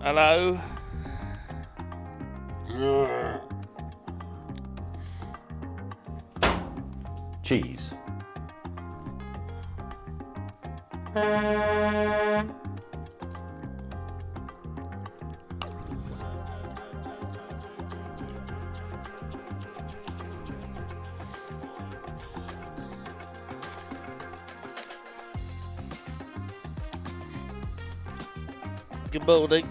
Hello? Cheese. Good morning.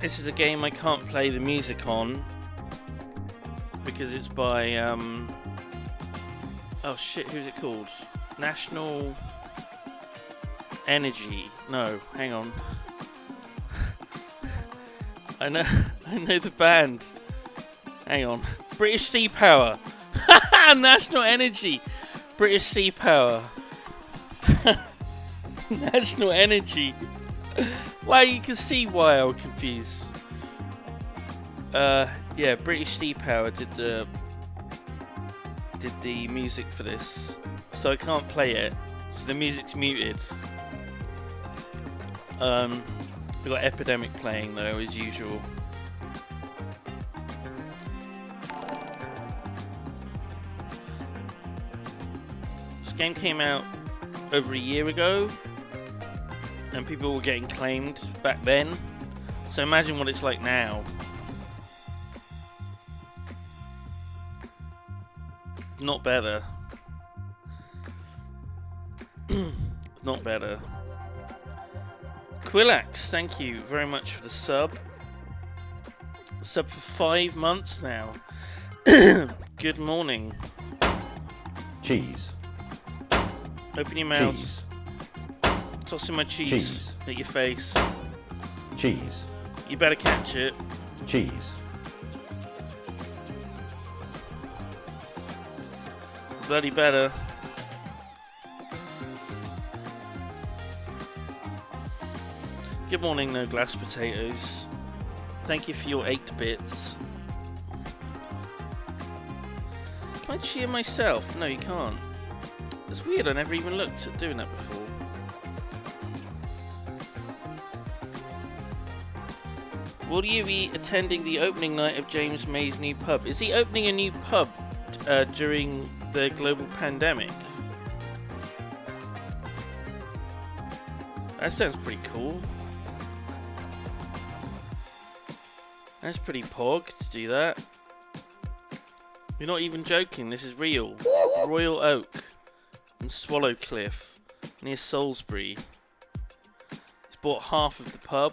This is a game I can't play the music on because it's by oh shit, who's it called? National Energy. No, hang on. I know the band. Hang on. British Sea Power. National Energy. British Sea Power. National Energy. Well, you can see why I was confused. Yeah, British Sea Power did the music for this, so I can't play it. So the music's muted. We got Epidemic playing though, as usual. This game came out over a year ago, and people were getting claimed back then. So imagine what it's like now. Not better. Not better. Quillax, thank you very much for the sub. Sub for 5 months now. Good morning. Cheese. Open your mouth. Cheese. Tossing my cheese, Cheese. at your face. Cheese. You better catch it. Cheese. Bloody better. Good morning, No Glass Potatoes. Thank you for your 8 bits. Can I cheer myself? No, you can't. That's weird, I never even looked at doing that before. Will you be attending the opening night of James May's new pub? Is he opening a new pub during the global pandemic? That sounds pretty cool. That's pretty pog to do that. You're not even joking, this is real. Royal Oak and Swallowcliff near Salisbury. He's bought half of the pub.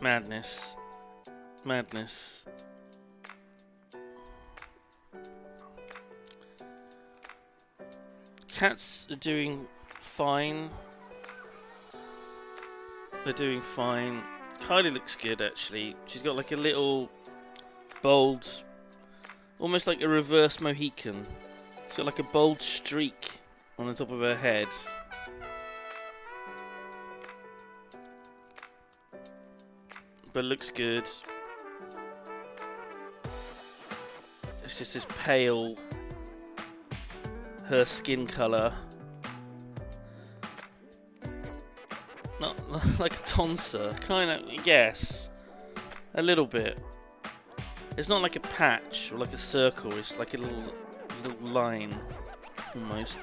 Madness. Madness. Cats are doing fine. They're doing fine. Kylie looks good actually. She's got like a little bold, almost like a reverse Mohican. She's got like a bold streak on the top of her head. But looks good. It's just this pale, her skin colour. Not like a tonsor, kind of, yes. A little bit. It's not like a patch or like a circle, it's like a little line, almost.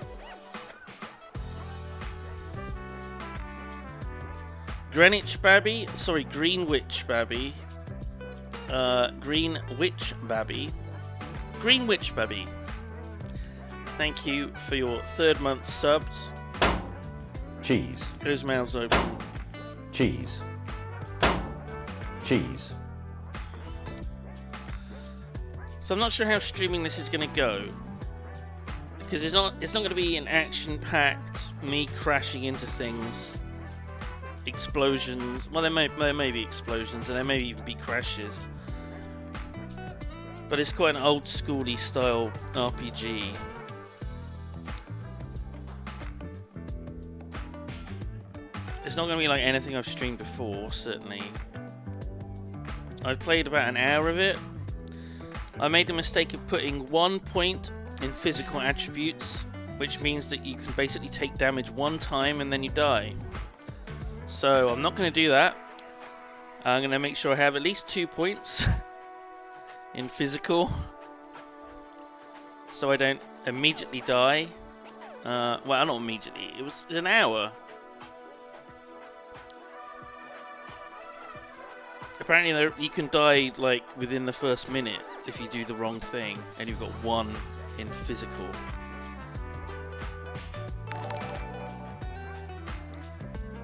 Greenwich Babby. Greenwich Babby. Greenwich Babby. Thank you for your 3rd month subs. Cheese. Get his mouths open. Cheese. Cheese. So I'm not sure how streaming this is going to go, because it's not going to be an action-packed me crashing into things, explosions. Well, there may be explosions, and there may even be crashes. But it's quite an old schooly style RPG. not going to be like anything I've streamed before, certainly. I've played about an hour of it. I made the mistake of putting 1 point in physical attributes, which means that you can basically take damage one time and then you die. So I'm not going to do that. I'm going to make sure I have at least 2 points in physical, so I don't immediately die. Well, not immediately. It was an hour. Apparently, you can die like within the first minute if you do the wrong thing, and you've got 1 in physical.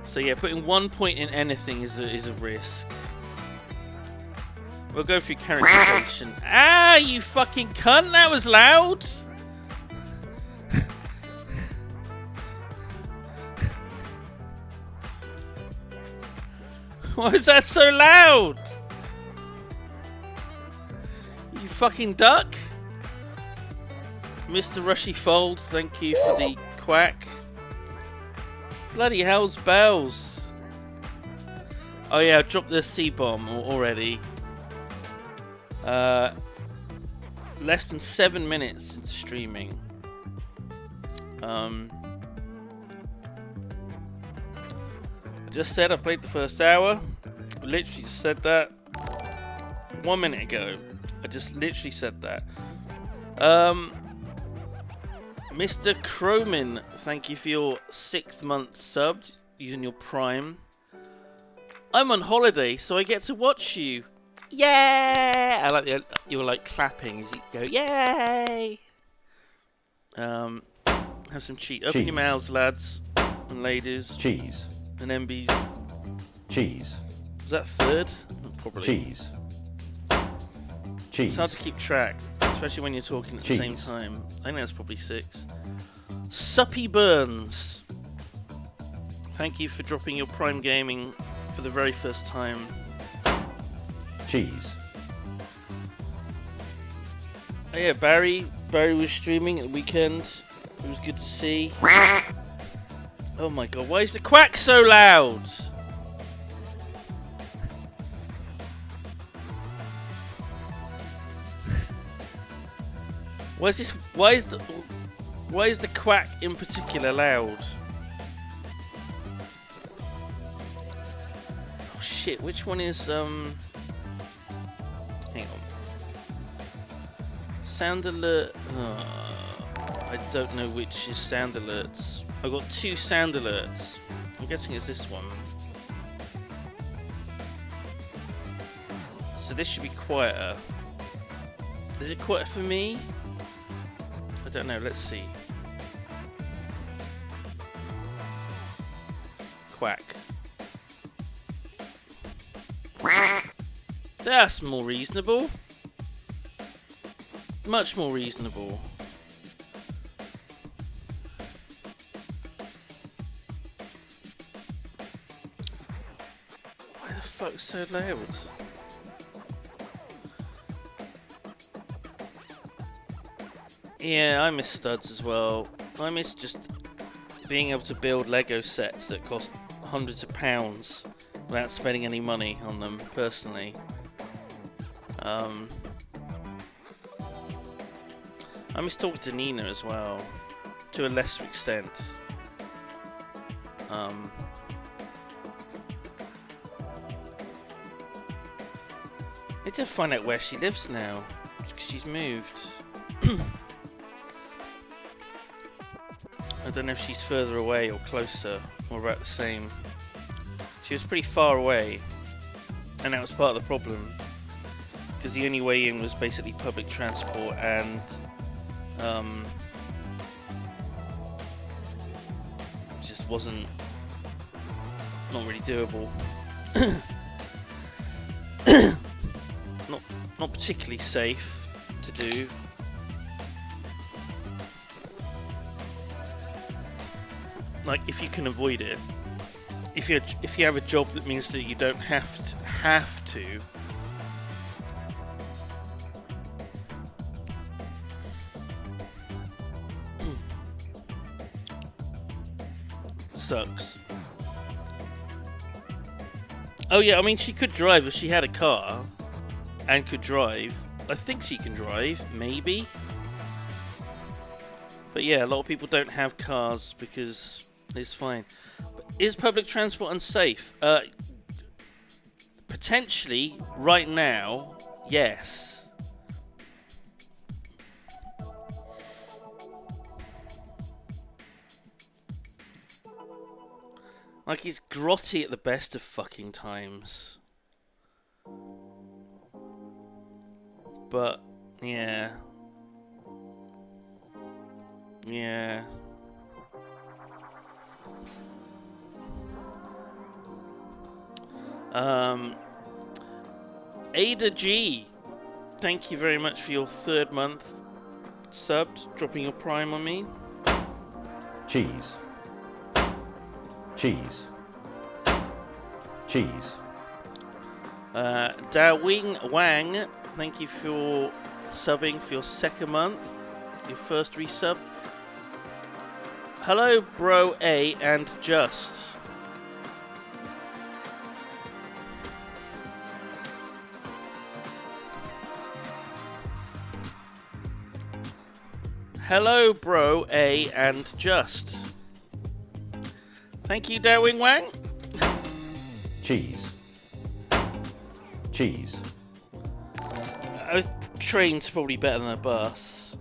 So yeah, putting 1 point in anything is a risk. We'll go through character creation. Ah, you fucking cunt! That was loud. Why is that so loud? You fucking duck! Mr. Rushy Fold, thank you for the quack. Bloody hell's bells. Oh yeah, I dropped the C-bomb already. Less than 7 minutes into streaming. I just said I played the first hour. I literally just said that 1 minute ago. I just literally said that. Mr. Croman, thank you for your 6th month sub using your Prime. I'm on holiday, so I get to watch you. Yay! I like you were like clapping as you go. Yay! Have some cheese. Open your mouths, lads and ladies. Cheese. And MBs. Cheese. Was that 3rd? Probably. Cheese. Cheese. It's hard to keep track, especially when you're talking at the Cheese. same time. I think that's probably 6. Suppy Burns. Thank you for dropping your Prime Gaming for the very first time. Cheese. Oh yeah, Barry was streaming at the weekend. It was good to see. Oh my god, why is the quack so loud? Why is the quack in particular loud? Oh shit, which one is hang on. Sound alert. I don't know which is sound alerts. I've got 2 sound alerts. I'm guessing it's this one. So this should be quieter. Is it quieter for me? I don't know, let's see. Quack. That's more reasonable. Much more reasonable. Why the fuck so loud? Yeah, I miss studs as well. I miss just being able to build Lego sets that cost hundreds of pounds without spending any money on them, personally. I miss talking to Nina as well, to a lesser extent. I need to find out where she lives now, because she's moved. I don't know if she's further away or closer, or about the same. She was pretty far away, and that was part of the problem, because the only way in was basically public transport, and just wasn't not really doable. not particularly safe to do. Like, if you can avoid it, if you have a job that means that you don't have to, sucks. Oh yeah, I mean she could drive if she had a car and could drive. I think she can drive, maybe. But yeah, a lot of people don't have cars because it's fine. But is public transport unsafe? Potentially, right now, yes. Like, it's grotty at the best of fucking times. But, yeah. Yeah. Ada G, thank you very much for your 3rd month subs, dropping your prime on me. Cheese. Cheese. Cheese. Da Wing Wang, thank you for subbing for your 2nd month, your first resub. Hello, Bro A and Just. Hello, Bro A and Just. Thank you, Da Wing Wang. Cheese. Cheese. A train's probably better than a bus.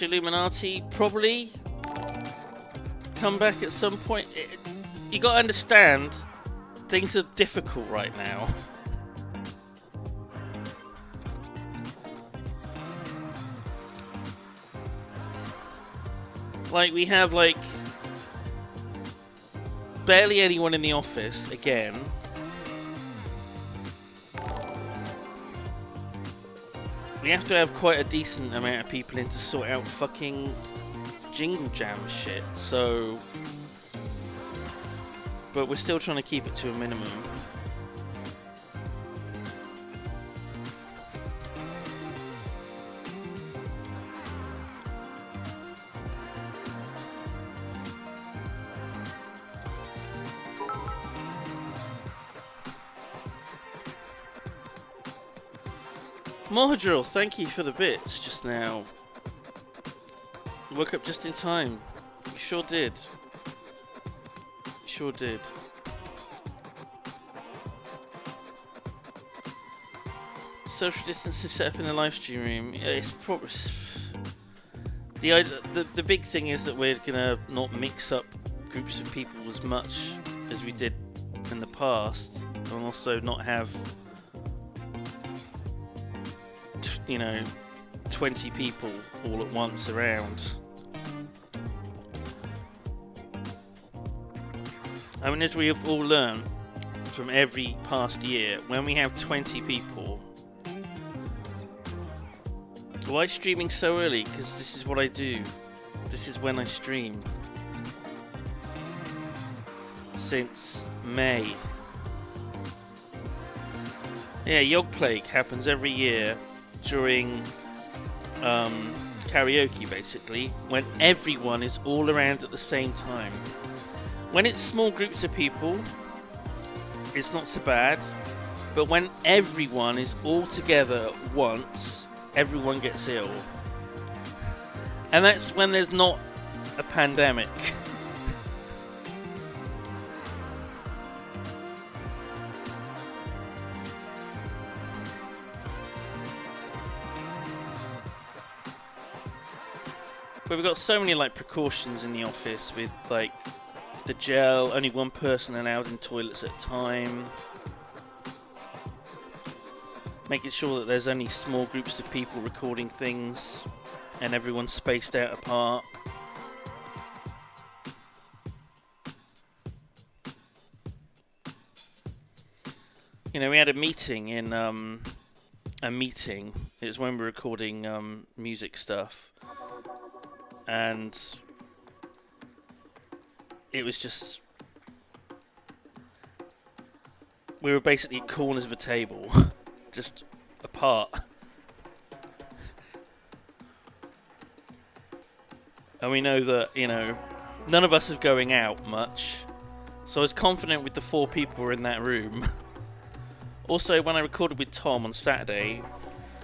Illuminati probably come back at some point. You gotta understand, things are difficult right now. Like, we have, like, barely anyone in the office, again. We have to have quite a decent amount of people in to sort out fucking Jingle Jam shit, so... But we're still trying to keep it to a minimum. Mohadril, thank you for the bits just now. Woke up just in time. You sure did. You sure did. Social distancing set up in the live stream room. Yeah, it's probably the big thing is that we're gonna not mix up groups of people as much as we did in the past, and also not have 20 people all at once around. I mean, as we have all learned from every past year, when we have 20 people... Why streaming so early? Because this is what I do. This is when I stream. Since May. Yeah, Yog Plague happens every year during karaoke, basically, when everyone is all around at the same time. When it's small groups of people, it's not so bad, but when everyone is all together at once, everyone gets ill. And that's when there's not a pandemic. But we've got so many precautions in the office with the gel, only one person allowed in toilets at a time. Making sure that there's only small groups of people recording things and everyone's spaced out apart. We had a meeting in a meeting. It was when we were recording music stuff. And it was just... We were basically at corners of a table, just apart. And we know that, you know, none of us are going out much. So I was confident with the 4 people who were in that room. Also, when I recorded with Tom on Saturday,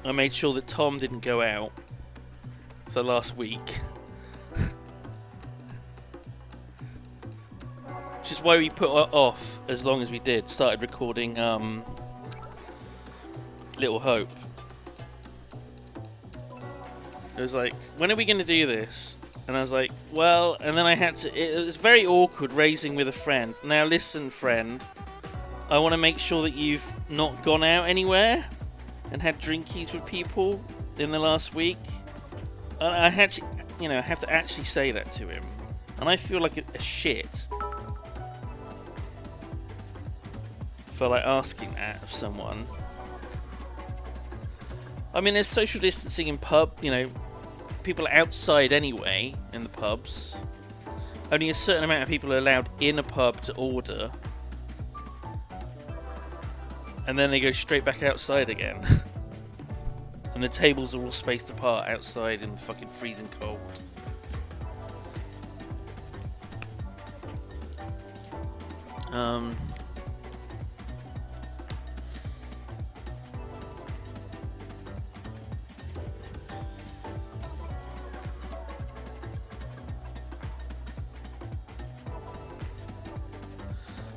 I made sure that Tom didn't go out for the last week. Which is why we put off as long as we did. Started recording Little Hope. It was like, when are we going to do this? And I was like, well, and then I had to, it was very awkward raising with a friend. Now listen, friend, I want to make sure that you've not gone out anywhere and had drinkies with people in the last week. And I had to, you know, have to actually say that to him. And I feel like a shit for like asking that of someone. I mean, there's social distancing in pub, you know, people are outside anyway in the pubs. Only a certain amount of people are allowed in a pub to order. And then they go straight back outside again. And the tables are all spaced apart outside in the fucking freezing cold.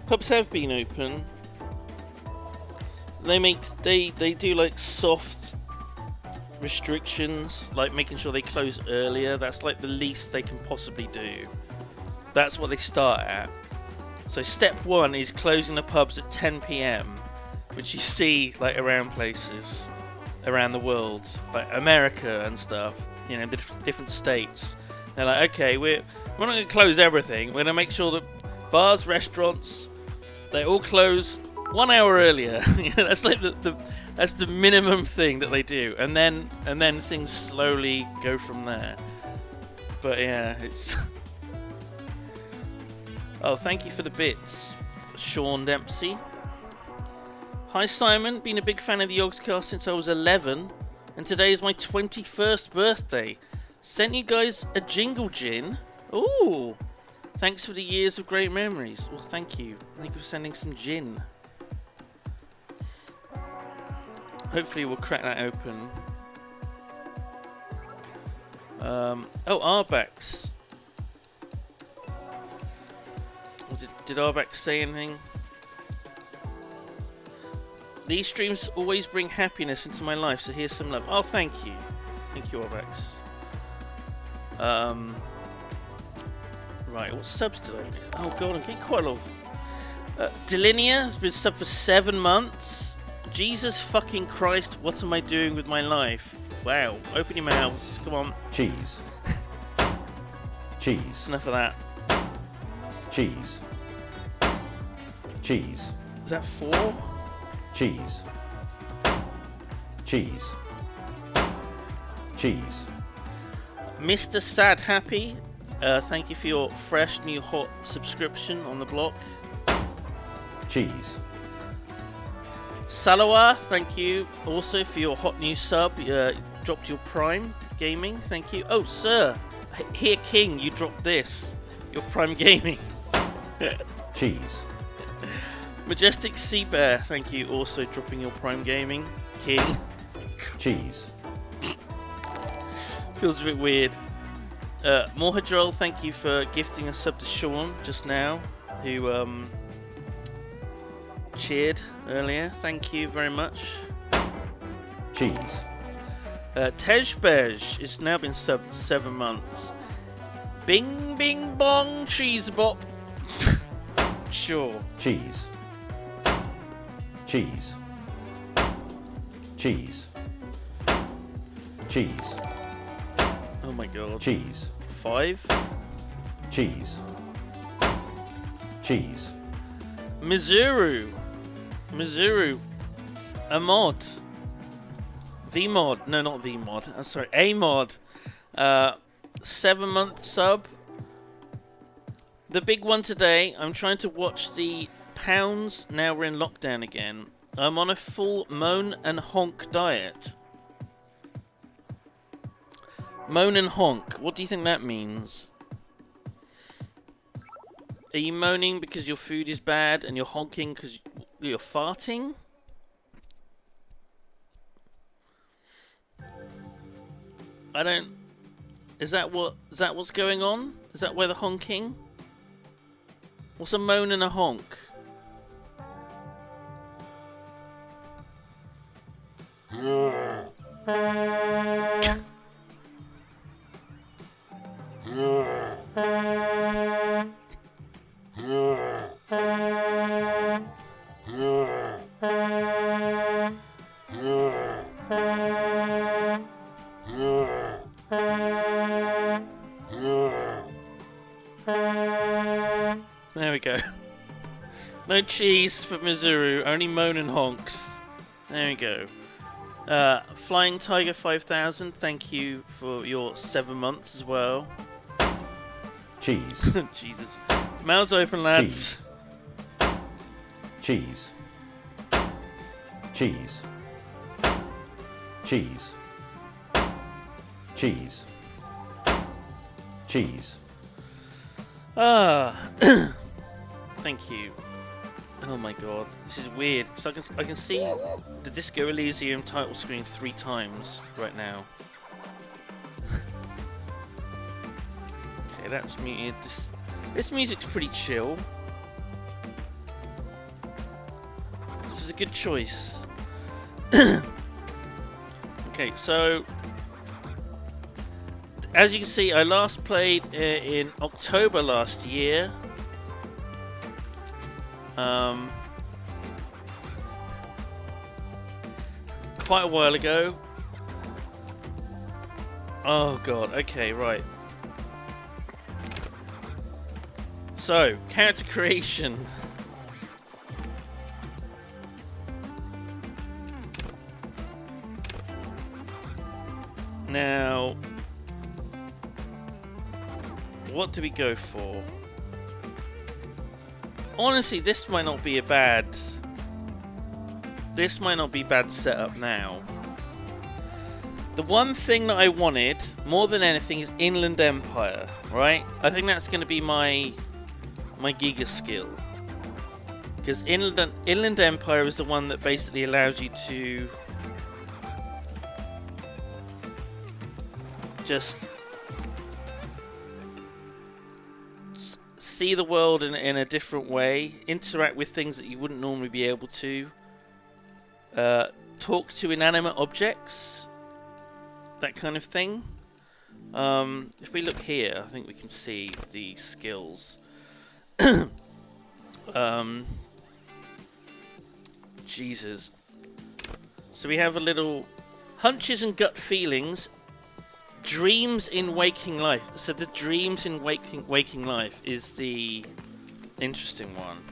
Pubs have been open. They do like soft restrictions, like making sure they close earlier. That's like the least they can possibly do. That's what they start at. So step 1 is closing the pubs at 10 PM, which you see like around places around the world, like America and stuff. You know, different states. They're like, okay, we're not going to close everything. We're going to make sure that bars, restaurants, they all close 1 hour earlier. That's like that's the minimum thing that they do, and then things slowly go from there. But yeah, it's. Oh, thank you for the bits, Sean Dempsey. Hi Simon, been a big fan of the Yogscast since I was 11, and today is my 21st birthday. Sent you guys a jingle gin. Ooh. Thanks for the years of great memories. Well, thank you. Thank you for sending some gin. Hopefully we'll crack that open. Oh, Arbex. Did Arbex say anything? These streams always bring happiness into my life, so here's some love. Oh, thank you. Thank you, Arbex. Right, what subs did I get? Oh god, I'm getting quite a lot of... Delinia has been subbed for 7 months. Jesus fucking Christ, what am I doing with my life? Wow, open your mouths, come on. Cheese. Cheese. That's enough of that. Cheese. Cheese. Is that 4? Cheese. Cheese. Cheese. Mr. Sad Happy, thank you for your fresh new hot subscription on the block. Cheese. Salawar, thank you also for your hot new sub. Dropped your Prime Gaming, thank you. Oh, sir, here King, you dropped this. Your Prime Gaming. Cheese. Majestic Sea Bear, thank you also dropping your Prime Gaming. King. Cheese. Feels a bit weird. Morhadrol, thank you for gifting a sub to Sean just now, who cheered earlier. Thank you very much. Cheese. Tejbej has now been subbed 7 months. Bing bing bong cheese bop. Sure. Cheese. Cheese. Cheese. Cheese. Oh my god. Cheese. 5. Cheese. Cheese. Mizuru. A mod. The mod. No, not the mod. I'm sorry. A mod. 7-month sub. The big one today. I'm trying to watch the Pounds. Now we're in lockdown again. I'm on a full moan and honk diet. Moan and honk. What do you think that means? Are you moaning because your food is bad and you're honking because you're farting? I don't... Is that what's going on? Is that where the honking? What's a moan and a honk? There we go. No cheese for Mizuru, only moan and honks. There we go. Flying Tiger 5000, thank you for your 7 months as well. Cheese. Jesus. Mouths open, lads. Cheese. Cheese. Cheese. Cheese. Cheese. Ah. Thank you. Oh my god, this is weird. So I can see the Disco Elysium title screen 3 times right now. Okay, that's muted. This music's pretty chill. This is a good choice. Okay, so as you can see, I last played in October last year. Quite a while ago. Oh god, okay, right. So, character creation. Now, what do we go for? Honestly, this might not be a bad... This might not be bad setup now. The one thing that I wanted, more than anything, is Inland Empire, right? I think that's going to be my Giga skill. Because Inland Empire is the one that basically allows you to just see the world in a different way, interact with things that you wouldn't normally be able to, talk to inanimate objects, that kind of thing. If we look here, I think we can see the skills. Jesus. So we have a little hunches and gut feelings. Dreams in waking life. So the dreams in waking life is the interesting one.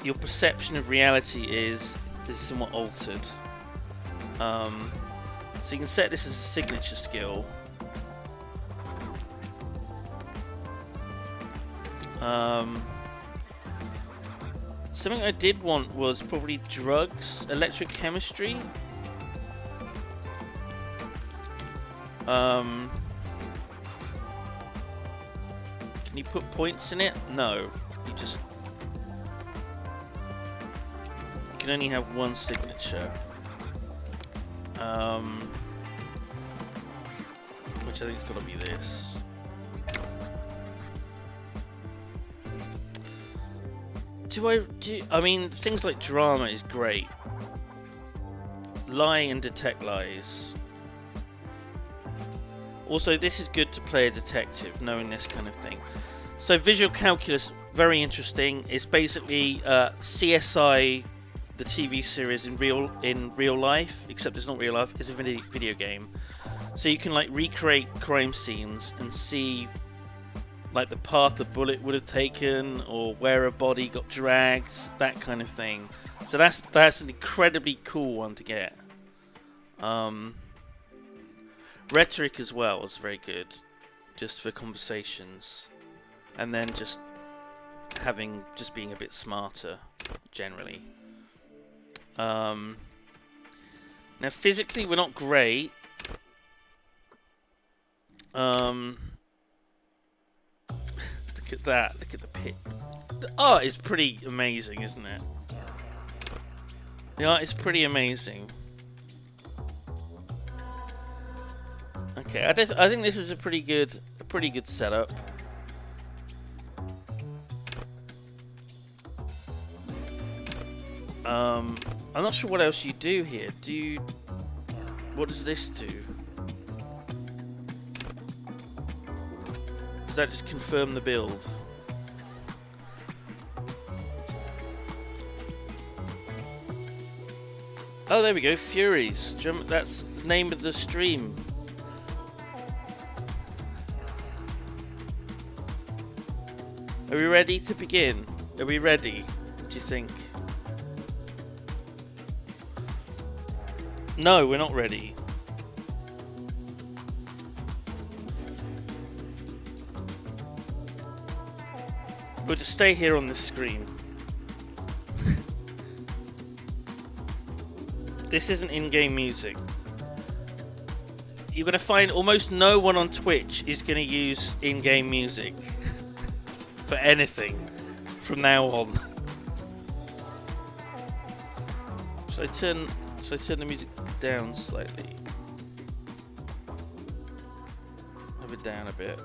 Your perception of reality is somewhat altered. So you can set this as a signature skill. Something I did want was probably drugs, electrochemistry. Can you put points in it? No. You can only have one signature. Which I think it's got to be this. I mean, things like drama is great. Lie and detect lies. Also, this is good to play a detective, knowing this kind of thing. So, visual calculus, very interesting. It's basically CSI, the TV series in real life, except it's not real life. It's a video game. So you can like recreate crime scenes and see like the path the bullet would have taken, or where a body got dragged, that kind of thing. So that's an incredibly cool one to get. Rhetoric as well is very good, just for conversations, and then just being a bit smarter generally. Now, physically, we're not great. Look at that. Look at the pit. The art is pretty amazing, isn't it? The art is pretty amazing. Okay, I think this is a pretty good setup. I'm not sure what else you do here. What does this do? Does that just confirm the build? Oh, there we go. Furies. That's the name of the stream. Are we ready to begin? Are we ready? What do you think? No, we're not ready. We'll just stay here on this screen. This isn't in-game music. You're going to find almost no one on Twitch is going to use in-game music for anything from now on. Should I turn the music down slightly? Move it down a bit.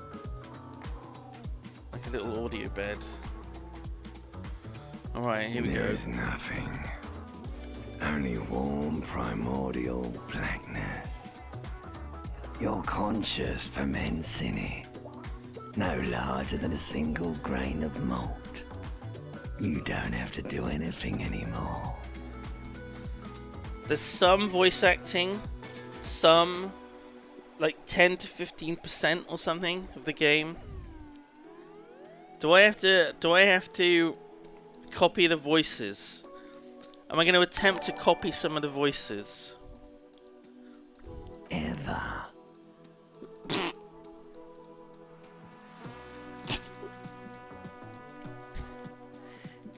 Like a little audio bed. Alright, here we go. There's nothing. Only warm primordial blackness. Your conscious ferments in it. No larger than a single grain of malt. You don't have to do anything anymore. There's some voice acting, some like 10 to 15% or something of the game. Do I have to copy the voices? Am I going to attempt to copy some of the voices? Ever.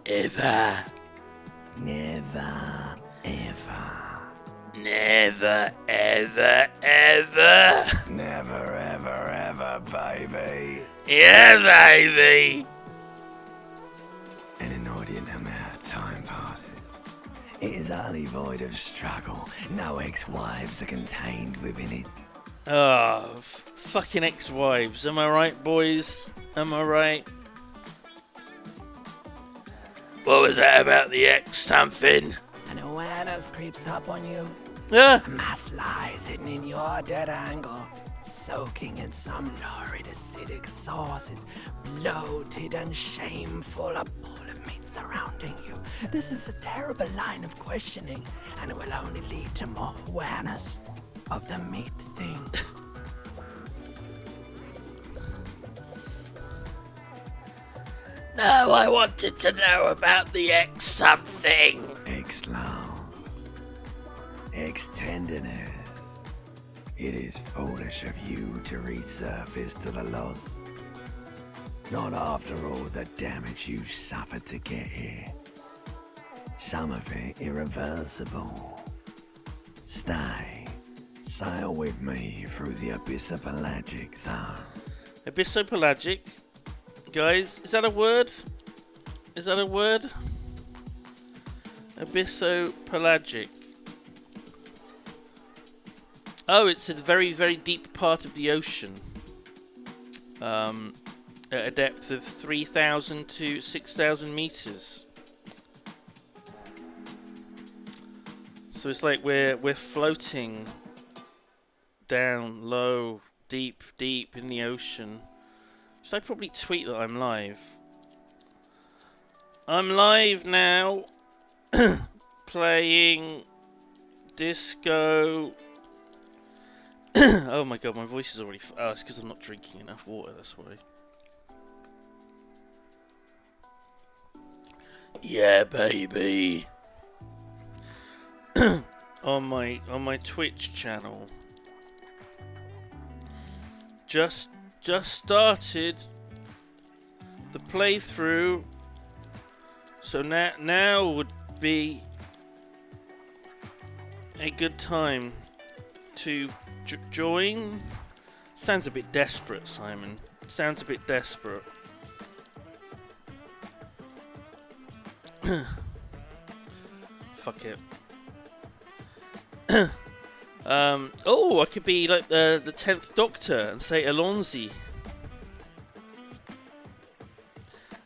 Ever. Never, ever. Never, ever, ever. Never, ever, ever, baby. Yeah, baby. An inordinate amount of time passes. It is utterly void of struggle. No ex-wives are contained within it. Oh, fucking ex-wives. Am I right, boys? Am I right? What was that about the ex something? An awareness creeps up on you. Ah. A mass lies hidden in your dead angle, soaking in some lurid acidic sauce. It's bloated and shameful, a pool of meat surrounding you. This is a terrible line of questioning, and it will only lead to more awareness of the meat thing. No, I wanted to know about the ex something. Ex-love. Ex-tenderness. It is foolish of you to resurface to the loss. Not after all the damage you suffered to get here. Some of it irreversible. Stay. Sail with me through the abyssopelagic zone. Abyssopelagic? Guys, is that a word? Is that a word? Abyssopelagic. Oh, it's a very, very deep part of the ocean. At a depth of 3,000 to 6,000 meters. So it's like we're floating down low, deep, deep in the ocean. Should I probably tweet that I'm live? I'm live now. Playing disco. Oh my god, my voice is already... Oh, it's because I'm not drinking enough water, that's why. Yeah, baby. on my Twitch channel. Just started the playthrough, so now would be a good time to join? Sounds a bit desperate, Simon. Sounds a bit desperate. Fuck it. Oh, I could be like the 10th Doctor and say Alonzi.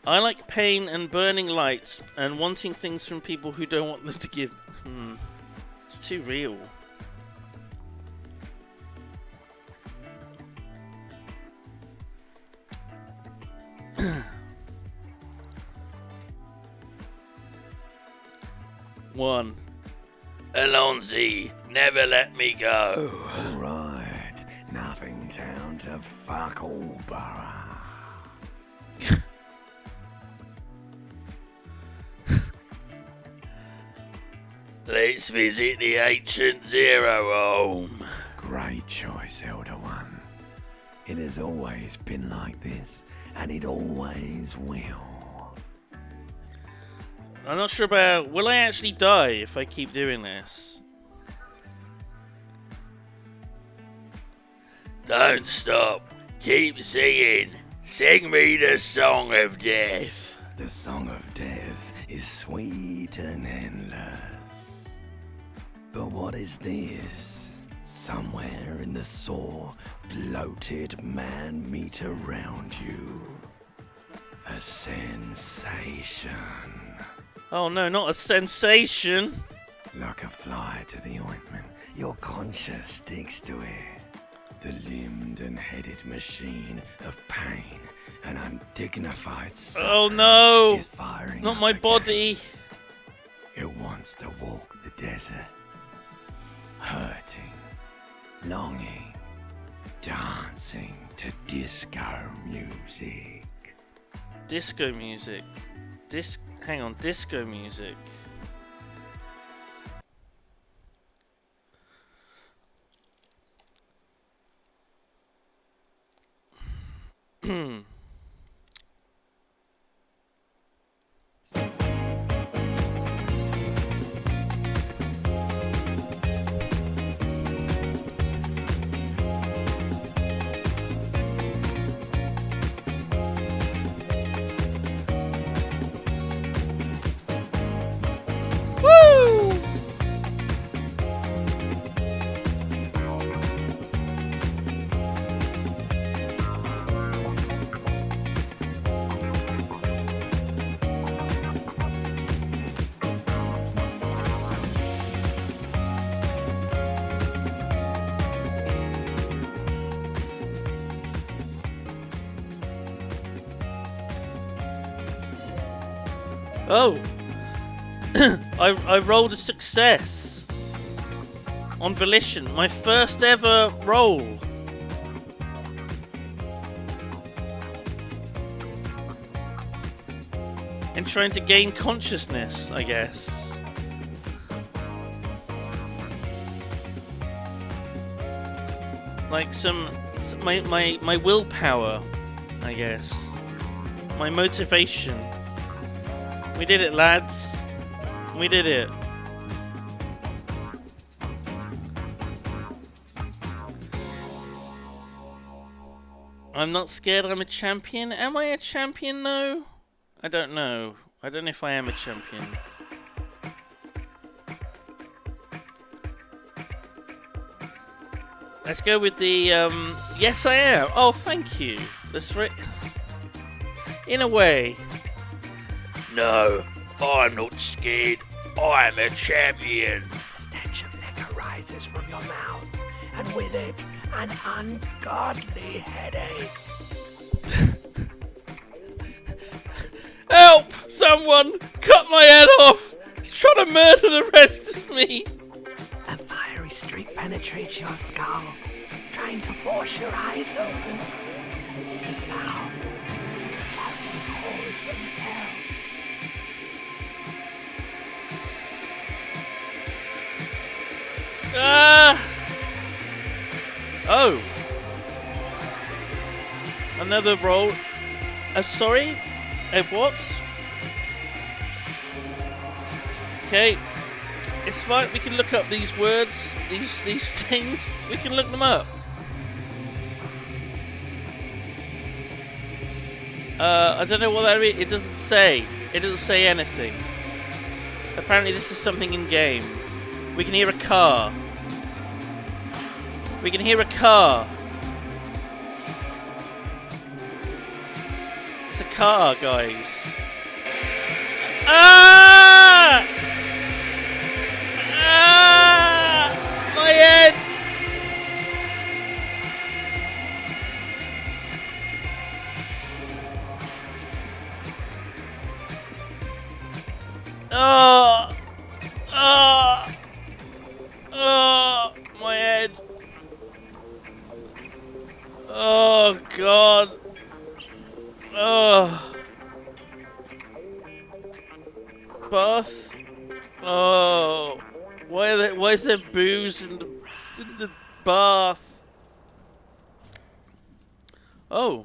I like pain and burning lights and wanting things from people who don't want them to give. It's too real. One. Alonzi, never let me go. All right, nothing down to fuck all, Borough. Let's visit the ancient Zero Home. Great choice, Elder One. It has always been like this, and it always will. I'm not sure about... Will I actually die if I keep doing this? Don't stop. Keep singing. Sing me the Song of Death. The Song of Death is sweet and endless. But what is this? Somewhere in the sore, bloated man meat around you. A sensation. Oh no, not a sensation. Like a fly to the ointment, your conscience sticks to it. The limbed and headed machine of pain and undignified suffering Oh no! is firing Not up my again. body. It wants to walk the desert, hurting, longing, dancing to disco music. Disco music. Hang on, disco music. Woo! Oh, I rolled a success on Volition, my first ever roll. And trying to gain consciousness, I guess. Like my willpower, I guess. My motivation. We did it, lads. We did it. I'm not scared I'm a champion. Am I a champion, though? I don't know. I don't know if I am a champion. Let's go with the, yes I am. Oh, thank you. That's right. In a way. No, I'm not scared. I'm a champion. The stench of liquor rises from your mouth, and with it, an ungodly headache. Help! Someone! Cut my head off! He's trying to murder the rest of me! A fiery streak penetrates your skull, trying to force your eyes open. It's a sound carrying cold from hell. Oh! Another roll. Sorry? What? Okay. It's fine. We can look up these words, these things. We can look them up. I don't know what that is. It doesn't say. It doesn't say anything. Apparently, this is something in game. We can hear a car. We can hear a car. It's a car, guys. Ah! Ah! My head! Oh! Oh! Oh! My head! Oh God! Oh! Bath? Oh! Why is there booze in the bath? Oh!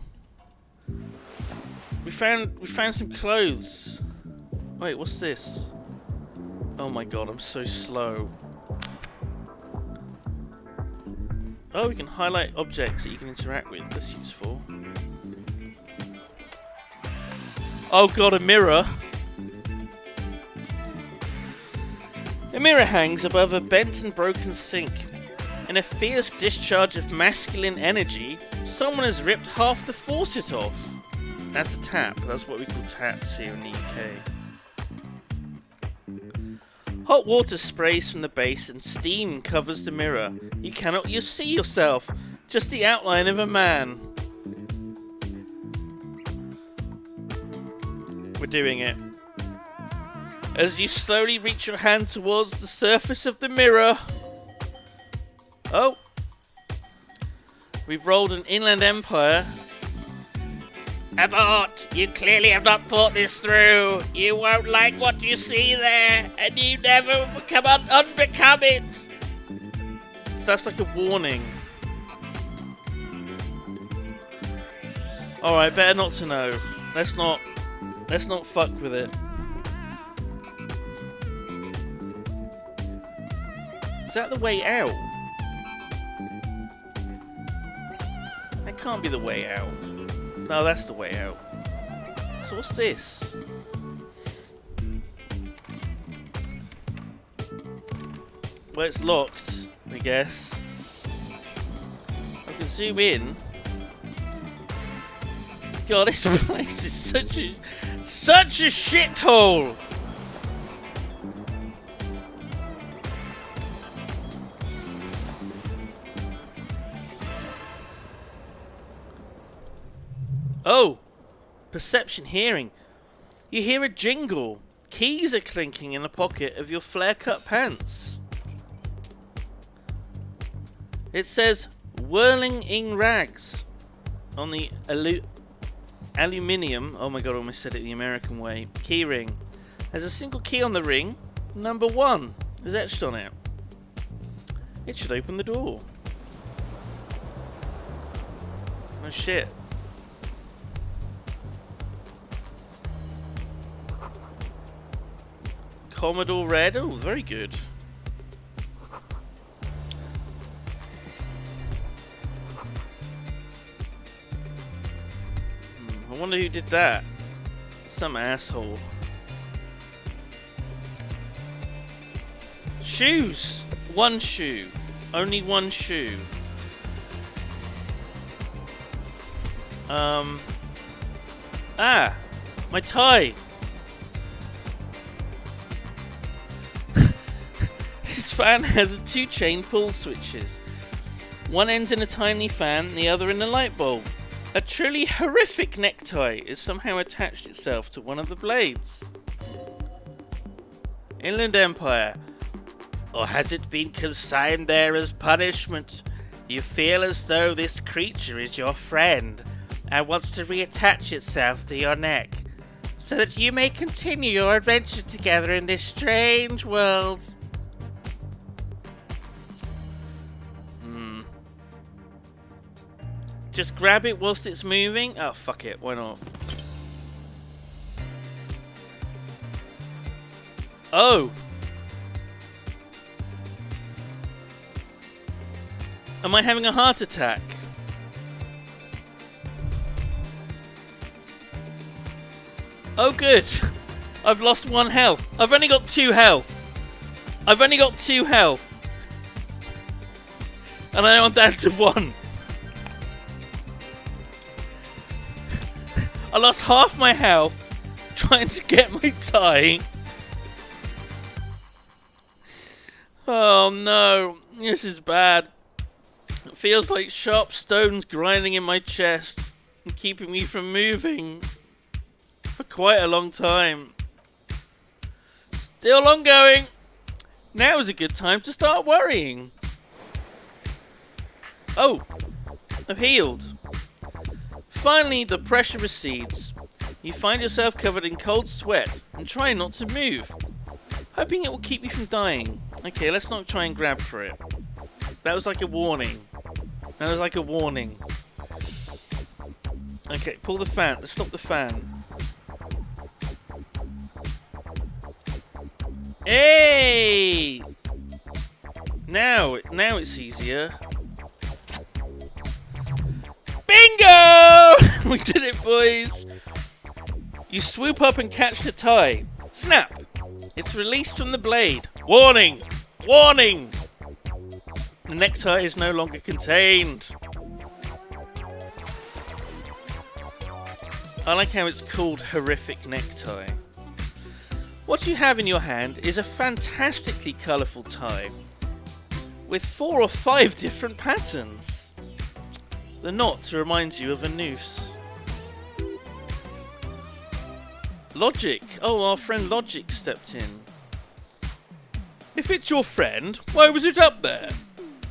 We found some clothes. Wait, what's this? Oh my God, I'm so slow. Oh, we can highlight objects that you can interact with. That's useful. Oh God, a mirror. A mirror hangs above a bent and broken sink. In a fierce discharge of masculine energy, someone has ripped half the faucet off. That's a tap. That's what we call taps here in the UK. Hot water sprays from the base and steam covers the mirror. You cannot see yourself, just the outline of a man. We're doing it. As you slowly reach your hand towards the surface of the mirror. Oh. We've rolled an Inland Empire. Abort! You clearly have not thought this through. You won't like what you see there, and you never become unbecome it. So that's like a warning. Alright, better not to know. Let's not fuck with it. Is that the way out? That can't be the way out. No, that's the way out. So what's this? Well, it's locked, I guess. I can zoom in. God, this place is such a shithole. Oh, perception hearing. You hear a jingle. Keys are clinking in the pocket of your flare-cut pants. It says whirling ing rags on the aluminium. Oh my God, I almost said it the American way. Key ring. There's a single key on the ring. Number 1 is etched on it. It should open the door. Oh shit. Commodore Red. Oh, very good. I wonder who did that. Some asshole. Shoes. 1 shoe. Only 1 shoe. My tie. This fan has 2 chain pull switches. One ends in a tiny fan, the other in a light bulb. A truly horrific necktie is somehow attached itself to one of the blades. Inland Empire. Or has it been consigned there as punishment? You feel as though this creature is your friend and wants to reattach itself to your neck, so that you may continue your adventure together in this strange world. Just grab it whilst it's moving? Oh, fuck it. Why not? Oh! Am I having a heart attack? Oh good. I've lost 1 health. I've only got 2 health. I've only got 2 health. And now I'm down to 1. I lost half my health trying to get my tie. Oh no, this is bad. It feels like sharp stones grinding in my chest and keeping me from moving for quite a long time. Still ongoing. Now is a good time to start worrying. Oh, I've healed. Finally, the pressure recedes. You find yourself covered in cold sweat and try not to move, hoping it will keep you from dying. Okay, let's not try and grab for it. That was like a warning. That was like a warning. Okay, pull the fan. Let's stop the fan. Hey! Now it's easier. Bingo! We did it, boys. You swoop up and catch the tie. Snap! It's released from the blade. Warning! Warning! The necktie is no longer contained. I like how it's called horrific necktie. What you have in your hand is a fantastically colourful tie with 4 or 5 different patterns. The knot to remind you of a noose. Logic. Oh, our friend Logic stepped in. If it's your friend, why was it up there?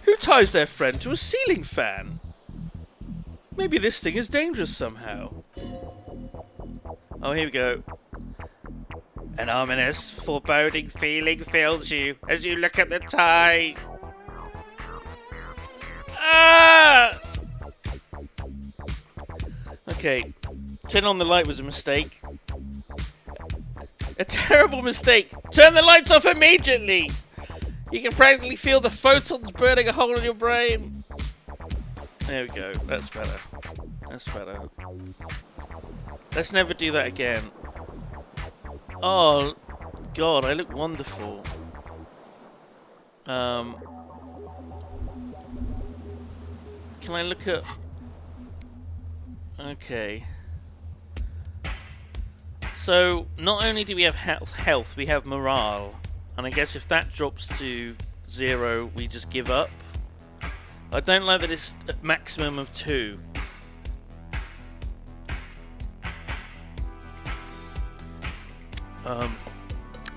Who ties their friend to a ceiling fan? Maybe this thing is dangerous somehow. Oh, here we go. An ominous, foreboding feeling fills you as you look at the tie. Ah! Okay, turn on the light was a mistake. A terrible mistake. Turn the lights off immediately. You can practically feel the photons burning a hole in your brain. There we go. That's better. That's better. Let's never do that again. Oh, God, I look wonderful. Can I look at... Okay. So, not only do we have health, we have morale. And I guess if that drops to 0, we just give up. I don't like that it's a maximum of 2.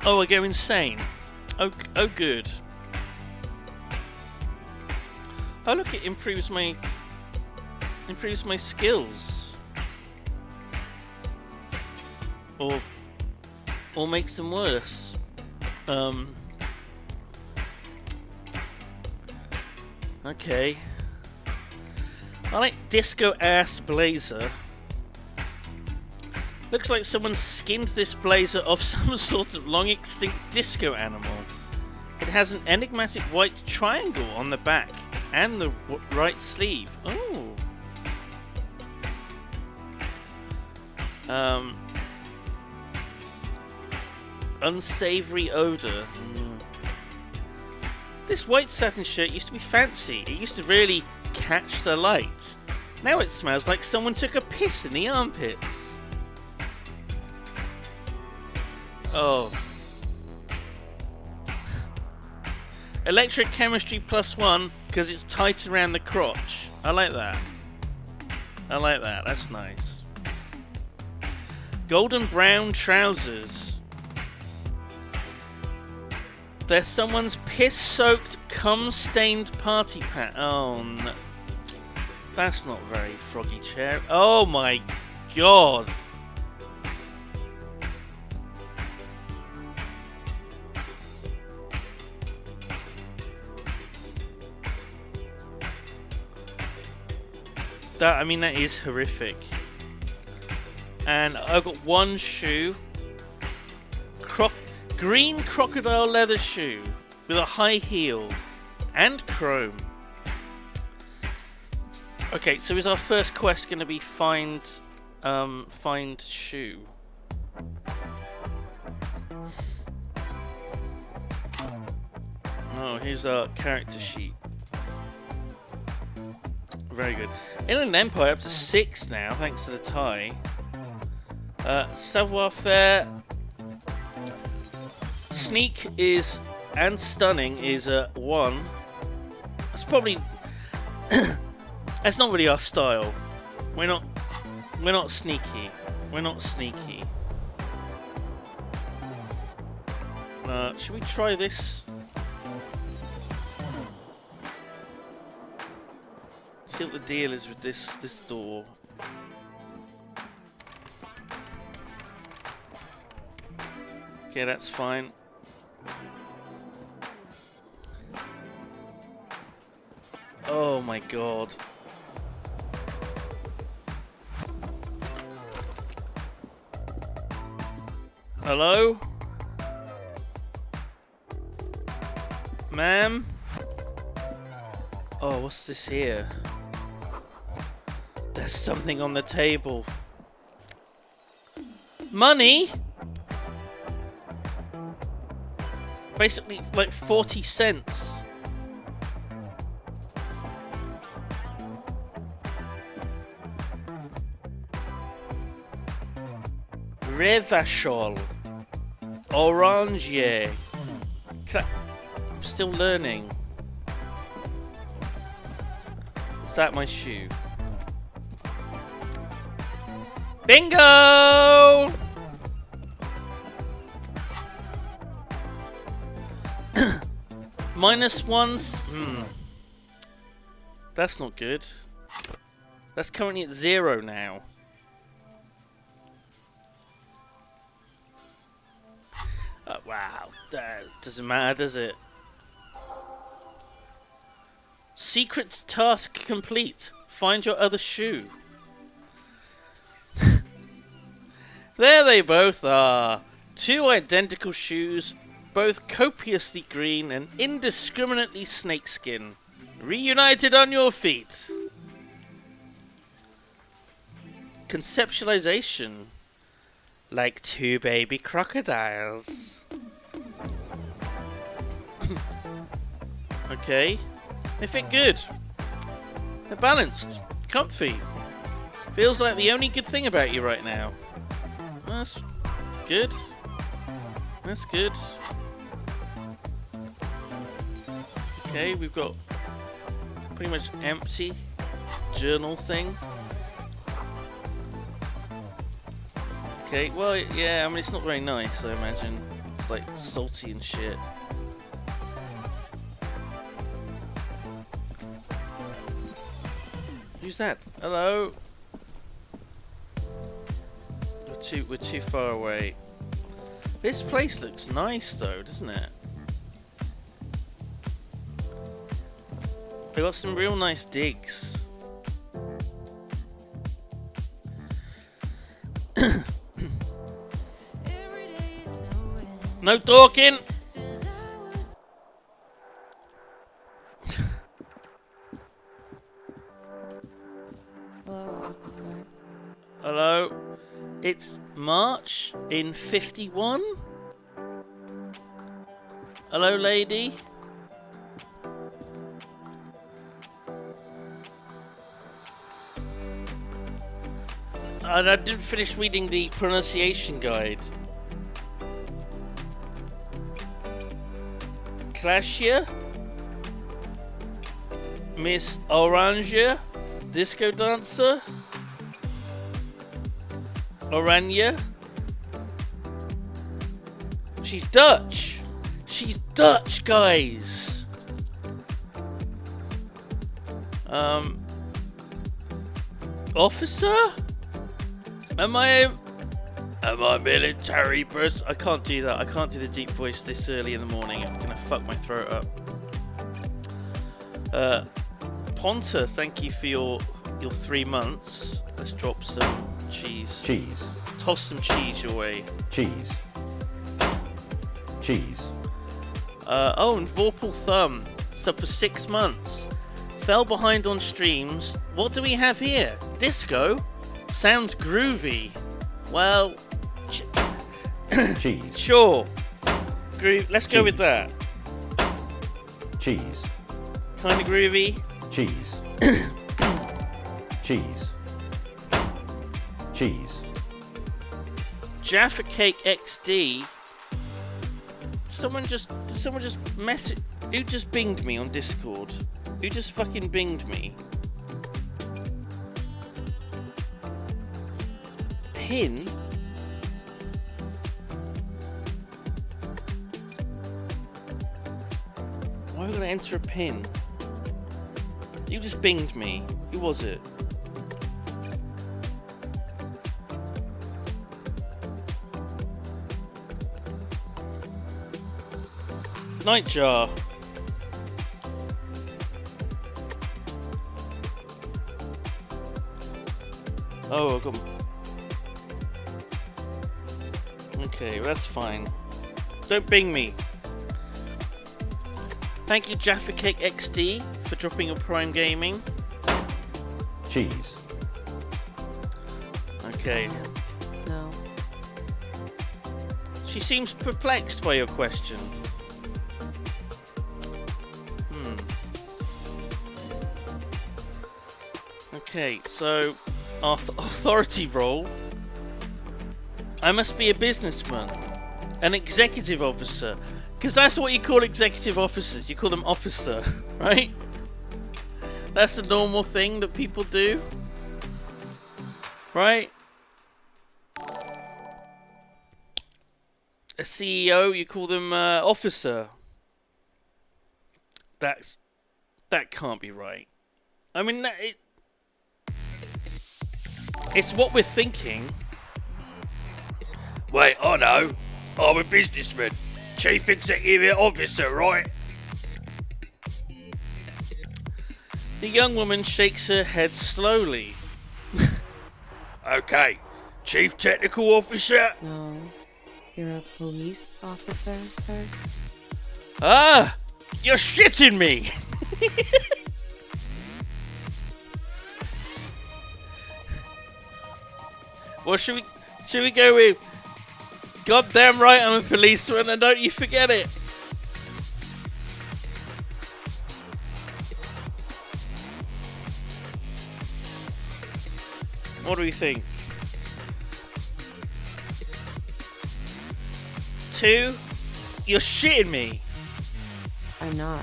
Oh, I go insane. Oh, good. Oh, look, it improves my skills, or makes them worse. Okay. I like Disco Ass Blazer. Looks like someone skinned this blazer off some sort of long extinct disco animal. It has an enigmatic white triangle on the back and the right sleeve. Oh. Unsavory odor. This white satin shirt used to be fancy. It used to really catch the light. Now it smells like someone took a piss in the armpits. Oh. Electrochemistry +1 because it's tight around the crotch. I like that. I like that. That's nice. Golden brown trousers. They're someone's piss-soaked, cum-stained party pants. Oh no. That's not very Froggy Chair. Oh my god. That is horrific. And I've got one shoe. Green crocodile leather shoe with a high heel and chrome. Okay, so is our first quest going to be find shoe? Oh, here's our character sheet. Very good. Inland Empire up to 6 now, thanks to the tie. Savoir-faire. Sneak is and stunning is 1. That's probably that's not really our style. We're not sneaky. We're not sneaky. Should we try this? See what the deal is with this door. Okay, that's fine. Oh my god. Hello? Ma'am? Oh, what's this here? There's something on the table. Money? Basically, like 40 cents. Revachol. Orange. I'm still learning. Is that my shoe? Bingo! -1s? That's not good. That's currently at 0 now. Wow. That doesn't matter, does it? Secret task complete. Find your other shoe. There they both are. 2 identical shoes, both copiously green and indiscriminately snakeskin. Reunited on your feet. Conceptualization. Like 2 baby crocodiles. Okay. They fit good. They're balanced. Comfy. Feels like the only good thing about you right now. That's good. That's good. Okay, we've got pretty much empty journal thing. Okay, well, yeah, I mean, it's not very nice, I imagine. It's like salty and shit. Who's that? Hello? We're too far away. This place looks nice though, doesn't it? They got some real nice digs. No talking! Hello? It's March in 51? Hello, lady? And I didn't finish reading the pronunciation guide. Crashia? Miss Orangia? Disco dancer? Oranje? She's Dutch! She's Dutch, guys! Officer? Am I military person? I can't do that. I can't do the deep voice this early in the morning. It's gonna fuck my throat up. Ponta, thank you for your 3 months. Let's drop some cheese. Cheese. Toss some cheese your way. Cheese. Cheese. Oh, and Vorpal Thumb. Sub for 6 months. Fell behind on streams. What do we have here? Disco? Sounds groovy. Well, Cheese. sure. Let's go with that. Cheese. Kind of groovy. Cheese. Cheese. Cheese. Jaffa Cake XD. Did someone just message? Who just binged me on Discord? Who just fucking binged me? Pin? Why am I gonna enter a pin? You just binged me. Who was it? Nightjar. Oh, I got. Okay, that's fine. Don't bing me. Thank you, Jaffa Cake XD, for dropping your Prime Gaming. Cheese. Okay. No. She seems perplexed by your question. Okay, so our authority role. I must be a businessman, an executive officer, because that's what you call executive officers. You call them officer, right? That's the normal thing that people do, right? A CEO, you call them officer. That can't be right. I mean, it's what we're thinking. Wait, I know. I'm a businessman. Chief Executive Officer, right? The young woman shakes her head slowly. Okay, Chief Technical Officer. No. You're a police officer, sir? Ah! You're shitting me! Well, should we go with goddamn right I'm a policeman and don't you forget it? What do we think? 2? You're shitting me. I'm not.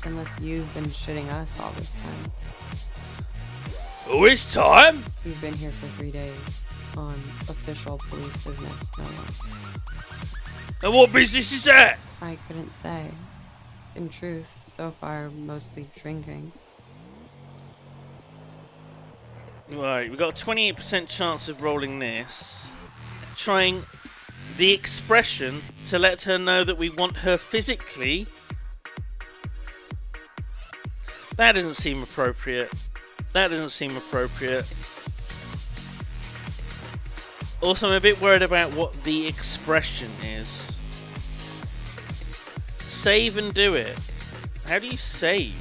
Unless you've been shitting us all this time. Oh, it's time? You've been here for 3 days. On official police business, no less. And what business is that? I couldn't say. In truth, so far, mostly drinking. Right, we've got a 28% chance of rolling this. Trying the expression to let her know that we want her physically. That doesn't seem appropriate. That doesn't seem appropriate. Also, I'm a bit worried about what the expression is. Save and do it. How do you save?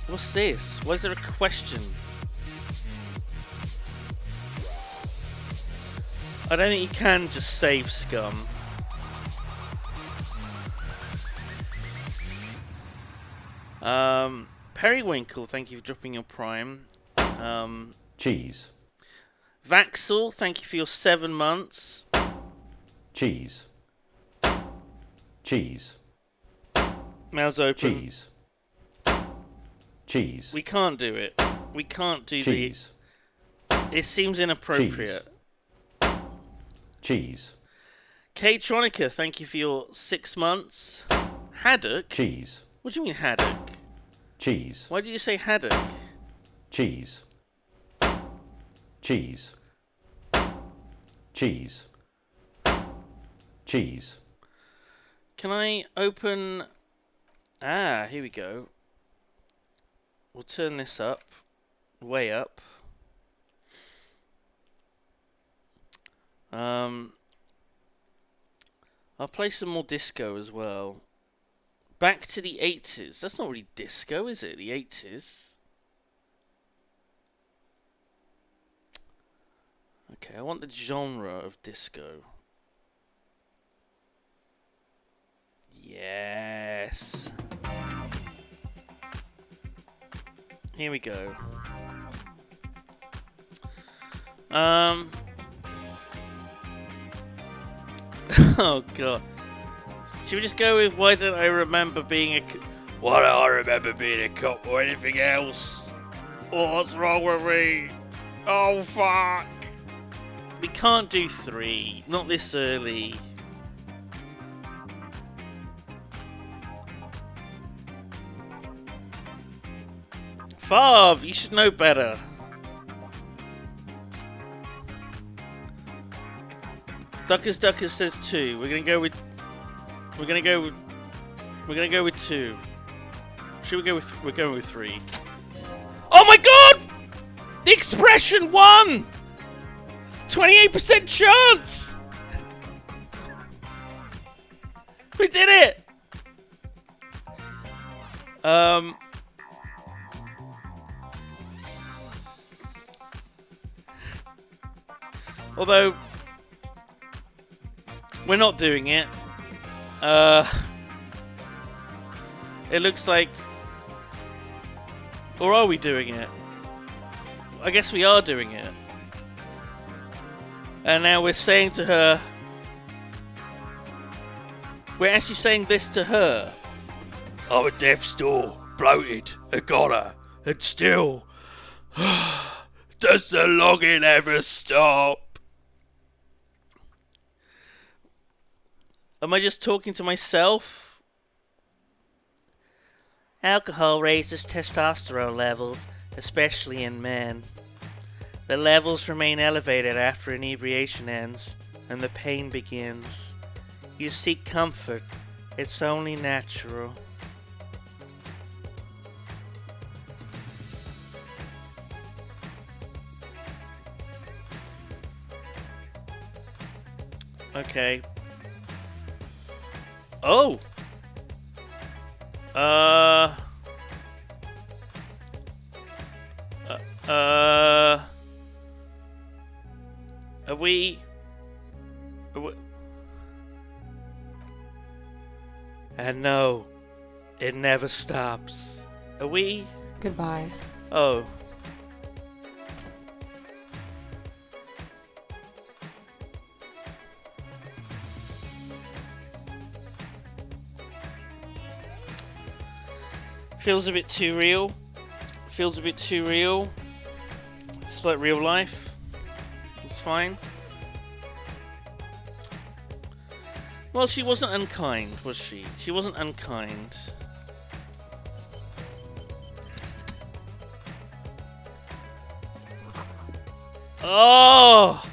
What's this? Why is there a question? I don't think you can just save scum. Periwinkle, thank you for dropping your Prime. Cheese. Vaxel, thank you for your 7 months. Cheese. Cheese. Mouth's open. Cheese. Cheese. We can't do it. We can't do Cheese. It seems inappropriate. Cheese. K-Tronica, thank you for your 6 months. Haddock? Cheese. What do you mean haddock? Cheese. Why did you say haddock? Cheese. Cheese. Cheese. Cheese. Can I open... Ah, here we go. We'll turn this up. Way up. I'll play some more disco as well. Back to the 80s. That's not really disco, is it? The 80s. Okay, I want the genre of disco. Yes. Here we go. Oh god. Should we just go with why don't I remember being a why don't I remember being a cop or anything else? Oh, what's wrong with me? Oh fuck. We can't do 3. Not this early. Fav, you should know better. Duckers says 2. We're gonna go with 2. Should we go with we're going with 3. Oh my god! The expression won! 28% chance! We did it! Although we're not doing it. It looks like, or are we doing it? I guess we are doing it. And now we're saying to her, we're actually saying this to her. I'm a death's door, bloated, a goner, and still, does the longing ever stop? Am I just talking to myself? Alcohol raises testosterone levels, especially in men. The levels remain elevated after inebriation ends, and the pain begins. You seek comfort. It's only natural. Okay. Oh! Are we... And no, it never stops. Are we... Goodbye. Oh. Feels a bit too real. Feels a bit too real. It's like real life. It's fine. Well, she wasn't unkind, was she? She wasn't unkind. Oh!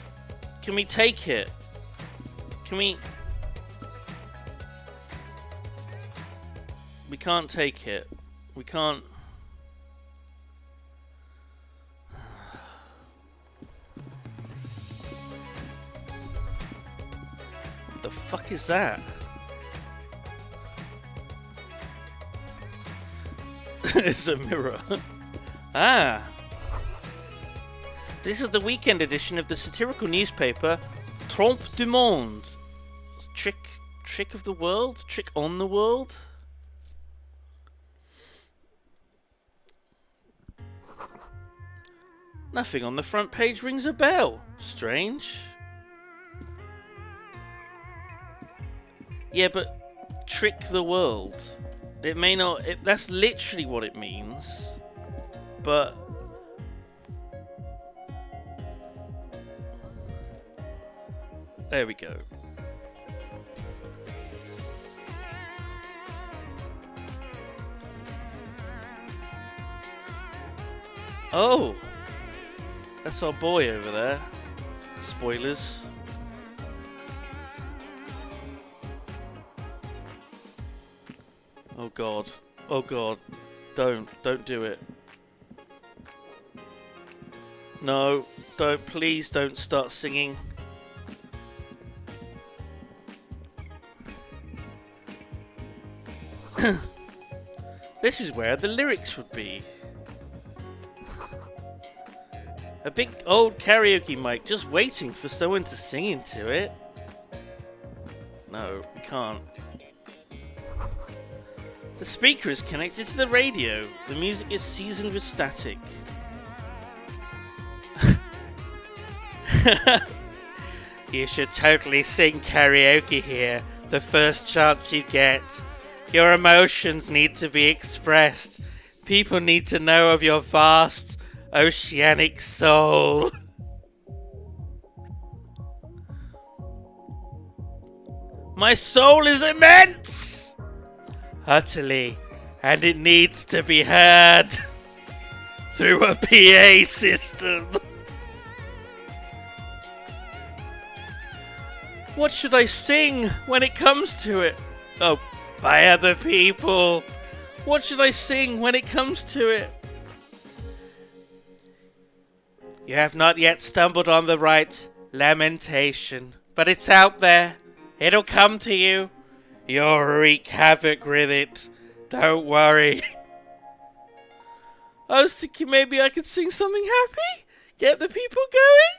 Can we take it? Can we... We can't take it. We can't... What the fuck is that? It's a mirror. Ah! This is the weekend edition of the satirical newspaper Trompe du Monde. Trick of the world? Trick on the world? Nothing on the front page rings a bell. Strange. Yeah, but trick the world. It may not... that's literally what it means. But... There we go. Oh! That's our boy over there. Spoilers. Oh god. Oh god. Don't do it. No. Please don't start singing. This is where the lyrics would be. A big old karaoke mic just waiting for someone to sing into it. No, we can't. The speaker is connected to the radio. The music is seasoned with static. You should totally sing karaoke here, the first chance you get. Your emotions need to be expressed. People need to know of your vast, oceanic soul. My soul is immense! Utterly, and it needs to be heard through a PA system. What should I sing when it comes to it? Oh, by other people. What should I sing when it comes to it? You have not yet stumbled on the right lamentation, but it's out there. It'll come to you. You'll wreak havoc with it. Don't worry. I was thinking maybe I could sing something happy? Get the people going?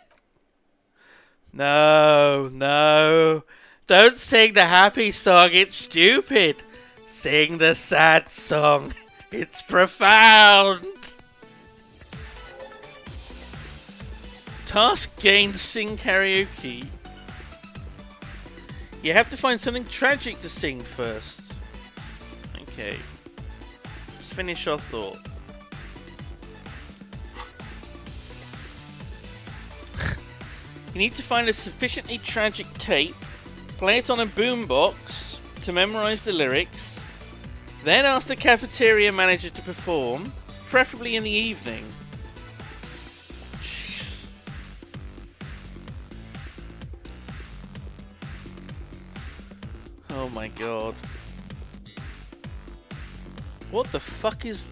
No. Don't sing the happy song, it's stupid. Sing the sad song. It's profound. Task gained, sing karaoke. You have to find something tragic to sing first. Okay. Let's finish our thought. You need to find a sufficiently tragic tape, play it on a boombox to memorize the lyrics, then ask the cafeteria manager to perform, preferably in the evening. Jeez. Oh my god. What the fuck is...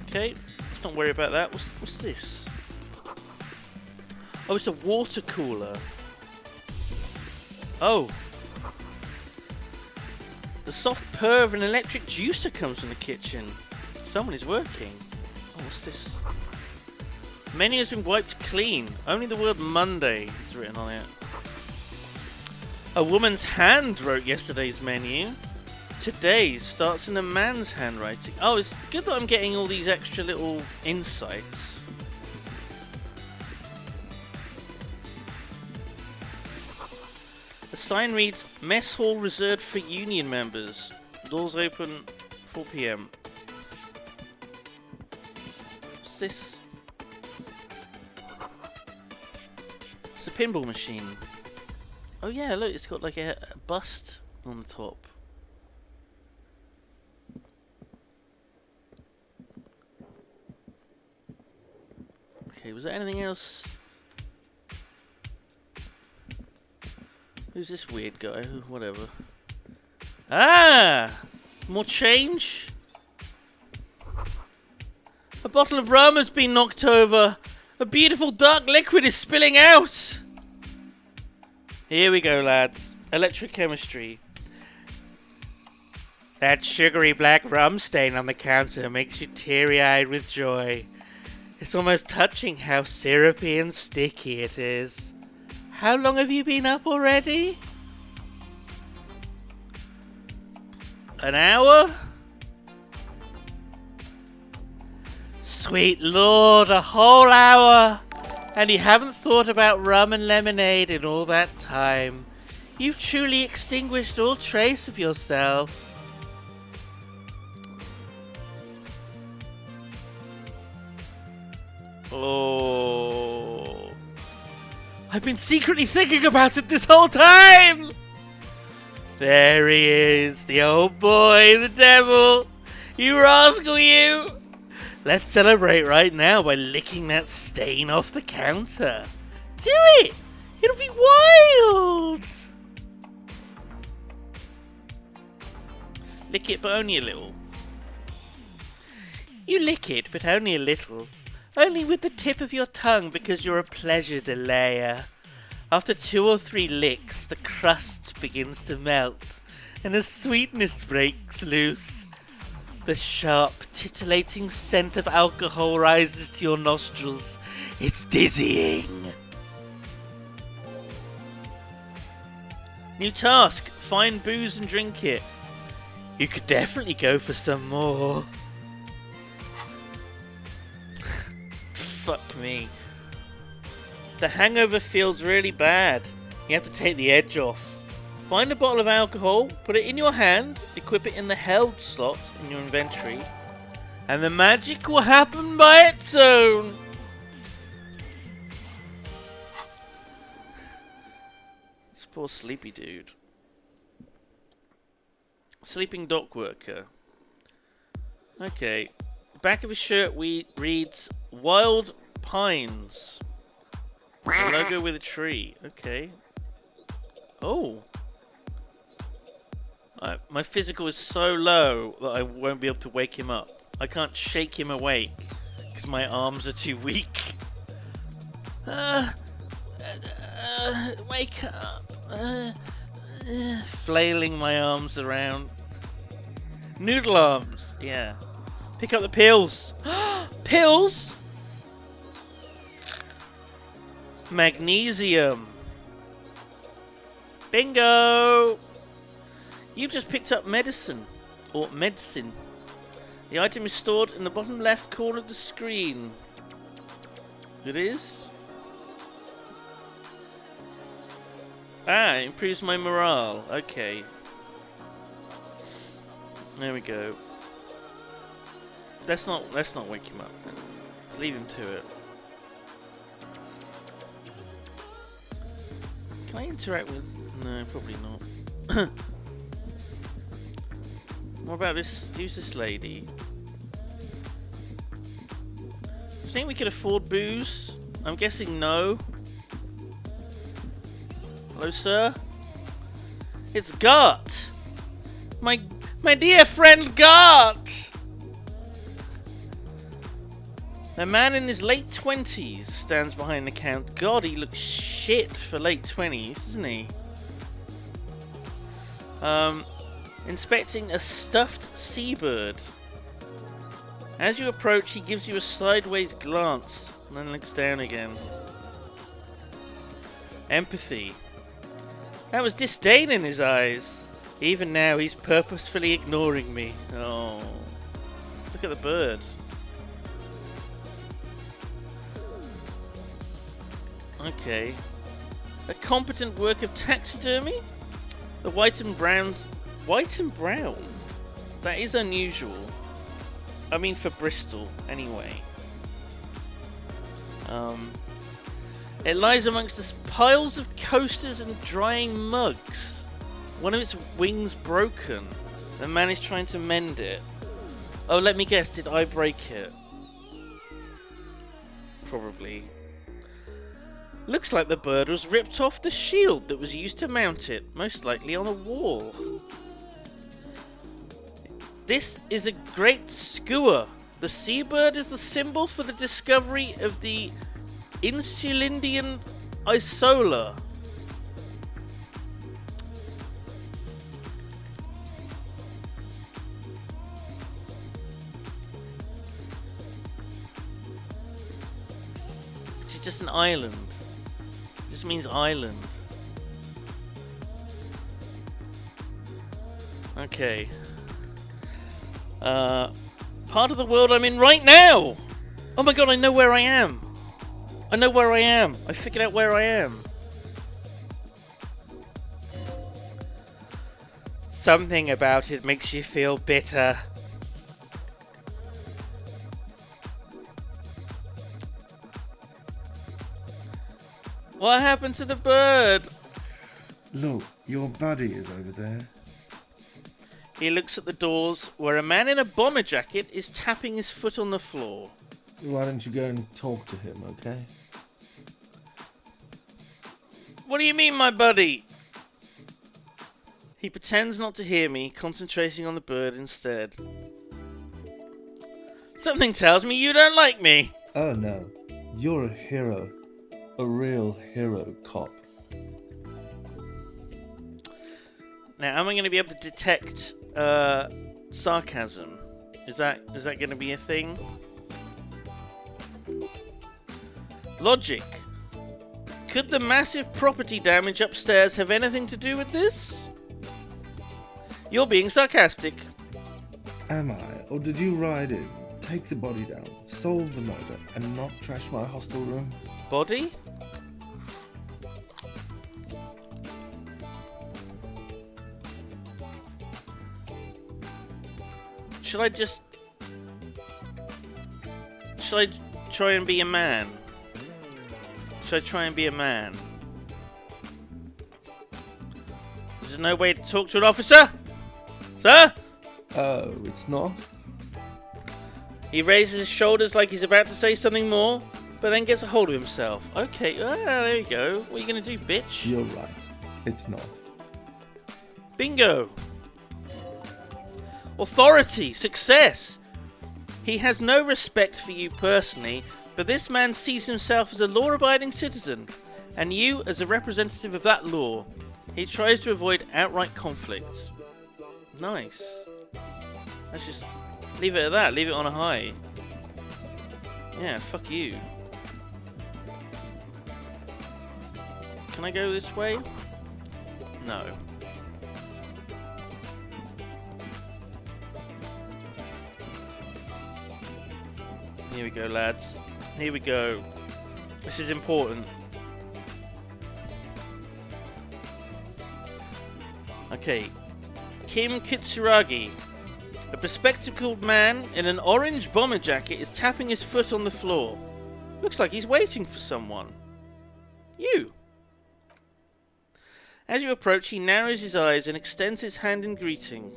Okay, let's not worry about that. What's this? Oh, it's a water cooler. Oh. The soft purr of an electric juicer comes from the kitchen. Someone is working. Oh, what's this? Menu has been wiped clean. Only the word Monday is written on it. A woman's hand wrote yesterday's menu. Today's starts in a man's handwriting. Oh, it's good that I'm getting all these extra little insights. The sign reads, Mess Hall reserved for union members. Doors open 4 PM. What's this? It's a pinball machine. Oh yeah, look, it's got like a bust on the top. Okay, was there anything else? Who's this weird guy? Whatever. Ah! More change? A bottle of rum has been knocked over. A beautiful dark liquid is spilling out. Here we go, lads. Electrochemistry. That sugary black rum stain on the counter makes you teary-eyed with joy. It's almost touching how syrupy and sticky it is. How long have you been up already? An hour? Sweet Lord, a whole hour! And you haven't thought about rum and lemonade in all that time. You've truly extinguished all trace of yourself. Oh. I've been secretly thinking about it this whole time! There he is, the old boy, the devil! You rascal, you! Let's celebrate right now by licking that stain off the counter. Do it! It'll be wild! Lick it, but only a little. You lick it, but only a little. Only with the tip of your tongue, because you're a pleasure delayer. After 2 or 3 licks, the crust begins to melt, and a sweetness breaks loose. The sharp, titillating scent of alcohol rises to your nostrils. It's dizzying. New task. Find booze and drink it. You could definitely go for some more. Fuck me. The hangover feels really bad. You have to take the edge off. Find a bottle of alcohol, put it in your hand, equip it in the held slot in your inventory, and the magic will happen by its own. This poor sleepy dude. Sleeping dock worker. Okay. Back of his shirt reads Wild Pines. A logo with a tree. Okay. Oh. My physical is so low that I won't be able to wake him up. I can't shake him awake because my arms are too weak. Wake up. Flailing my arms around. Noodle arms. Yeah. Pick up the pills. Pills? Magnesium. Bingo! You've just picked up medicine. Or medicine. The item is stored in the bottom left corner of the screen. It is? Ah, it improves my morale. Okay. There we go. Let's not wake him up. Let's leave him to it. Can I interact with... No, probably not. What about this? Who's this lady? Do you think we could afford booze? I'm guessing no. Hello, sir? It's Gart! My dear friend Gart! A man in his late 20s stands behind the counter. God, he looks shit for late 20s, doesn't he? Inspecting a stuffed seabird. As you approach, he gives you a sideways glance and then looks down again. Empathy. That was disdain in his eyes. Even now, he's purposefully ignoring me. Oh. Look at the bird. Okay. A competent work of taxidermy? The white and brown? That is unusual. I mean, for Bristol, anyway. It lies amongst the piles of coasters and drying mugs. One of its wings broken. The man is trying to mend it. Oh, let me guess, did I break it? Probably. Looks like the bird was ripped off the shield that was used to mount it, most likely on a wall. This is a great skua. The seabird is the symbol for the discovery of the Insulindian Isola. Which is just an island. It just means island. Okay. Part of the world I'm in right now! Oh my god, I know where I am! I know where I am! I figured out where I am. Something about it makes you feel bitter. What happened to the bird? Look, your buddy is over there. He looks at the doors where a man in a bomber jacket is tapping his foot on the floor. Why don't you go and talk to him, okay? What do you mean, my buddy? He pretends not to hear me, concentrating on the bird instead. Something tells me you don't like me. Oh no, you're a hero. A real hero cop. Now, am I going to be able to detect sarcasm? Is that going to be a thing? Logic. Could the massive property damage upstairs have anything to do with this? You're being sarcastic. Am I? Or did you ride in, take the body down, solve the murder, and not trash my hostel room? Body? Should I try and be a man? Should I try and be a man? Is there no way to talk to an officer? Sir? Oh, it's not? He raises his shoulders like he's about to say something more, but then gets a hold of himself. Okay, there you go. What are you going to do, bitch? You're right. It's not. Bingo! Authority! Success! He has no respect for you personally, but this man sees himself as a law-abiding citizen, and you as a representative of that law. He tries to avoid outright conflict. Nice. Let's just leave it at that. Leave it on a high. Yeah, fuck you. Can I go this way? No. Here we go, lads. Here we go. This is important. Okay. Kim Kitsuragi. A bespectacled man in an orange bomber jacket is tapping his foot on the floor. Looks like he's waiting for someone. You. As you approach, he narrows his eyes and extends his hand in greeting.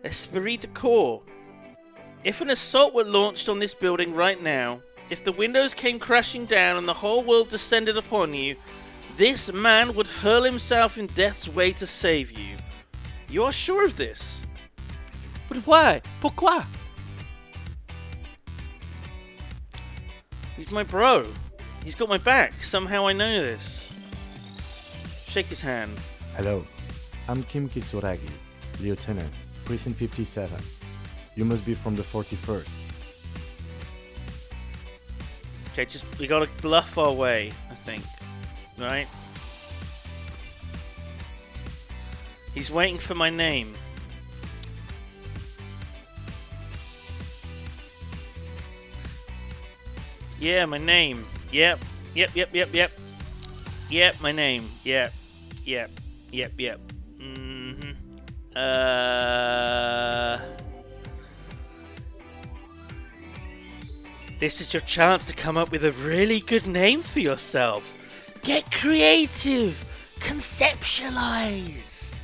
Esprit de corps. If an assault were launched on this building right now, if the windows came crashing down and the whole world descended upon you, this man would hurl himself in death's way to save you. You are sure of this? But why? Pourquoi? He's my bro. He's got my back. Somehow I know this. Shake his hand. Hello, I'm Kim Kitsuragi, Lieutenant, Precinct 57. You must be from the 41st. Okay, we gotta bluff our way, I think. Right? He's waiting for my name. Yeah, my name. Yep, my name. Yep. This is your chance to come up with a really good name for yourself. Get creative. Conceptualize.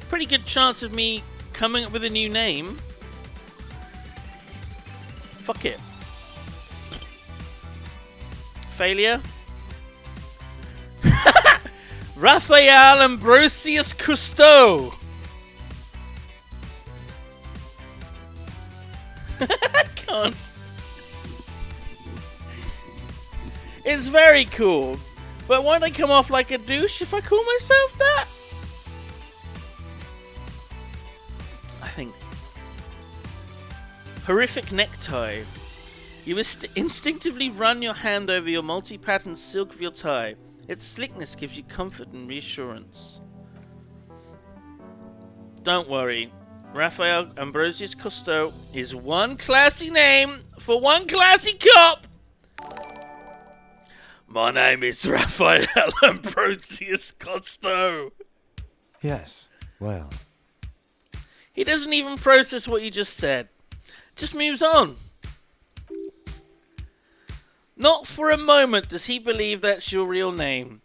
Pretty good chance of me coming up with a new name. Fuck it. Failure. Raphael Ambrosius Cousteau. I can't. It's very cool, but won't I come off like a douche if I call myself that? I think. Horrific necktie. You instinctively run your hand over your multi-patterned silk of your tie. Its slickness gives you comfort and reassurance. Don't worry. Raphael Ambrosius Cousteau is one classy name for one classy cop. My name is Raphael Ambrosius Cousteau. Yes, well, He doesn't even process what you just said. Just moves on. Not for a moment does he believe that's your real name.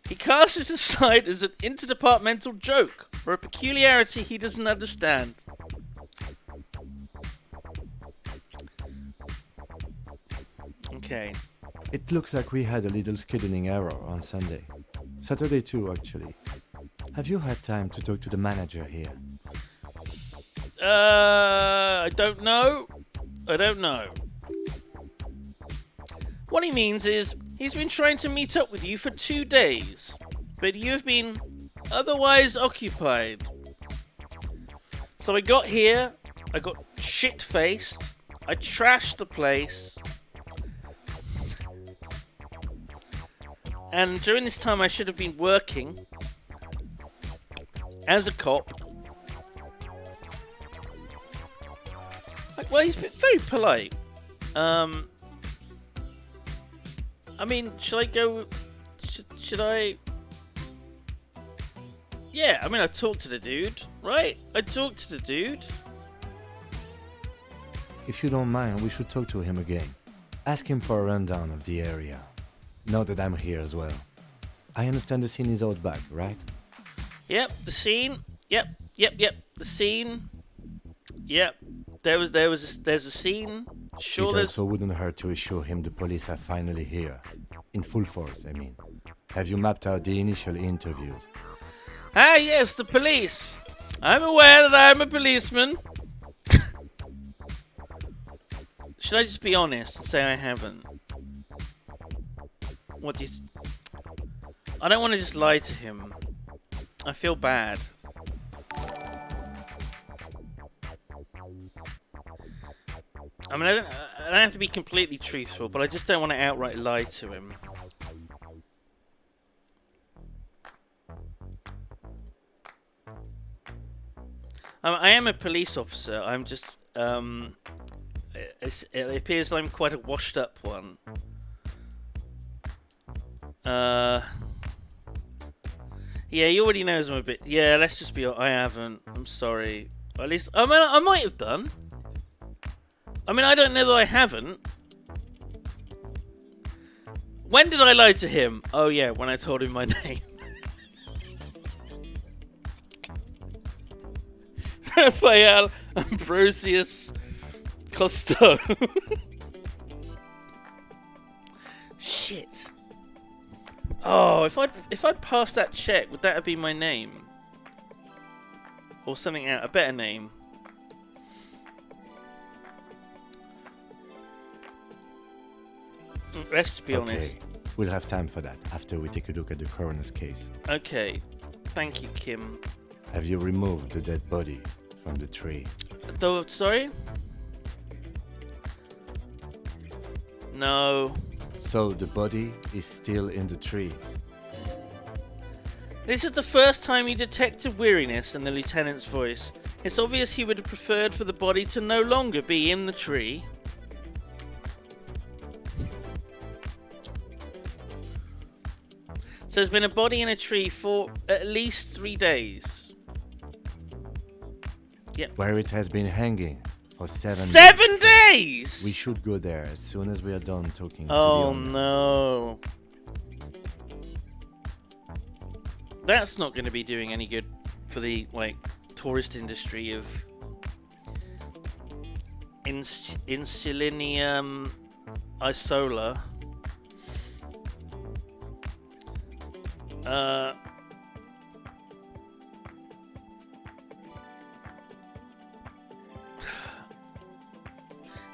He casts it aside as an interdepartmental joke or a peculiarity he doesn't understand. Okay. it looks like we had a little scheduling error on Sunday. Saturday too, actually. Have you had time to talk to the manager here? I don't know. What he means is, he's been trying to meet up with you for 2 days, but you've been otherwise occupied. So I got here, I got shit-faced, I trashed the place, and during this time I should have been working as a cop. Well, he's been very polite. I mean, should I go... Should I... Yeah, I mean, I talked to the dude, right? I talked to the dude. If you don't mind, we should talk to him again. Ask him for a rundown of the area. Now that I'm here as well. I understand the scene is out back, right? Yep, the scene. Yep. The scene. Yep. There's a scene. Sure, it there's... also wouldn't hurt to assure him the police are finally here. In full force, I mean. Have you mapped out the initial interviews? Ah, yes, the police. I'm aware that I'm a policeman. Should I just be honest and say I haven't? What do you... I don't want to just lie to him. I feel bad. I mean, I don't have to be completely truthful, but I just don't want to outright lie to him. I am a police officer. I'm just... it appears I'm quite a washed-up one. Yeah, he already knows I'm a bit... Yeah, let's just be... I haven't. I'm sorry. At least... I mean, I might have done. I mean, I don't know that I haven't. When did I lie to him? Oh, yeah, when I told him my name. Raphael Ambrosius Costo. Shit. Oh, if I'd passed that check, would that have been my name? Or something else, a better name. Let's just be honest. We'll have time for that after we take a look at the coroner's case. Okay. Thank you, Kim. Have you removed the dead body from the tree? Sorry? No. So the body is still in the tree. This is the first time you detected weariness in the lieutenant's voice. It's obvious he would have preferred for the body to no longer be in the tree. So there's been a body in a tree for at least 3 days. Yep. Where it has been hanging for 7 days. 7 days! We should go there as soon as we are done talking to the Oh owner. no. That's not going to be doing any good for the, tourist industry of Insulinium isola.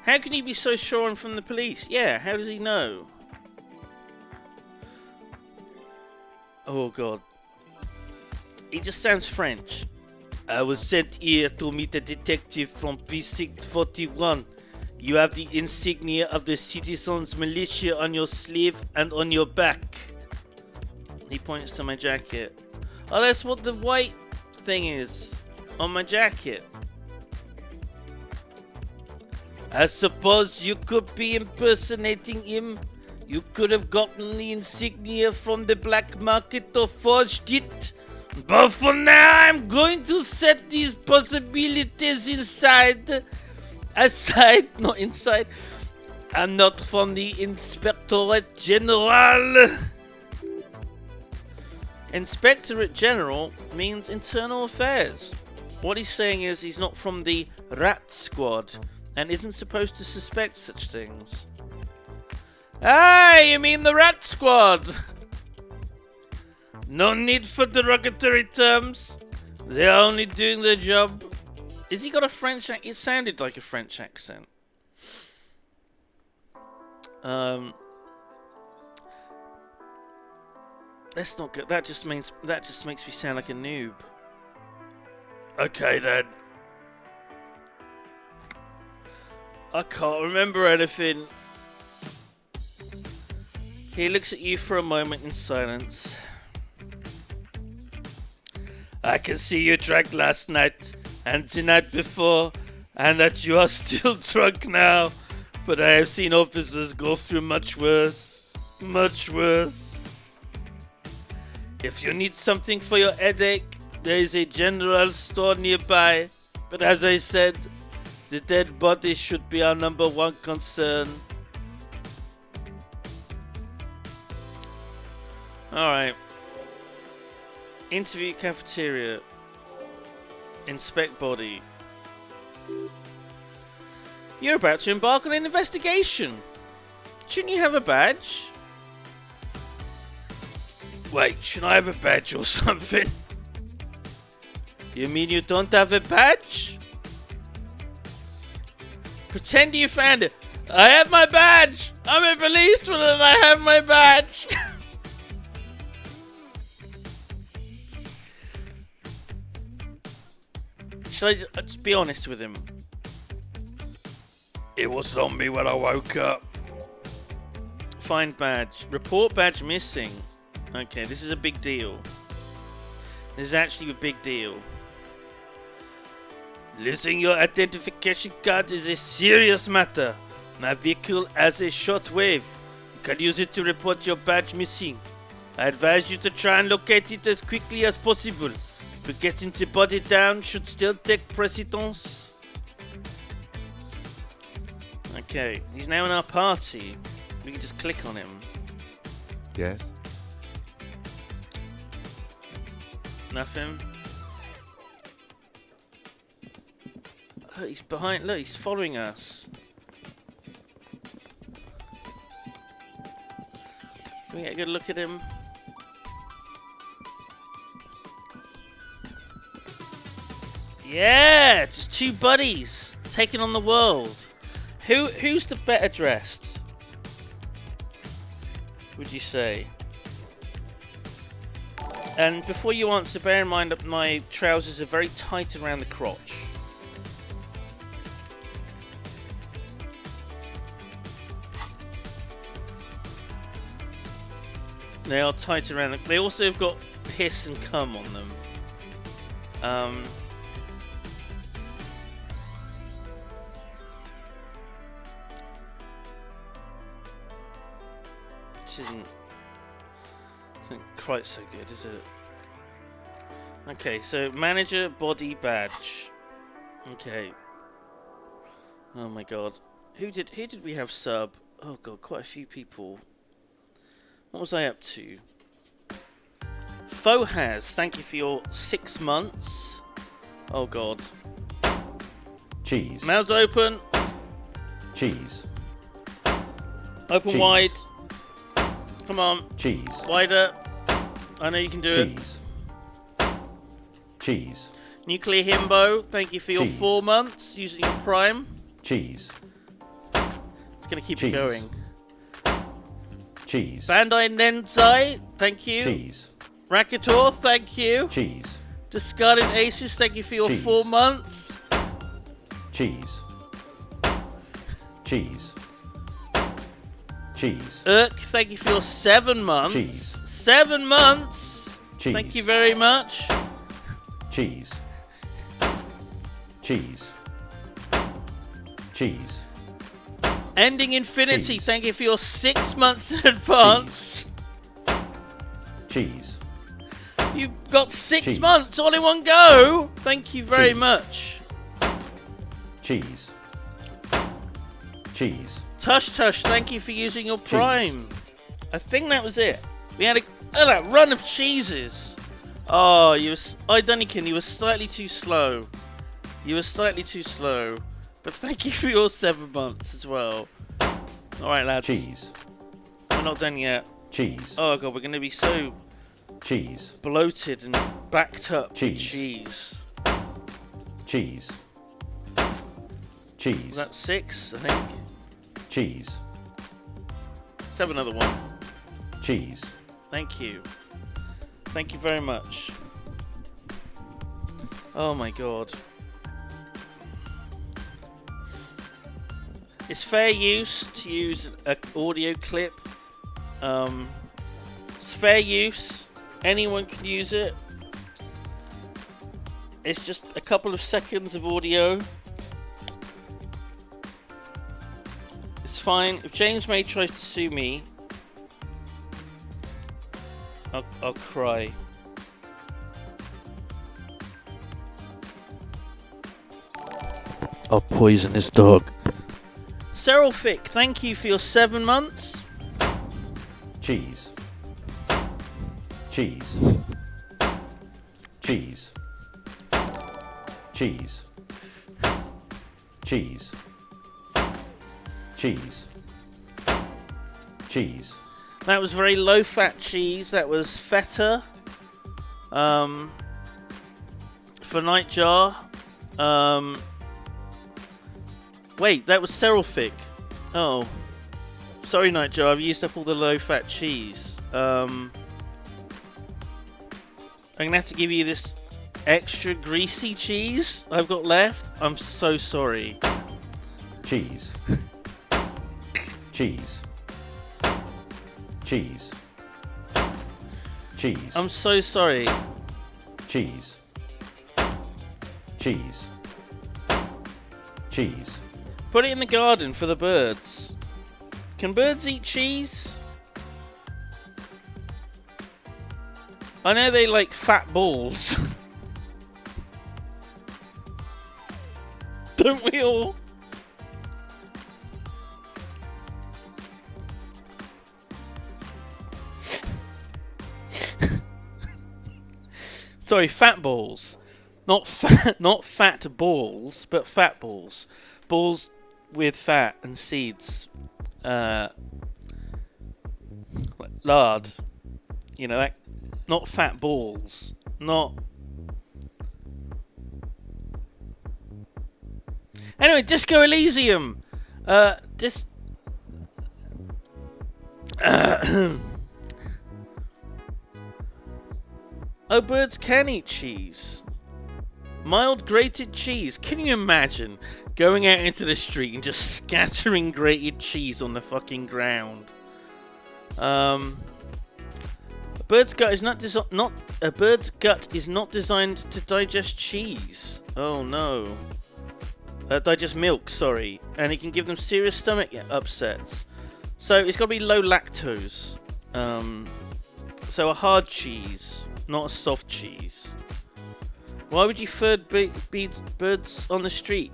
How can you be so sure I'm from the police? Yeah, how does he know? Oh god. He just sounds French. I was sent here to meet a detective from Precinct 41. You have the insignia of the Citizens Militia on your sleeve and on your back. He points to my jacket. Oh, that's what the white thing is on my jacket. I suppose you could be impersonating him. You could have gotten the insignia from the black market or forged it. But for now, I'm going to set these possibilities aside, not inside. I'm not from the Inspectorate General. Inspectorate General means Internal Affairs. What he's saying is he's not from the Rat Squad and isn't supposed to suspect such things. Ah, you mean the Rat Squad? No need for derogatory terms. They are only doing their job. Has he got a French accent? It sounded like a French accent. That's not good. That just makes me sound like a noob. Okay then. I can't remember anything. He looks at you for a moment in silence. I can see you drank last night and the night before, and that you are still drunk now. But I have seen officers go through much worse. Much worse. If you need something for your headache, there is a general store nearby. But as I said, the dead body should be our number one concern. Alright. Interview cafeteria. Inspect body. You're about to embark on an investigation. Shouldn't you have a badge? Wait, should I have a badge or something? You mean you don't have a badge? Pretend you found it. I have my badge! I'm a policeman and I have my badge! Should I just be honest with him? It wasn't on me when I woke up. Find badge. Report badge missing. Okay, this is a big deal. This is actually a big deal. Losing your identification card is a serious matter. My vehicle has a shortwave. You can use it to report your badge missing. I advise you to try and locate it as quickly as possible. But getting the body down should still take precedence. Okay, he's now in our party. We can just click on him. Yes? Nothing. Look, he's behind. Look, he's following us. Can we get a good look at him? Yeah, just two buddies taking on the world. Who's the better dressed? Would you say? And before you answer, bear in mind that my trousers are very tight around the crotch. They are tight around. They also have got piss and cum on them. Which isn't quite so good, is it? Okay, so manager body badge. Okay. Oh my god. Who did we have sub? Oh god, quite a few people. What was I up to? Fohaz, thank you for your 6 months. Oh god. Cheese. Mouths open. Cheese. Open Cheese. wide. Come on. Cheese. Wider. I know you can do it. Cheese. Cheese. Nuclear Himbo, thank you for your Cheese. 4 months using your Prime. Cheese. It's going to keep it Cheese. going. Cheese. Bandai Nenzai, thank you. Cheese. Rakator, thank you. Cheese. Discarded Aces, thank you for your Cheese. 4 months. Cheese. Cheese. Cheese. Urk, thank you for your 7 months. Cheese. 7 months. Cheese. Thank you very much. Cheese. Cheese. Cheese. Ending Infinity, Cheese. thank you for your 6 months in advance. Cheese. You've got 6 Cheese. months all in one go. Thank you very Cheese. much. Cheese. Cheese. Tush Tush, thank you for using your Prime. I think that was it. We had a run of cheeses. Oh, Dunnikin, you were slightly too slow. You were slightly too slow. But thank you for your 7 months as well. Alright, lads. Cheese. We're not done yet. Cheese. Oh, God, we're going to be so cheese, bloated and backed up Cheese. cheese. cheese, cheese, Was that 6, I think? cheese, Let's have another one. cheese, Thank you. Thank you very much. Oh my god. It's fair use to use an audio clip. It's fair use. Anyone can use it. It's just a couple of seconds of audio. It's fine. If James May tries to sue me, I'll cry. I'll poison his dog. Seralfic, thank you for your 7 months. cheese, cheese, cheese, cheese, cheese, cheese, cheese, That was very low-fat cheese. That was feta. For Nightjar. Wait, that was Seralfic. Oh. Sorry, Nightjar. I've used up all the low-fat cheese. I'm going to have to give you this extra greasy cheese I've got left. I'm so sorry. cheese, cheese, cheese, cheese, I'm so sorry. cheese, cheese, cheese, Put it in the garden for the birds. Can birds eat cheese? I know they like fat balls. Don't we all? Sorry, fat balls. Not fat balls, but fat balls. Balls with fat and seeds. Lard. You know, that, not fat balls. Not... Anyway, Disco Elysium. Oh, birds can eat cheese. Mild grated cheese. Can you imagine going out into the street and just scattering grated cheese on the fucking ground? A bird's gut is a bird's gut is not designed to digest cheese. Oh no. Digest milk, sorry, and it can give them serious stomach upsets. So it's got to be low lactose. So a hard cheese, not a soft cheese. Why would you ferd birds on the street?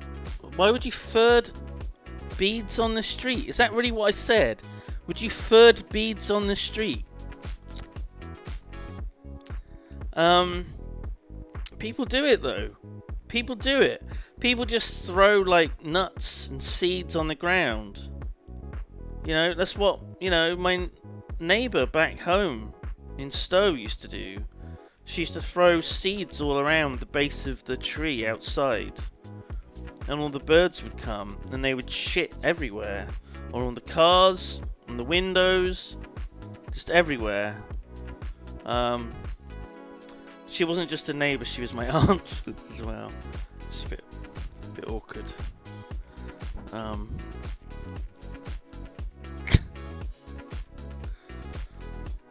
Why would you ferd beads on the street? Is that really what I said? Would you ferd beads on the street? People do it though. People do it. People just throw like nuts and seeds on the ground. You know, that's what, you know, my neighbour back home in Stowe used to do. She used to throw seeds all around the base of the tree outside. And all the birds would come and they would shit everywhere. Or on the cars, on the windows, just everywhere. She wasn't just a neighbour, she was my aunt as well. Just a bit awkward.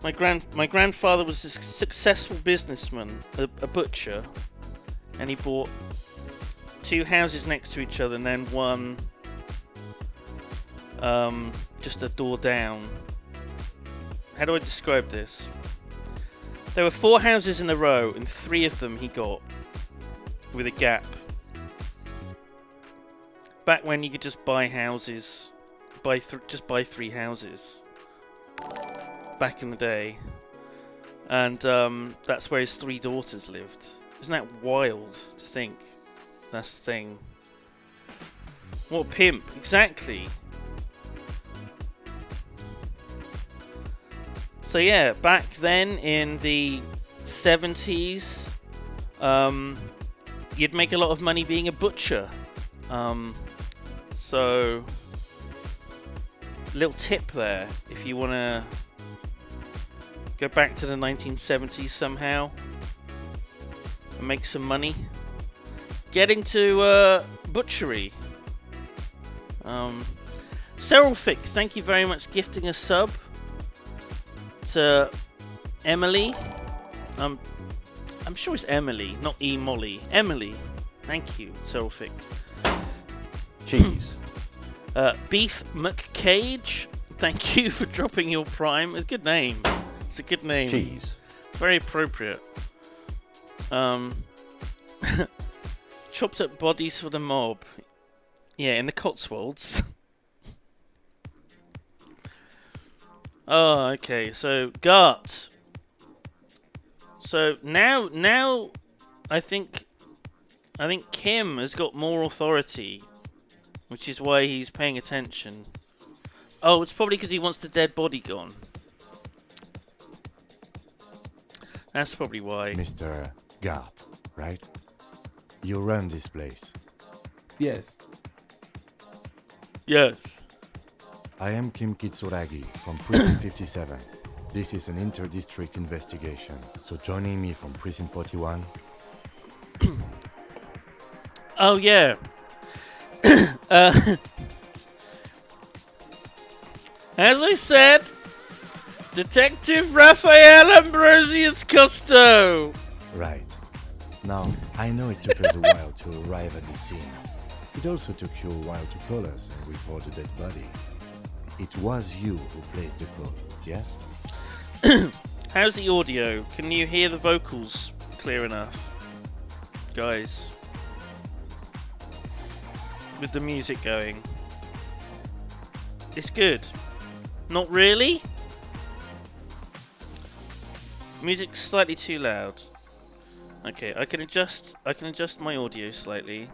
My grandfather was a successful businessman, a butcher, and he bought 2 houses next to each other and then one just a door down. How do I describe this? There were 4 houses in a row, and 3 of them he got with a gap. Back when you could just buy houses, just buy 3 houses. Back in the day, and that's where his 3 daughters lived. Isn't that wild to think? That's the thing. What a pimp! Exactly. So yeah, back then in the 70s, you'd make a lot of money being a butcher. So, little tip there, if you want to go back to the 1970s somehow and make some money, get into butchery. Seralfic, thank you very much, gifting a sub to Emily. I'm sure it's Emily, not E Molly. Emily, thank you, Seralfic. Cheese. Beef McCage, thank you for dropping your prime. It's a good name. It's a good name. Cheese. Very appropriate. Chopped up bodies for the mob. Yeah, in the Cotswolds. Oh, okay. So Gart. So now, I think Kim has got more authority, which is why he's paying attention. Oh, it's probably because he wants the dead body gone. That's probably why. Mr. Gart, right? You run this place. Yes. Yes. I am Kim Kitsuragi from Precinct 57. This is an inter-district investigation, so joining me from Precinct 41... Oh, yeah. As I said, Detective Raphael Ambrosius Cousteau. Right. Now, I know it took us a while to arrive at the scene. It also took you a while to call us and report the dead body. It was you who placed the call, yes? How's the audio? Can you hear the vocals clear enough? Guys. With the music going. It's good. Not really? Music's slightly too loud. Okay, I can adjust my audio slightly.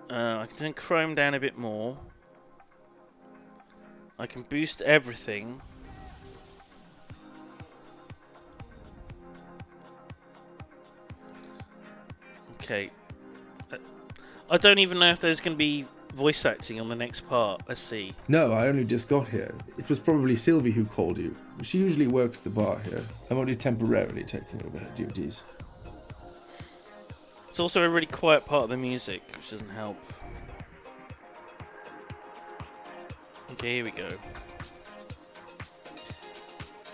I can turn Chrome down a bit more. I can boost everything. Okay. I don't even know if there's going to be voice acting on the next part. Let's see. No, I only just got here. It was probably Sylvie who called you. She usually works the bar here. I'm only temporarily taking over her duties. It's also a really quiet part of the music, which doesn't help. Okay, here we go.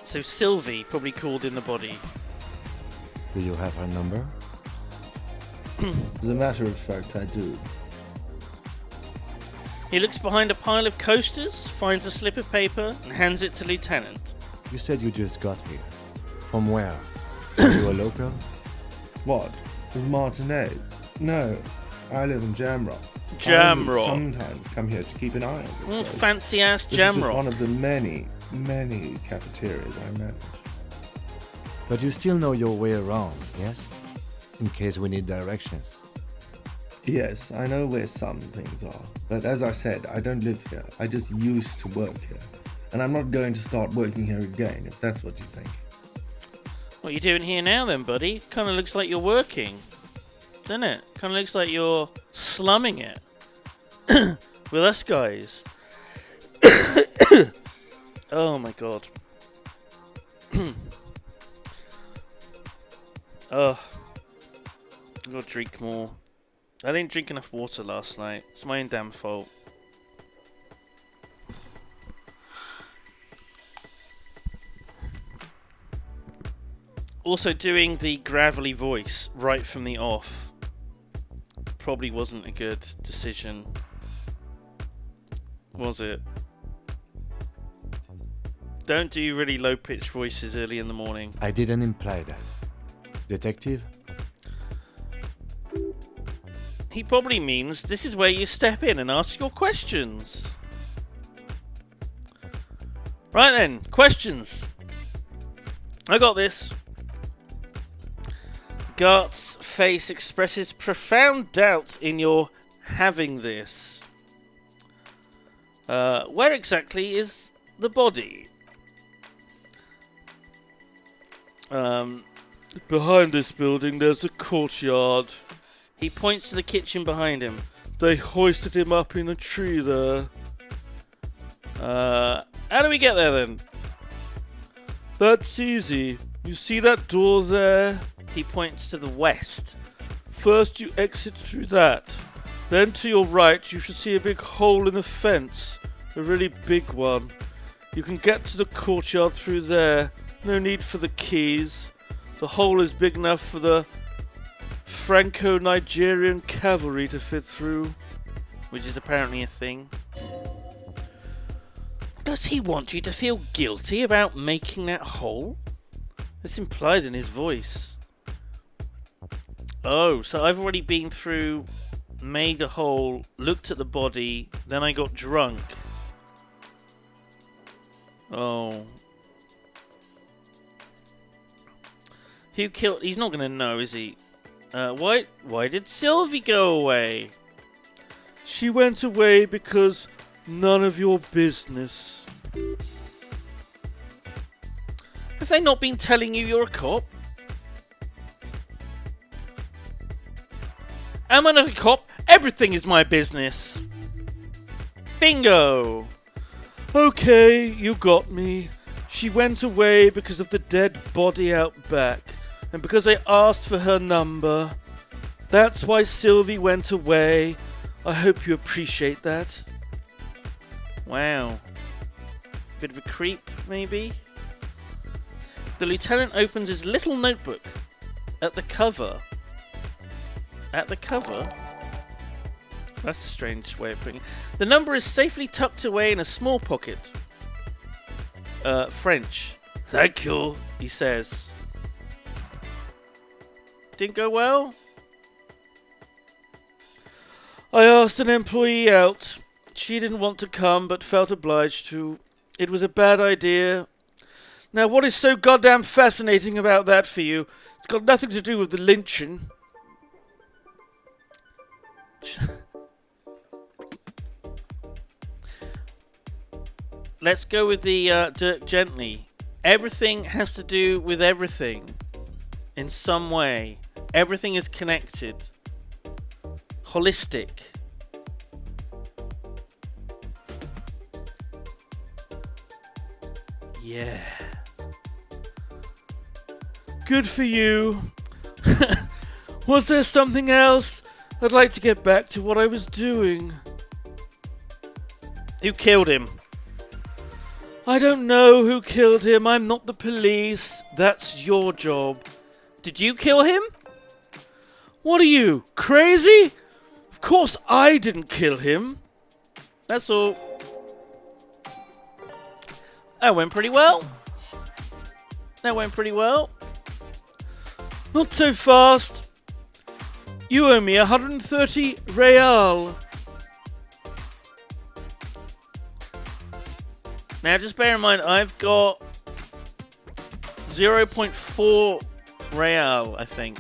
So Sylvie probably called in the body. Do you have her number? As a matter of fact, I do. He looks behind a pile of coasters, finds a slip of paper, and hands it to Lieutenant. You said you just got here. From where? Are you a local? What? With Martinez? No, I live in Jamrock. Jamrock. I sometimes come here to keep an eye on the place. Fancy ass This is just Jamrock. one of the many, many cafeterias I manage. But you still know your way around, yes? In case we need directions. Yes, I know where some things are. But as I said, I don't live here. I just used to work here. And I'm not going to start working here again, if that's what you think. What are you doing here now then, buddy? Kind of looks like you're working. Doesn't it? Kind of looks like you're slumming it. With us guys. Oh my god. Oh. I've got to drink more. I didn't drink enough water last night. It's my own damn fault. Also, doing the gravelly voice right from the off probably wasn't a good decision. Was it? Don't do really low-pitched voices early in the morning. I didn't imply that. Detective? He probably means this is where you step in and ask your questions. Right then, questions. I got this. Gart's face expresses profound doubt in your having this. Where exactly is the body? Behind this building there's a courtyard. He points to the kitchen behind him. They hoisted him up in a tree there. How do we get there then? That's easy. You see that door there? He points to the west. First you exit through that. Then to your right you should see a big hole in the fence. A really big one. You can get to the courtyard through there. No need for the keys. The hole is big enough for the Franco-Nigerian cavalry to fit through. Which is apparently a thing. Does he want you to feel guilty about making that hole? It's implied in his voice. Oh, so I've already been through, made a hole, looked at the body, then I got drunk. Oh. Who killed... He's not going to know, is he? Why did Sylvie go away? She went away because none of your business. Have they not been telling you you're a cop? Am I not a cop? Everything is my business. Bingo! Okay, you got me. She went away because of the dead body out back, and because I asked for her number. That's why Sylvie went away. I hope you appreciate that. Wow. Bit of a creep, maybe? The lieutenant opens his little notebook. At the cover. At the cover? That's a strange way of putting it. The number is safely tucked away in a small pocket. French. Thank you, he says. Didn't go well? I asked an employee out. She didn't want to come, but felt obliged to. It was a bad idea. Now, what is so goddamn fascinating about that for you? It's got nothing to do with the lynching. Let's go with the Dirk Gently. Everything has to do with everything. In some way. Everything is connected. Holistic. Yeah. Good for you. Was there something else? I'd like to get back to what I was doing. Who killed him? I don't know who killed him. I'm not the police. That's your job. Did you kill him? What are you, crazy? Of course I didn't kill him. That's all. That went pretty well. That went pretty well. Not so fast. You owe me 130 real. Now just bear in mind, I've got 0.4 real, I think.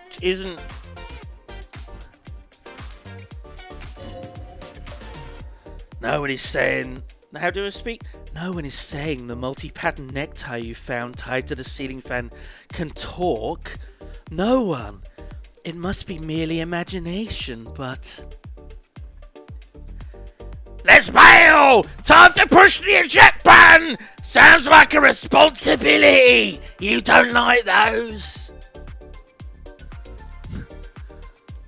Which isn't... No one is saying... How do I speak? No one is saying the multi-pattern necktie you found tied to the ceiling fan can talk. No one. It must be merely imagination, but... Let's bail! Time to push the eject button! Sounds like a responsibility! You don't like those?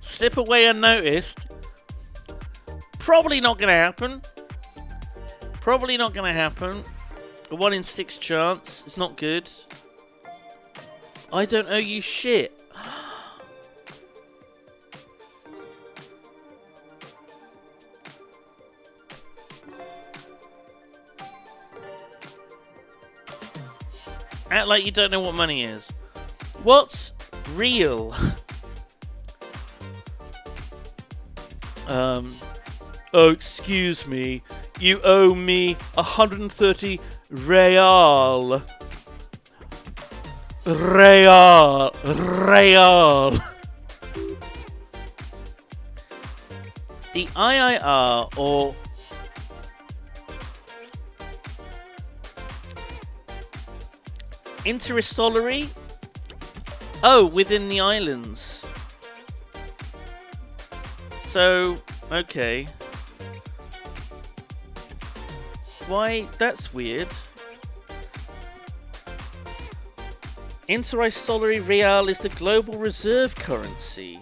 Slip away unnoticed? Probably not going to happen. Probably not going to happen. A 1 in 6 chance. It's not good. I don't owe you shit. Act like you don't know what money is. What's real? Oh, excuse me. You owe me 130 real. Real. Real. The IIR, or Intersolary? Oh, within the islands. So, okay. Why? That's weird. Intersolary Real is the global reserve currency.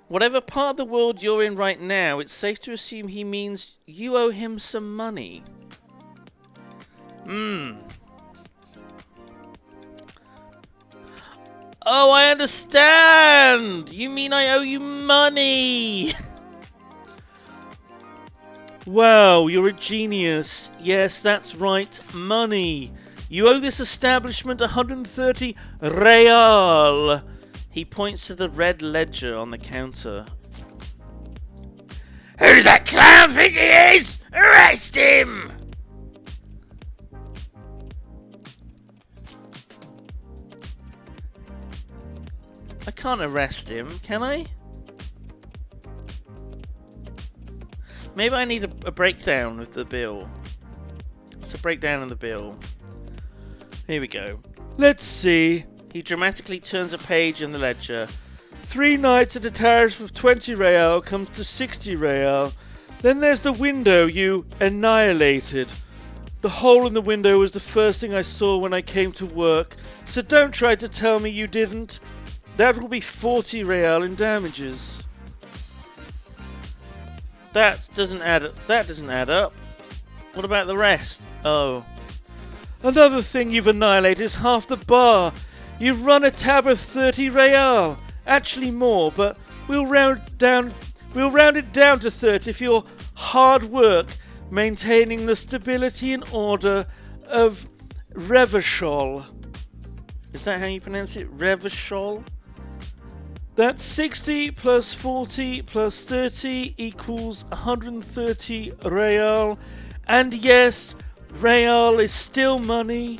Whatever part of the world you're in right now, it's safe to assume he means you owe him some money. Oh, I understand! You mean I owe you money! Wow, you're a genius. Yes, that's right, money. You owe this establishment 130 real. He points to the red ledger on the counter. Who does that clown think he is? Arrest him! I can't arrest him, can I? Maybe I need a breakdown of the bill. It's a breakdown of the bill. Here we go. Let's see. He dramatically turns a page in the ledger. 3 nights at a tariff of 20 real comes to 60 real. Then there's the window you annihilated. The hole in the window was the first thing I saw when I came to work, so don't try to tell me you didn't. That will be 40 real in damages. That doesn't add up. What about the rest? Oh. Another thing you've annihilated is half the bar. You've run a tab of 30 real. Actually more, but we'll round it down to 30 for your hard work maintaining the stability and order of Revachol. Is that how you pronounce it? Revachol? That's 60 plus 40 plus 30 equals 130 real. And yes, real is still money.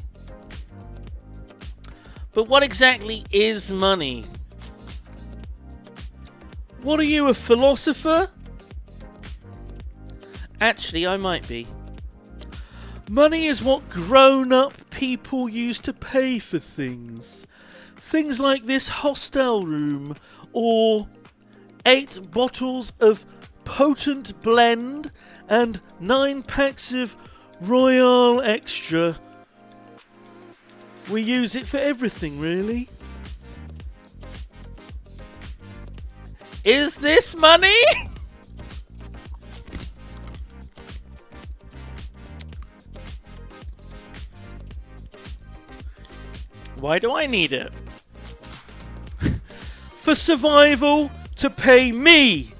But what exactly is money? What are you, a philosopher? Actually, I might be. Money is what grown-up people use to pay for things. Things like this hostel room, or 8 bottles of potent blend and 9 packs of Royal Extra. We use it for everything, really. Is this money? Why do I need it? For survival, to pay me.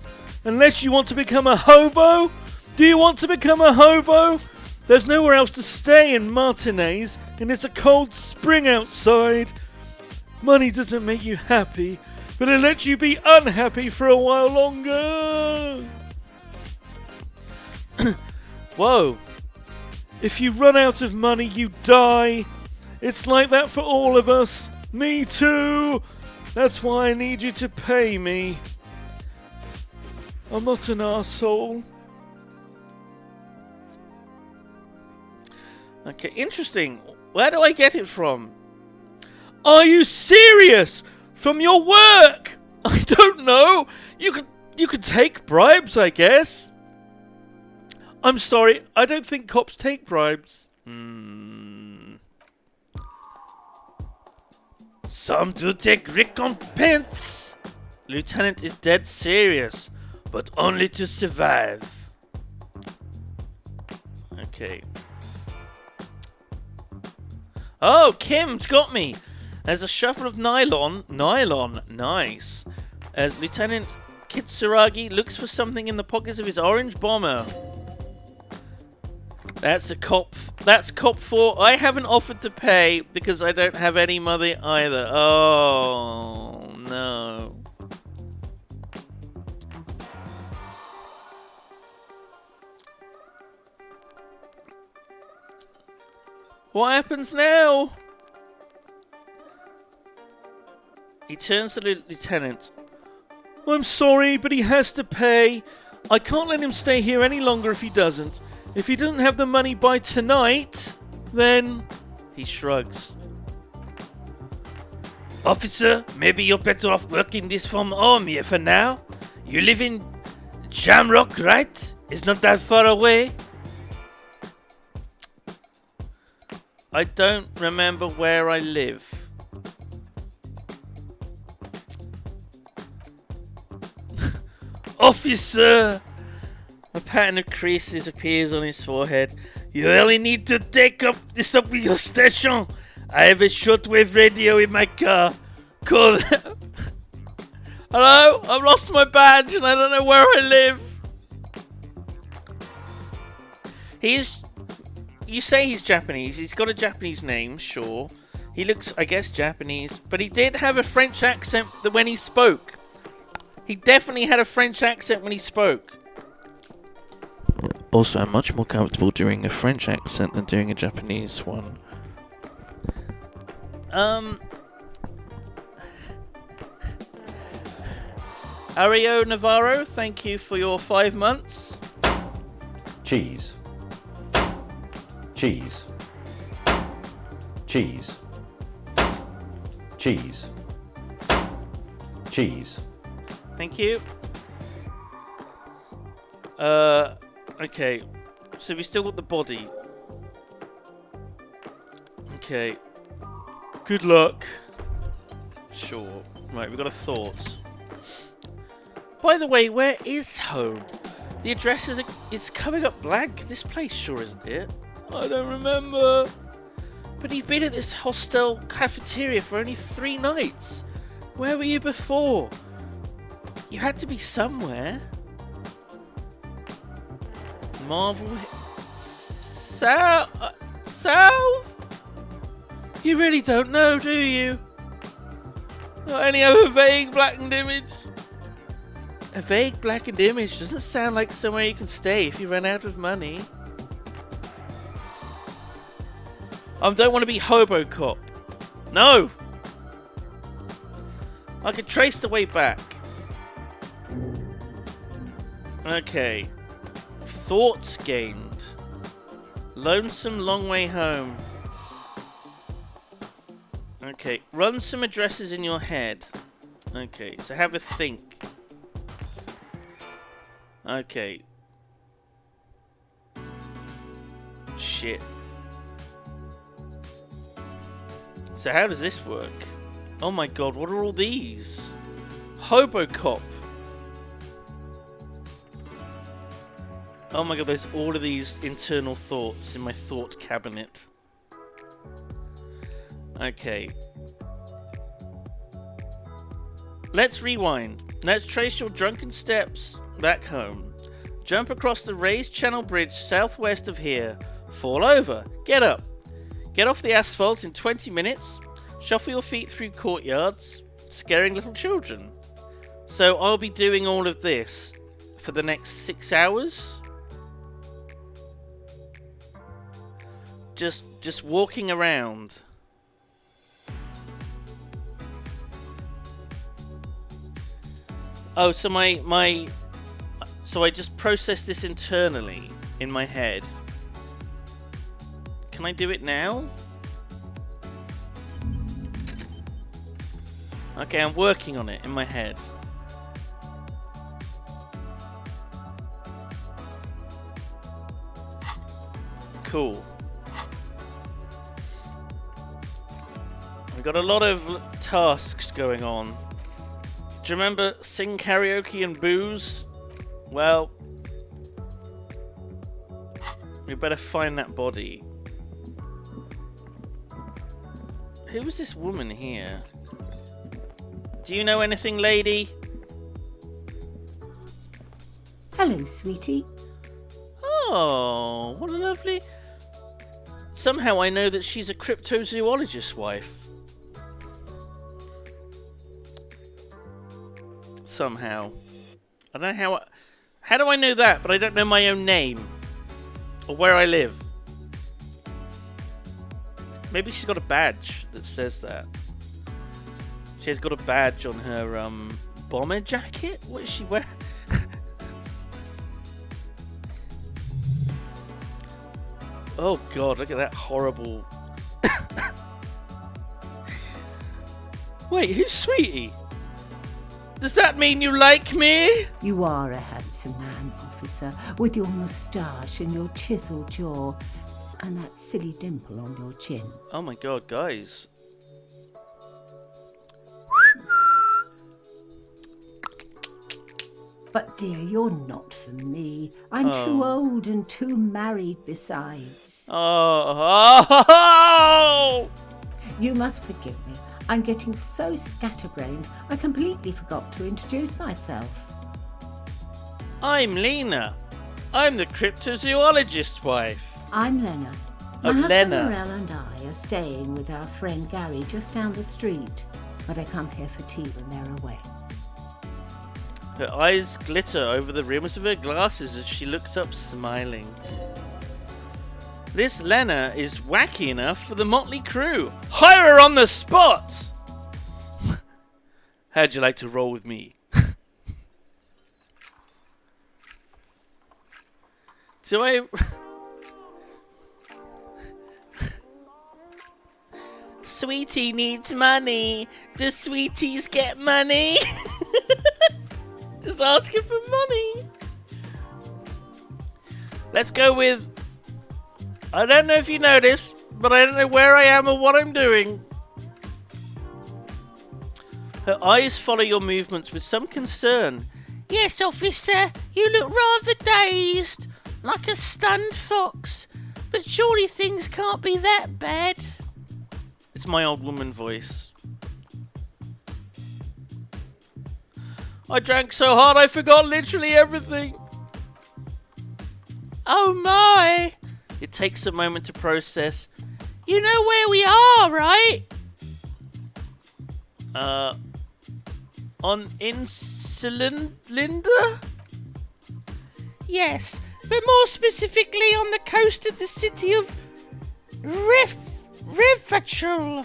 Unless you want to become a hobo? Do you want to become a hobo? There's nowhere else to stay in Martinez, and it's a cold spring outside. Money doesn't make you happy, but it lets you be unhappy for a while longer. Whoa. If you run out of money, you die. It's like that for all of us. Me too. That's why I need you to pay me. I'm not an arsehole. Okay, interesting. Where do I get it from? Are you serious? From your work? I don't know. You could take bribes, I guess. I'm sorry, I don't think cops take bribes. Some do take recompense. Lieutenant is dead serious, but only to survive. Okay. Oh, Kim's got me. There's a shuffle of nylon. Nylon, nice. As Lieutenant Kitsuragi looks for something in the pockets of his orange bomber. That's cop 4. I haven't offered to pay because I don't have any money either. Oh, no. What happens now? turns to the lieutenant. I'm sorry, but he has to pay. I can't let him stay here any longer if he doesn't. If he doesn't have the money by tonight, then... He shrugs. Officer, maybe you're better off working this from home here for now. You live in Shamrock, right? It's not that far away. I don't remember where I live. Officer! A pattern of creases appears on his forehead. You really need to take this up with your station. I have a shortwave radio in my car. Call them. Hello? I've lost my badge and I don't know where I live. You say he's Japanese. He's got a Japanese name, sure. He looks, I guess, Japanese. But he did have a French accent when he spoke. He definitely had a French accent when he spoke. Also, I'm much more comfortable doing a French accent than doing a Japanese one. Ario Navarro, thank you for your 5 months. Cheese. Cheese. Cheese. Cheese. Cheese. Thank you. Okay. So we still got the body. Okay. Good luck. Sure. Right, we've got a thought. By the way, where is home? The address is coming up blank. This place sure isn't it? I don't remember. But you've been at this hostel cafeteria for only 3 nights. Where were you before? You had to be somewhere. Marvel... South? You really don't know, do you? Not any other vague blackened image? A vague blackened image doesn't sound like somewhere you can stay if you run out of money. I don't want to be Hobocop. No! I can trace the way back. Okay. Thoughts gained. Lonesome long way home. Okay. Run some addresses in your head. Okay. So have a think. Okay. Shit. So how does this work? Oh my god, what are all these? Hobocop. Oh my god, there's all of these internal thoughts in my thought cabinet. Okay. Let's rewind. Let's trace your drunken steps back home. Jump across the raised channel bridge southwest of here. Fall over. Get up. Get off the asphalt in 20 minutes. Shuffle your feet through courtyards, scaring little children. So I'll be doing all of this for the next 6 hours. Just walking around. Oh, so so I just process this internally in my head. Can I do it now? Okay, I'm working on it in my head. Cool. We've got a lot of tasks going on. Do you remember sing karaoke and booze? Well, we better find that body. Who was this woman here? Do you know anything, lady? Hello, sweetie. Oh, what a lovely... Somehow I know that she's a cryptozoologist's wife. Somehow. I don't know how... How do I know that, but I don't know my own name? Or where I live? Maybe she's got a badge that says that. She She's got a badge on her bomber jacket. What is she wearing? Oh god, look at that horrible... Wait, who's Sweetie? Does that mean you like me? You are a handsome man, officer, with your moustache and your chiseled jaw, and that silly dimple on your chin. Oh my god, guys. But dear, you're not for me. I'm too old and too married besides. Oh! You must forgive me. I'm getting so scatterbrained, I completely forgot to introduce myself. I'm Lena. I'm the cryptozoologist's wife. I'm Lena. Oh, My husband Lena. Morel and I are staying with our friend Gary just down the street, but I come here for tea when they're away. Her eyes glitter over the rims of her glasses as she looks up smiling. This Lena is wacky enough for the motley crew. Hire her on the spot! How'd you like to roll with me? Do I... Sweetie needs money. Do sweeties get money? Just asking for money. Let's go with... I don't know if you noticed, but I don't know where I am or what I'm doing. Her eyes follow your movements with some concern. Yes, officer, you look rather dazed, like a stunned fox. But surely things can't be that bad. It's my old woman voice. I drank so hard I forgot literally everything. Oh my! It takes a moment to process. You know where we are, right? On Insulinda? Yes, but more specifically on the coast of the city of Revachol,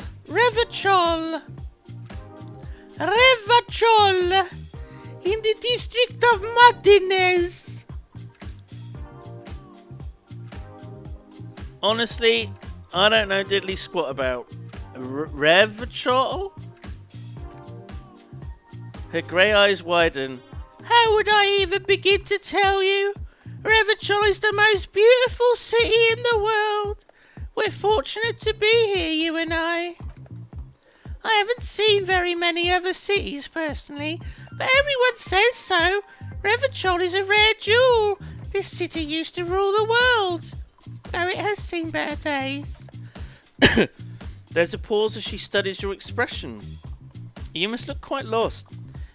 in the district of Martinez. Honestly, I don't know diddly squat about Revachol. Her grey eyes widen. How would I even begin to tell you? Revachol is the most beautiful city in the world. We're fortunate to be here, you and I. I haven't seen very many other cities personally, but everyone says so. Revachol is a rare jewel. This city used to rule the world, though it has seen better days. There's a pause as she studies your expression. You must look quite lost.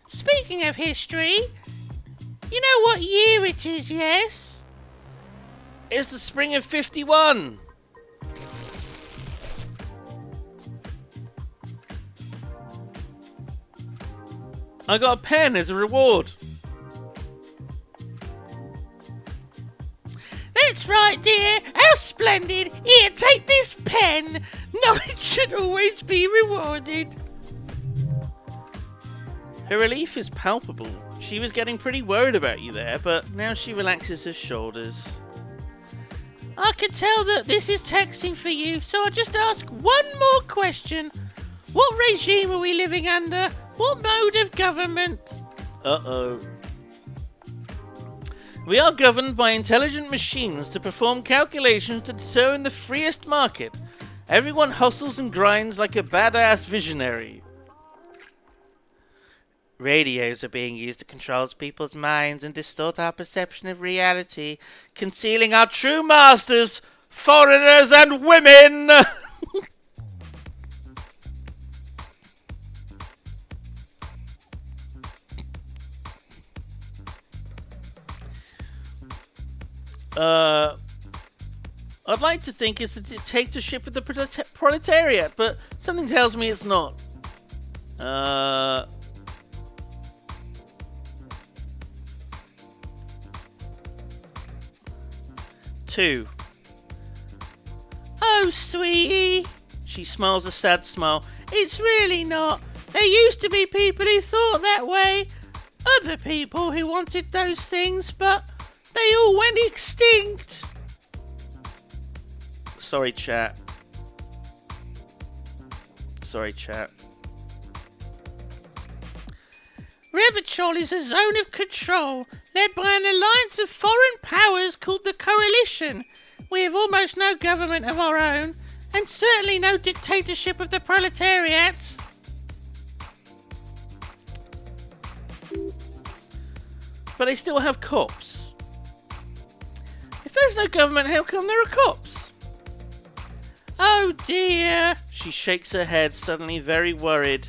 Speaking of history, you know what year it is, yes? It's the spring of 51. I got a pen as a reward. That's right, dear. How splendid. Here, take this pen. Knowledge should always be rewarded. Her relief is palpable. She was getting pretty worried about you there, but now she relaxes her shoulders. I can tell that this is taxing for you, so I'll just ask one more question. What regime are we living under? What mode of government? Uh-oh. We are governed by intelligent machines to perform calculations to determine the freest market. Everyone hustles and grinds like a badass visionary. Radios are being used to control people's minds and distort our perception of reality, concealing our true masters, foreigners and women! I'd like to think it's the dictatorship of the proletariat, but something tells me it's not. 2. Oh, sweetie. She smiles a sad smile. It's really not. There used to be people who thought that way. Other people who wanted those things, but they all went extinct. Sorry, chat. Revachol is a zone of control led by an alliance of foreign powers called the Coalition. We have almost no government of our own, and certainly no dictatorship of the proletariat. But they still have cops. If there's no government, how come there are cops? Oh dear, she shakes her head, suddenly very worried.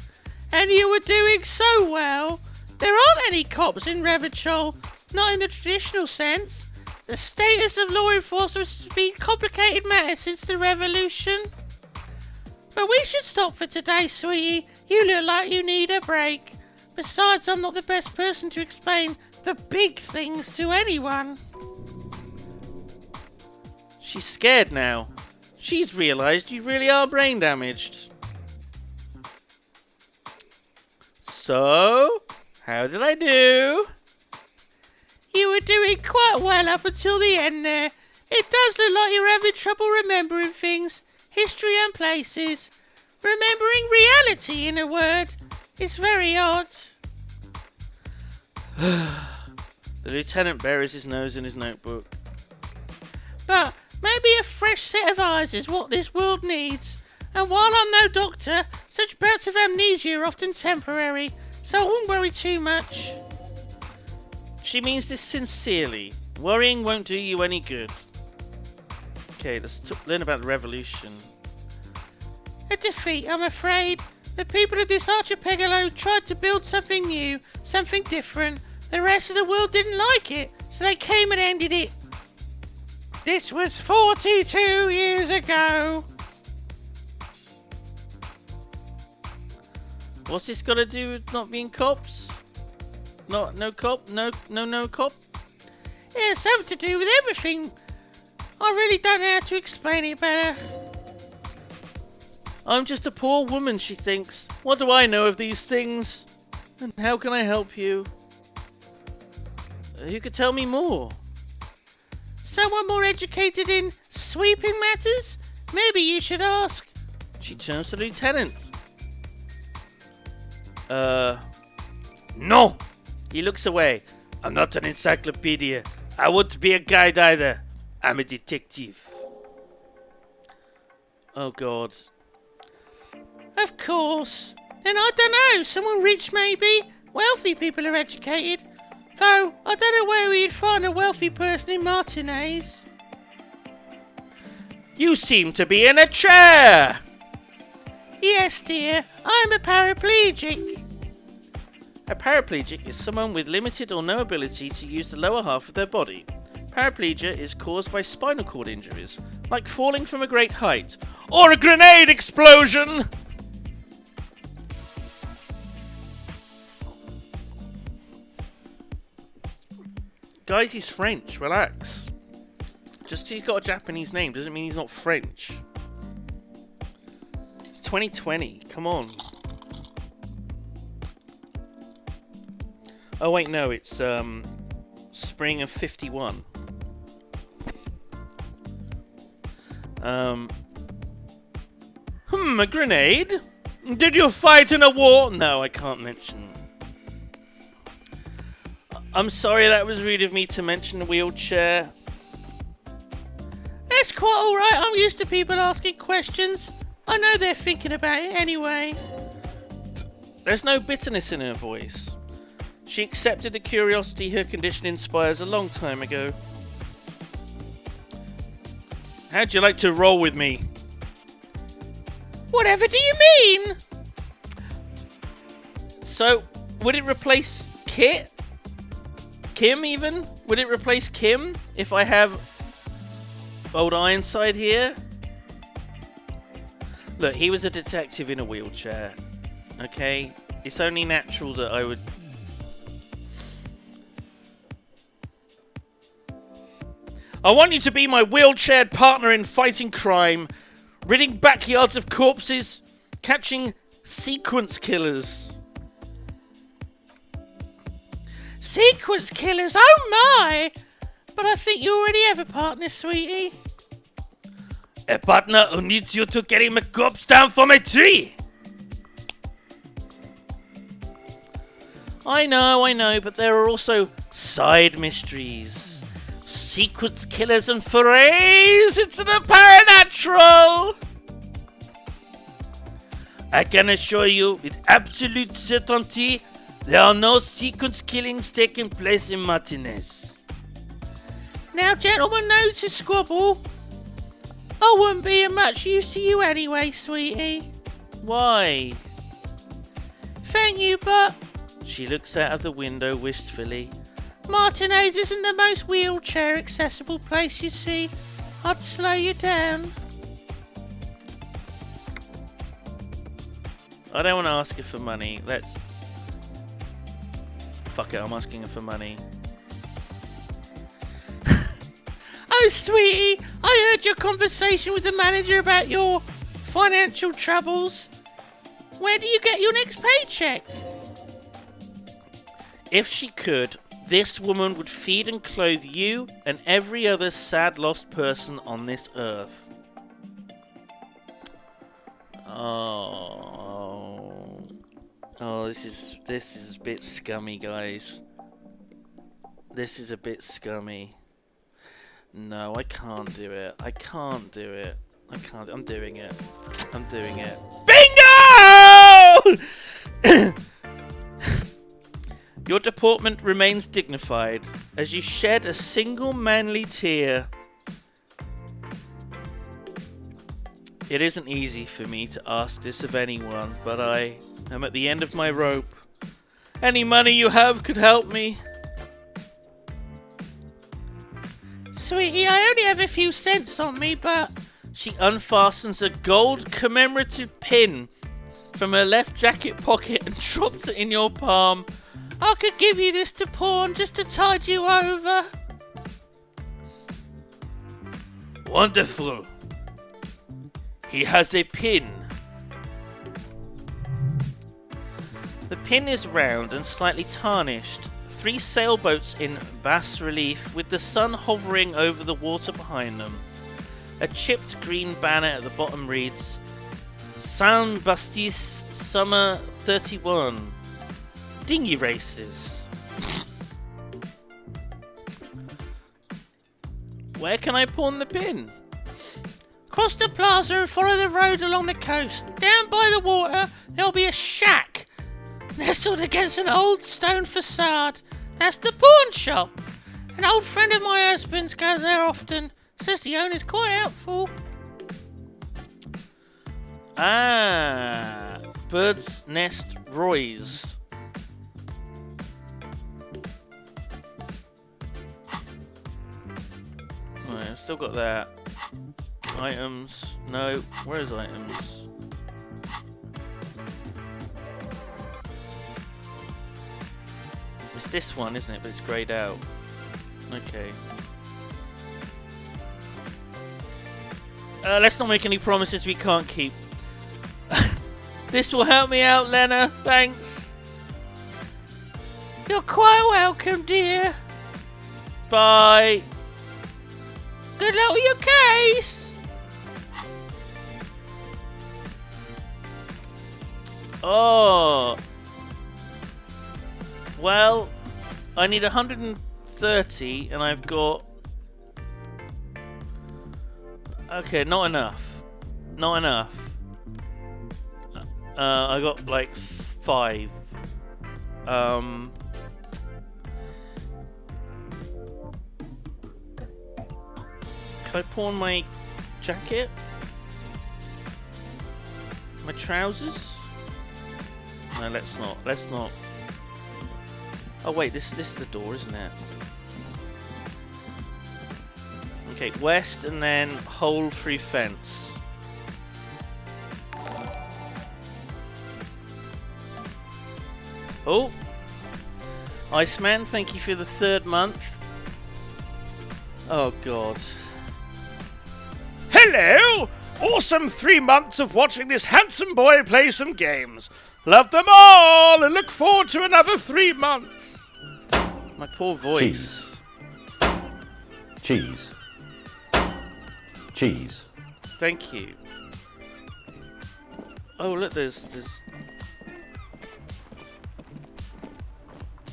And you were doing so well. There aren't any cops in Revachol, not in the traditional sense. The status of law enforcement has been a complicated matter since the revolution. But we should stop for today, sweetie. You look like you need a break. Besides, I'm not the best person to explain the big things to anyone. She's scared now. She's realised you really are brain damaged. So, how did I do? You were doing quite well up until the end there. It does look like you're having trouble remembering things, history and places. Remembering reality, in a word. It's very odd. The lieutenant buries his nose in his notebook. But maybe a fresh set of eyes is what this world needs. And while I'm no doctor, such bouts of amnesia are often temporary, so I won't worry too much. She means this sincerely. Worrying won't do you any good. Okay, let's learn about the revolution. A defeat, I'm afraid. The people of this archipelago tried to build something new, something different. The rest of the world didn't like it, so they came and ended it. This was 42 years ago. What's this got to do with not being cops? No cop? No cop? It has something to do with everything. I really don't know how to explain it better. I'm just a poor woman, she thinks. What do I know of these things? And how can I help you? You could tell me more. Someone more educated in sweeping matters? Maybe you should ask. She turns to the lieutenant. No! He looks away. I'm not an encyclopedia. I won't be a guide either. I'm a detective. Oh God. Of course. Then I don't know. Someone rich maybe? Wealthy people are educated. Though, I don't know where you'd find a wealthy person in Martinez. You seem to be in a chair! Yes, dear. I'm a paraplegic. A paraplegic is someone with limited or no ability to use the lower half of their body. Paraplegia is caused by spinal cord injuries, like falling from a great height, or a grenade explosion! Guys, he's French, relax. Just 'cause he's got a Japanese name doesn't mean he's not French. It's 2020, come on. Oh wait, no, it's spring of 51. A grenade? Did you fight in a war? No, I can't mention. I'm sorry, that was rude of me to mention a wheelchair. That's quite alright, I'm used to people asking questions. I know they're thinking about it anyway. There's no bitterness in her voice. She accepted the curiosity her condition inspires a long time ago. How'd you like to roll with me? Whatever do you mean? So, would it replace Kit? Kim even? Would it replace Kim if I have old Ironside here? Look, he was a detective in a wheelchair. Okay? It's only natural that I would... I want you to be my wheelchaired partner in fighting crime, ridding backyards of corpses, catching Sequence killers. Sequence killers? Oh my! But I think you already have a partner, sweetie. A partner who needs you to carry my corpse down from a tree. I know, but there are also side mysteries. Sequence killers and forays into the paranatural. I can assure you with absolute certainty there are no sequence killings taking place in Martinez. Now, gentlemen, notice squabble. I wouldn't be of much use to you anyway, sweetie. Why? Thank you, but... She looks out of the window wistfully. Martinez isn't the most wheelchair accessible place, you see. I'd slow you down. I don't want to ask her for money. Let's... Fuck it, I'm asking her for money. Oh, sweetie, I heard your conversation with the manager about your financial troubles. Where do you get your next paycheck? If she could, this woman would feed and clothe you and every other sad lost person on this earth. Oh, this is a bit scummy, guys. This is a bit scummy. No, I can't do it. I can't do it. I can't. I'm doing it. I'm doing it. Bingo! Your deportment remains dignified as you shed a single manly tear. It isn't easy for me to ask this of anyone, but I am at the end of my rope. Any money you have could help me. Sweetie, I only have a few cents on me, but... She unfastens a gold commemorative pin from her left jacket pocket and drops it in your palm. I could give you this to pawn just to tide you over. Wonderful. He has a pin. The pin is round and slightly tarnished. 3 sailboats in bas relief with the sun hovering over the water behind them. A chipped green banner at the bottom reads, Saint Baptiste Summer 31. Dinghy races. Where can I pawn the pin? Cross the plaza and follow the road along the coast. Down by the water, there'll be a shack nestled against an old stone facade. That's the pawn shop. An old friend of my husband's goes there often. Says the owner's quite helpful. Ah, Bird's Nest Roy's. Right, I've still got that. Items. No, where's items? It's this one, isn't it? But it's greyed out. Okay. Let's not make any promises we can't keep. This will help me out, Lena. Thanks. You're quite welcome, dear. Bye. Good luck with your case. Oh. Well, I need 130 and I've got... Okay, not enough. Not enough. I got like 5. Can I pawn my jacket? My trousers? No, let's not. Let's not. Oh wait, this is the door, isn't it? Okay, west and then hole through fence. Oh! Iceman, thank you for the 3rd month. Oh god. Hello! Awesome 3 months of watching this handsome boy play some games. Love them all and look forward to another 3 months. My poor voice. Cheese. Cheese. Thank you. Oh, look, there's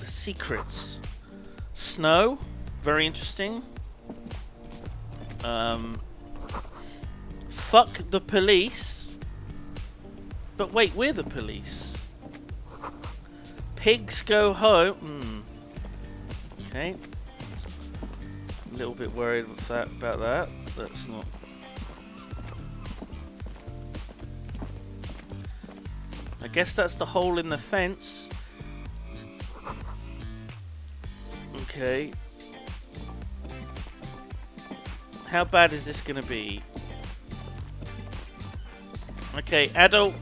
secrets. Snow, very interesting. Fuck the police. But wait, we're the police. Pigs go home. Okay. A little bit worried about that. That's not. I guess that's the hole in the fence. Okay. How bad is this gonna be? Okay, adult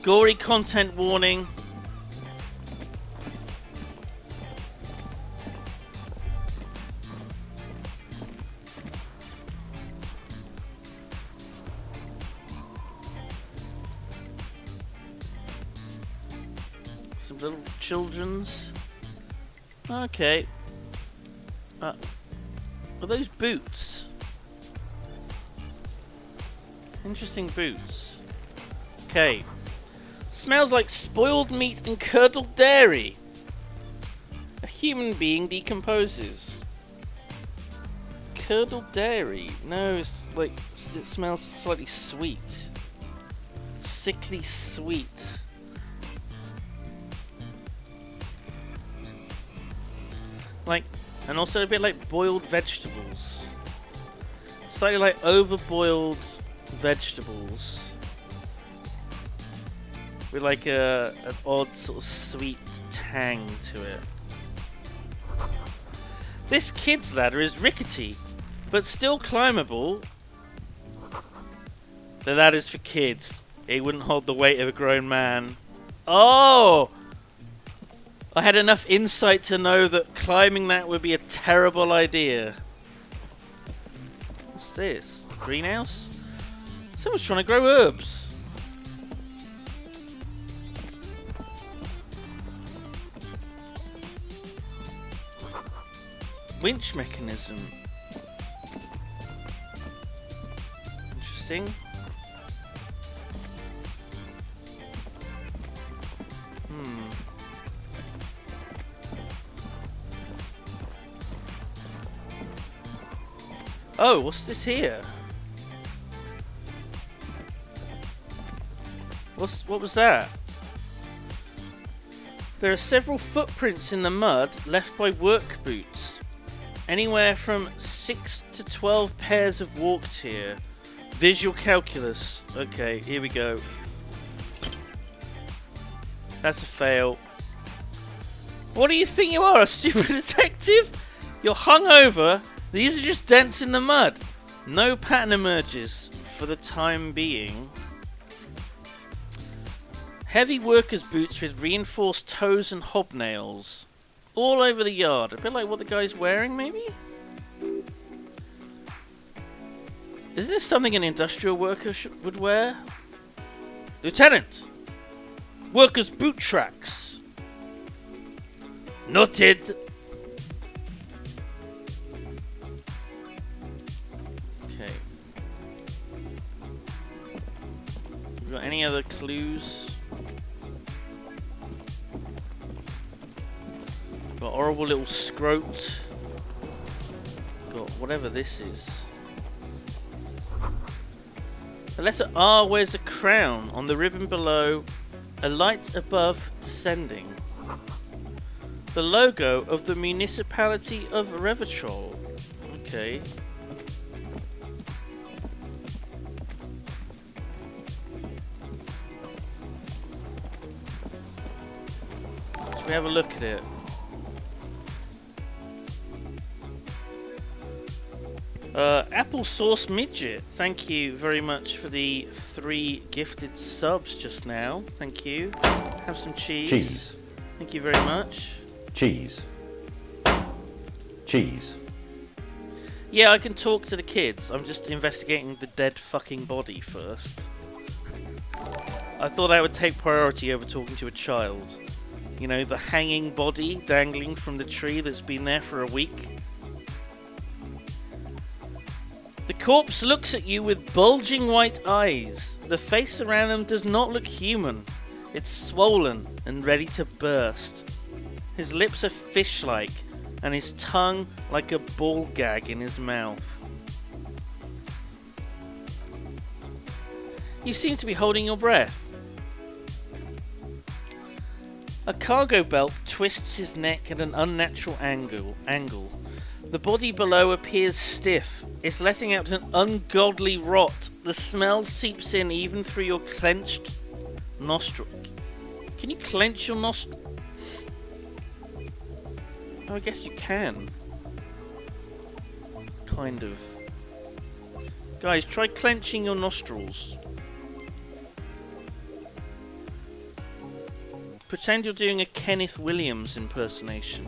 gory content warning. Some little children's. Okay. Are those boots? Interesting boots. Okay. Smells like spoiled meat and curdled dairy. A human being decomposes. Curdled dairy? No, it's like, it smells slightly sweet. Sickly sweet. Like, and also a bit like boiled vegetables. Slightly like overboiled vegetables. With like an odd sort of sweet tang to it. This kid's ladder is rickety, but still climbable. The ladder's for kids. It wouldn't hold the weight of a grown man. Oh! I had enough insight to know that climbing that would be a terrible idea. What's this? Greenhouse? Someone's trying to grow herbs. Winch mechanism. Interesting. Oh, what's this here? What was that? There are several footprints in the mud left by work boots. Anywhere from 6 to 12 pairs have walked here. Visual calculus. Okay, here we go. That's a fail. What do you think you are, a super detective? You're hungover. These are just dents in the mud. No pattern emerges for the time being. Heavy workers' boots with reinforced toes and hobnails. All over the yard. A bit like what the guy's wearing, maybe? Isn't this something an industrial worker would wear? Lieutenant! Workers' boot tracks. Noted. Okay. We got any other clues? Got horrible little scrote. Got whatever this is. The letter R wears a crown. On the ribbon below, a light above descending. The logo of the municipality of Revitrol. Okay. Should we have a look at it? Apple Sauce Midget, thank you very much for the 3 gifted subs just now. Thank you. Have some cheese. Cheese. Thank you very much. Cheese. Cheese. Yeah, I can talk to the kids. I'm just investigating the dead fucking body first. I thought I would take priority over talking to a child. You know, the hanging body dangling from the tree that's been there for a week. The corpse looks at you with bulging white eyes. The face around them does not look human. It's swollen and ready to burst. His lips are fish-like, and his tongue like a ball gag in his mouth. You seem to be holding your breath. A cargo belt twists his neck at an unnatural angle. The body below appears stiff. It's letting out an ungodly rot. The smell seeps in even through your clenched nostril. Can you clench your nostril? Oh, I guess you can. Kind of. Guys, try clenching your nostrils. Pretend you're doing a Kenneth Williams impersonation.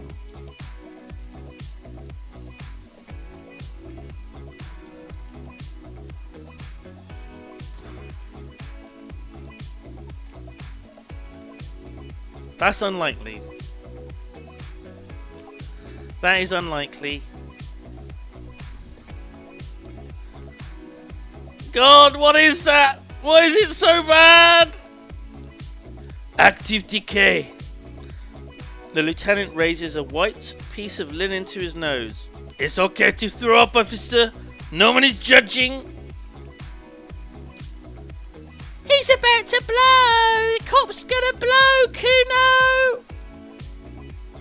That's unlikely. That is unlikely. God, what is that? Why is it so bad? Active decay. The lieutenant raises a white piece of linen to his nose. It's okay to throw up, officer. No one is judging. He's about to blow. The cop's gonna blow, Kuno.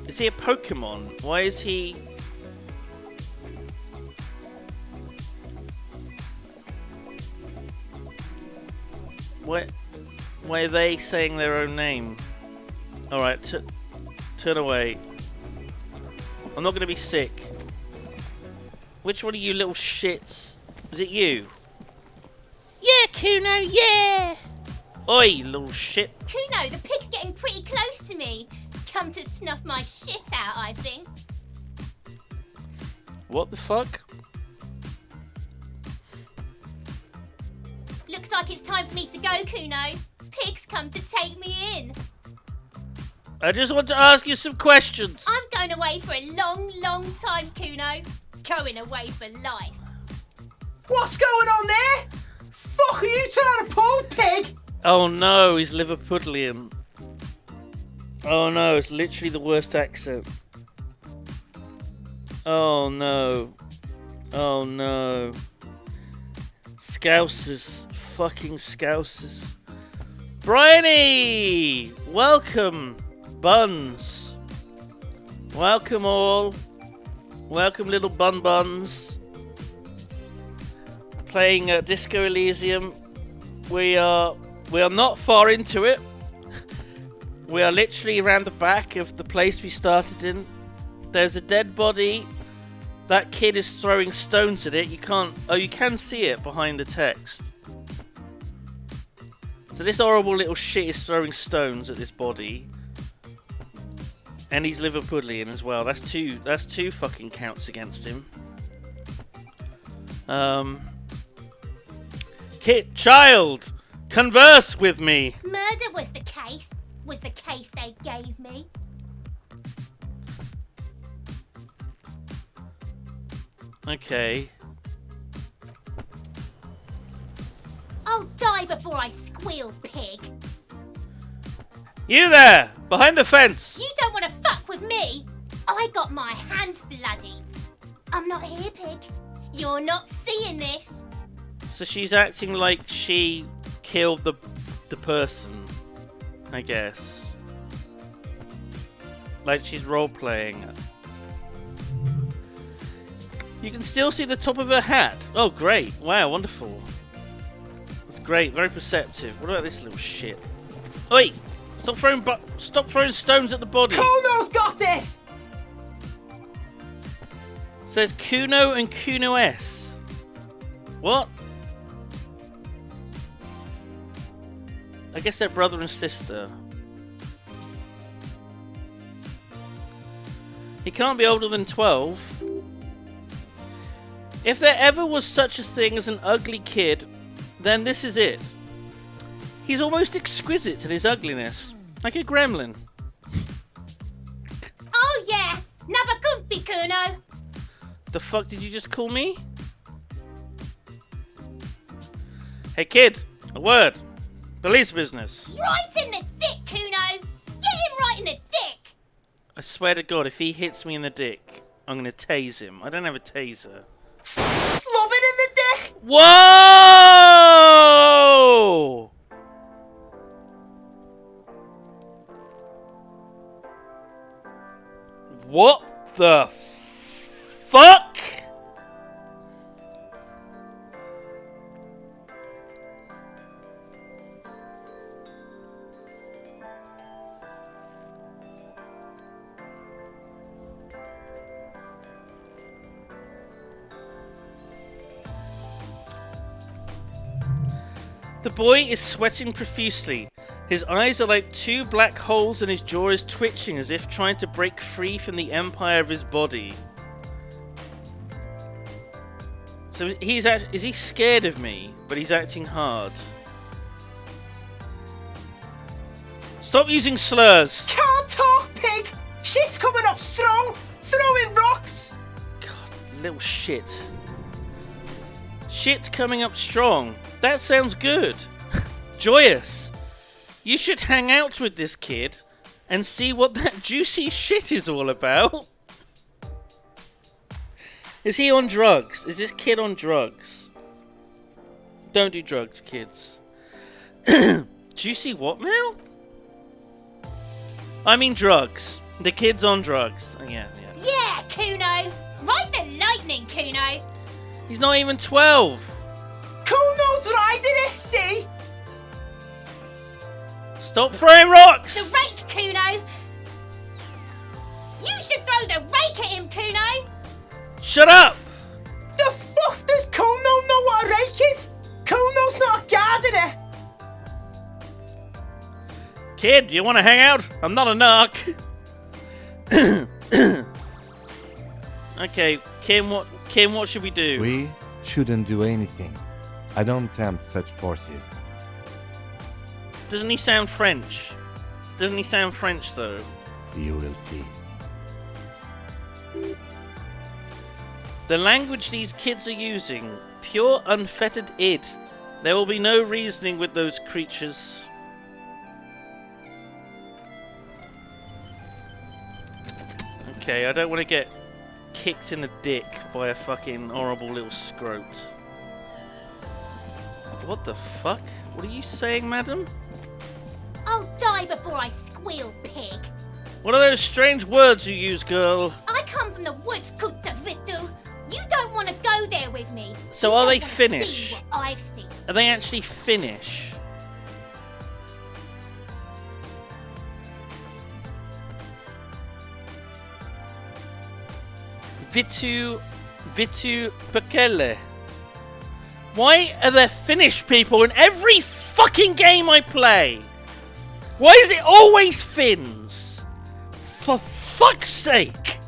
Is he a Pokemon? Why is he... Why are they saying their own name? Alright, turn away. I'm not going to be sick. Which one of you little shits? Is it you? Yeah, Kuno, yeah! Oi, little shit. Kuno, the pig's getting pretty close to me. Come to snuff my shit out, I think. What the fuck? Looks like it's time for me to go, Kuno. Pig's come to take me in. I just want to ask you some questions. I'm going away for a long, long time, Kuno. Going away for life. What's going on there? Fuck are you trying to pull, pig? Oh no, he's Liverpudlian. Oh no, it's literally the worst accent. Oh no. Oh no. Scousers. Fucking Scousers. Bryony! Welcome, Buns. Welcome all. Welcome little buns. Playing Disco Elysium. We are not far into it. We are literally around the back of the place we started in. There's a dead body. That kid is throwing stones at it. You can't... Oh, you can see it behind the text. So this horrible little shit is throwing stones at this body. And he's Liverpudlian as well. That's two fucking counts against him. Child! Converse with me! Murder was the case they gave me. Okay. I'll die before I squeal, pig. You there! Behind the fence! You don't want to fuck with me. I got my hands bloody. I'm not here, pig. You're not seeing this. So she's acting like she killed the person, I guess. Like she's role-playing. You can still see the top of her hat. Oh, great. Wow, wonderful. That's great. Very perceptive. What about this little shit? Oi! Stop throwing stones at the body. Kuno's got this! Says Kuno and Kuno S. What? I guess they're brother and sister. He can't be older than 12. If there ever was such a thing as an ugly kid, then this is it. He's almost exquisite in his ugliness, like a gremlin. Oh yeah, Nabakumpi Kuno. The fuck did you just call me? Hey kid, a word. Police business. Right in the dick, Kuno. Get him right in the dick. I swear to God, if he hits me in the dick, I'm gonna tase him. I don't have a taser. Love it in the dick. Whoa! What the fuck? The boy is sweating profusely. His eyes are like two black holes and his jaw is twitching as if trying to break free from the empire of his body. So is he scared of me, but he's acting hard? Stop using slurs! Can't talk, pig. Shit's coming up strong. Throwing rocks. God, little shit. Shit coming up strong. That sounds good. Joyous. You should hang out with this kid and see what that juicy shit is all about. Is he on drugs? Is this kid on drugs? Don't do drugs, kids. Juicy what now? I mean drugs. The kid's on drugs. Oh, yeah. Yeah, Kuno. Ride the lightning, Kuno. He's not even 12. Kuno's riding it, see? Stop throwing rocks! The rake, Kuno. You should throw the rake at him, Kuno. Shut up! The fuck does Kuno know what a rake is? Kuno's not a gardener. Kid, you want to hang out? I'm not a narc. Okay, Kim, what should we do? We shouldn't do anything. I don't tempt such forces. Doesn't he sound French? Doesn't he sound French, though? You will see. The language these kids are using, pure unfettered id. There will be no reasoning with those creatures. Okay, I don't want to get kicked in the dick by a fucking horrible little scrote. What the fuck? What are you saying, madam? I'll die before I squeal, pig. What are those strange words you use, girl? I come from the woods, Kutavitu. You don't want to go there with me. So You are don't they wanna Finnish? See what I've seen. Are they actually Finnish? Vitu Pekele. Why are there Finnish people in every fucking game I play? Why is it always Finns? For fuck's sake!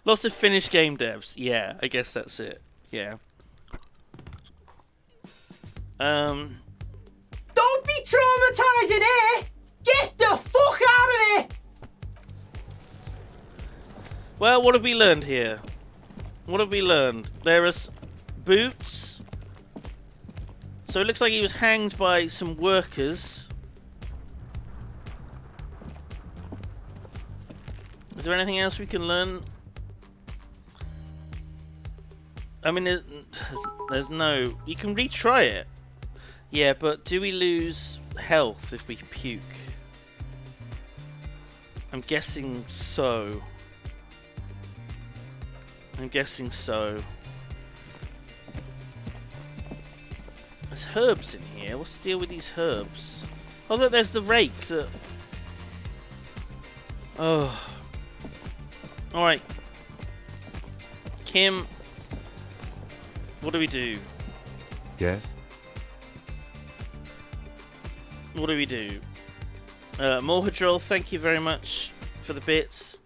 Lots of Finnish game devs. Yeah, I guess that's it. Yeah. Don't be traumatizing, eh? Get the fuck out of here! Well, what have we learned here? What have we learned? There are boots. So it looks like he was hanged by some workers. Is there anything else we can learn? I mean, there's no... You can retry it. Yeah, but do we lose health if we puke? I'm guessing so. I'm guessing so. There's herbs in here. What's the deal with these herbs? Oh, look, there's the rake. Oh. Alright. Kim, what do we do? Yes? what do we do? Morhadrol, thank you very much for the bits.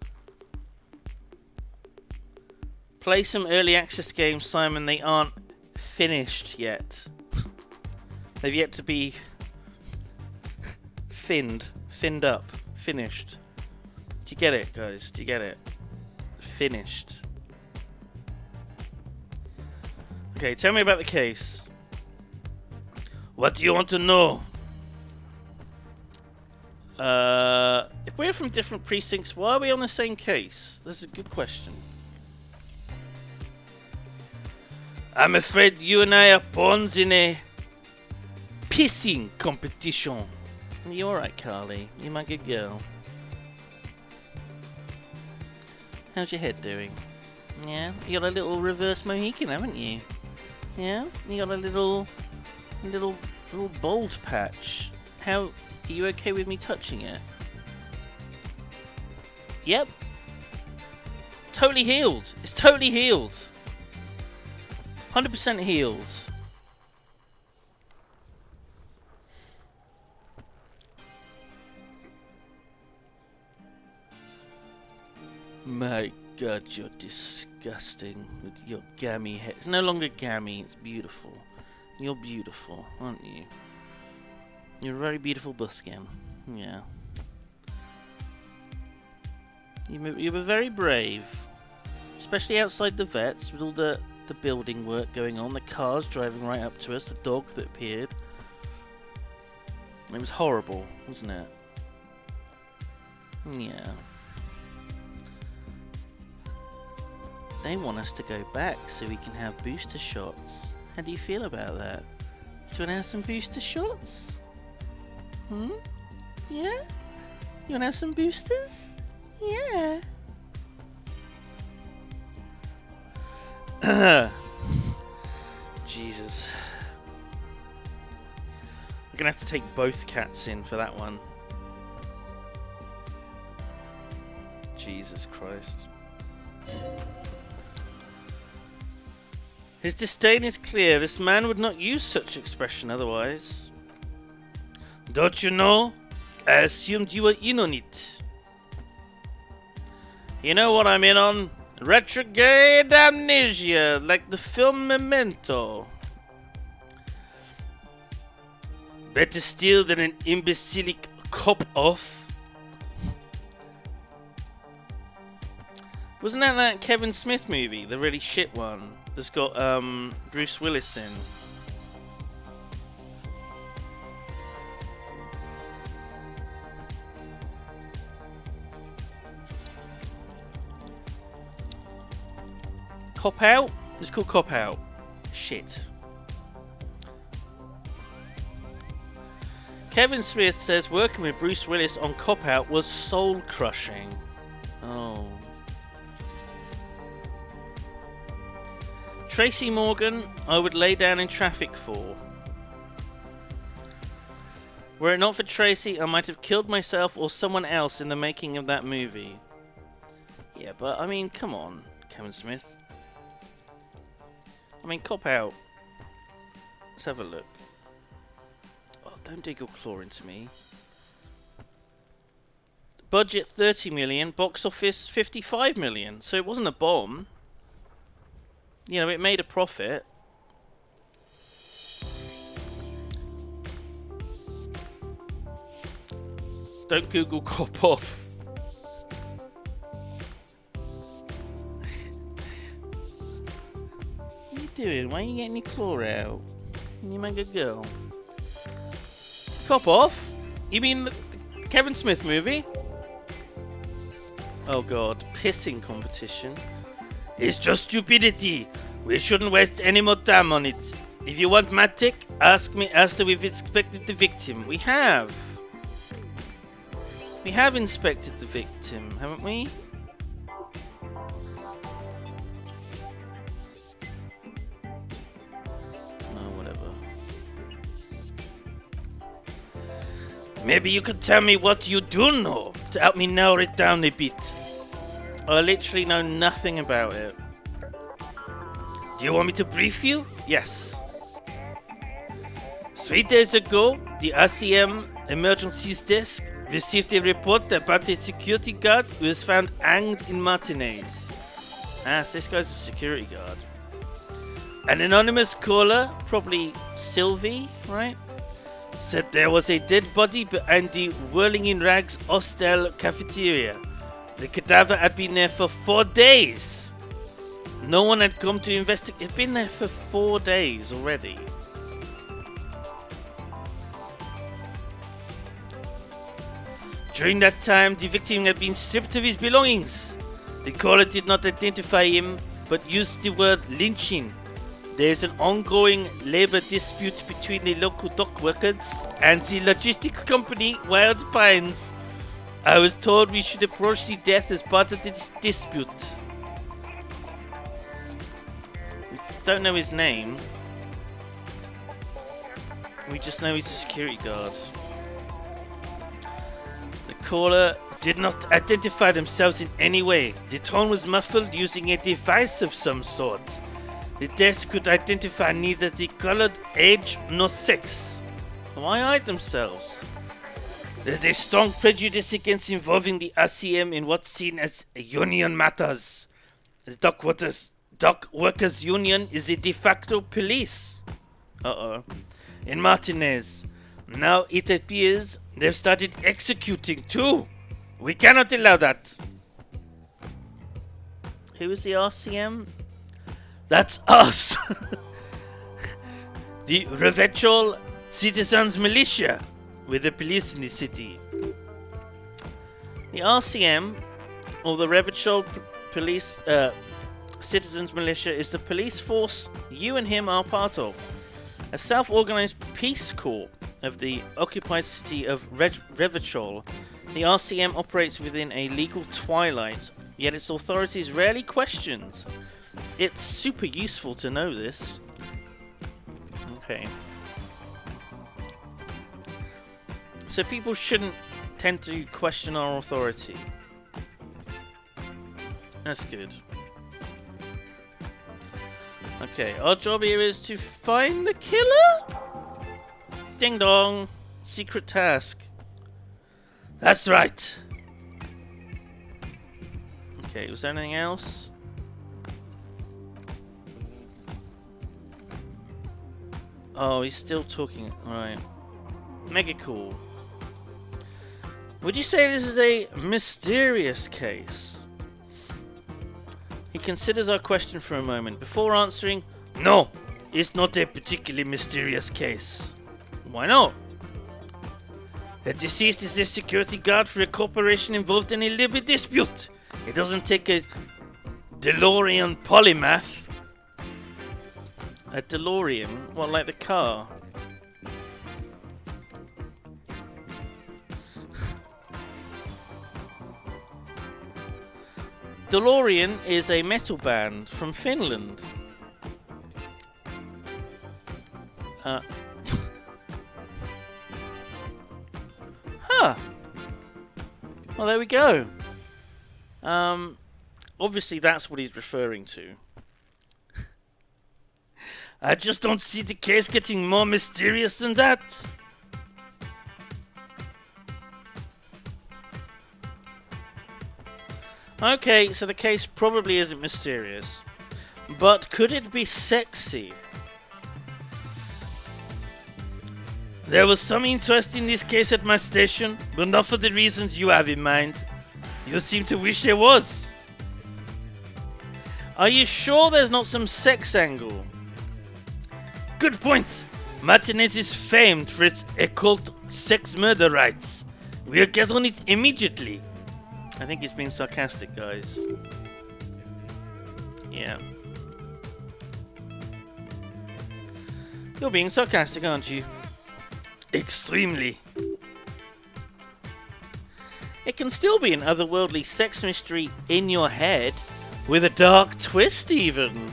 Play some early access games, Simon. They aren't finished yet. They've yet to be finned up, finished. Do you get it, guys? Do you get it? Finished. Okay, tell me about the case. What do you want to know? If we're from different precincts, why are we on the same case? That's a good question. I'm afraid you and I are pawns in a pissing competition. You alright, Carly? You my good girl. How's your head doing? Yeah? You got a little reverse Mohican, haven't you? Yeah? You got a little bald patch. How... Are you okay with me touching it? Yep. Totally healed. It's totally healed. 100% healed. My God, you're disgusting with your gammy head. It's no longer gammy, it's beautiful. You're beautiful, aren't you? You're a very beautiful buskin. Yeah. You were very brave. Especially outside the vets with all the building work going on. The cars driving right up to us. The dog that appeared. It was horrible, wasn't it? Yeah. They want us to go back so we can have booster shots. How do you feel about that? Do you want to have some booster shots? Hmm? Yeah? You want to have some boosters? Yeah. Jesus. We're going to have to take both cats in for that one. Jesus Christ. His disdain is clear. This man would not use such expression otherwise. Don't you know? I assumed you were in on it. You know what I'm in on? Retrograde amnesia, like the film Memento. Better still than an imbecilic cop-off. Wasn't that Kevin Smith movie? The really shit one? That's got Bruce Willis in. Cop Out? It's called Cop Out. Shit. Kevin Smith says working with Bruce Willis on Cop Out was soul crushing. Oh. Tracy Morgan, I would lay down in traffic for. Were it not for Tracy, I might have killed myself or someone else in the making of that movie. Yeah, but I mean, come on, Kevin Smith. I mean, Cop Out. Let's have a look. Oh, don't dig your claw into me. Budget 30 million, box office 55 million. So it wasn't a bomb. You know, it made a profit. Don't Google Cop Off. What are you doing? Why are you getting your claw out? You my good girl. Cop Off? You mean the Kevin Smith movie? Oh god, pissing competition. It's just stupidity. We shouldn't waste any more time on it. If you want my take, ask me after we've inspected the victim. We have. We have inspected the victim, haven't we? Oh, whatever. Maybe you could tell me what you do know to help me narrow it down a bit. I literally know nothing about it. Do you want me to brief you? Yes. 3 days ago, the RCM emergencies desk received a report about a security guard who was found hanged in Martinez. Ah, so this guy's a security guard. An anonymous caller, probably Sylvie, right? Said there was a dead body behind the whirling in rags hostel cafeteria. The cadaver had been there for 4 days. No one had come to investigate. It had been there for 4 days already. During that time, the victim had been stripped of his belongings. The caller did not identify him, but used the word lynching. There is an ongoing labor dispute between the local dock workers and the logistics company Wild Pines. I was told we should approach the death as part of this dispute. We don't know his name. We just know he's a security guard. The caller did not identify themselves in any way. The tone was muffled using a device of some sort. The desk could identify neither the colored, age, nor sex. Why hide themselves? There's a strong prejudice against involving the RCM in what's seen as union matters. The Dock Workers Union is a de facto police. In Martinez. Now it appears they've started executing too. We cannot allow that. Who is the RCM? That's us! The Revachol Citizens Militia. We're the police in the city. The RCM, or the Revachol Police Citizens Militia, is the police force you and him are part of. A self-organized peace corps of the occupied city of Revachol, the RCM operates within a legal twilight, yet its authority is rarely questioned. It's super useful to know this. Okay. So people shouldn't tend to question our authority. That's good. Okay, our job here is to find the killer? Ding dong. Secret task. That's right. Okay, was there anything else? Oh, he's still talking. Alright. Mega cool. Would you say this is a mysterious case? He considers our question for a moment before answering, no, it's not a particularly mysterious case. Why not? The deceased is a security guard for a corporation involved in a labor dispute. It doesn't take a DeLorean polymath. A DeLorean? What, like the car? DeLorean is a metal band from Finland. Huh. Well, there we go. Obviously that's what he's referring to. I just don't see the case getting more mysterious than that. Okay, so the case probably isn't mysterious. But could it be sexy? There was some interest in this case at my station, but not for the reasons you have in mind. You seem to wish there was. Are you sure there's not some sex angle? Good point. Martinez is famed for its occult sex murder rites. We'll get on it immediately. I think he's being sarcastic, guys. Yeah. You're being sarcastic, aren't you? Extremely. It can still be an otherworldly sex mystery in your head, with a dark twist even.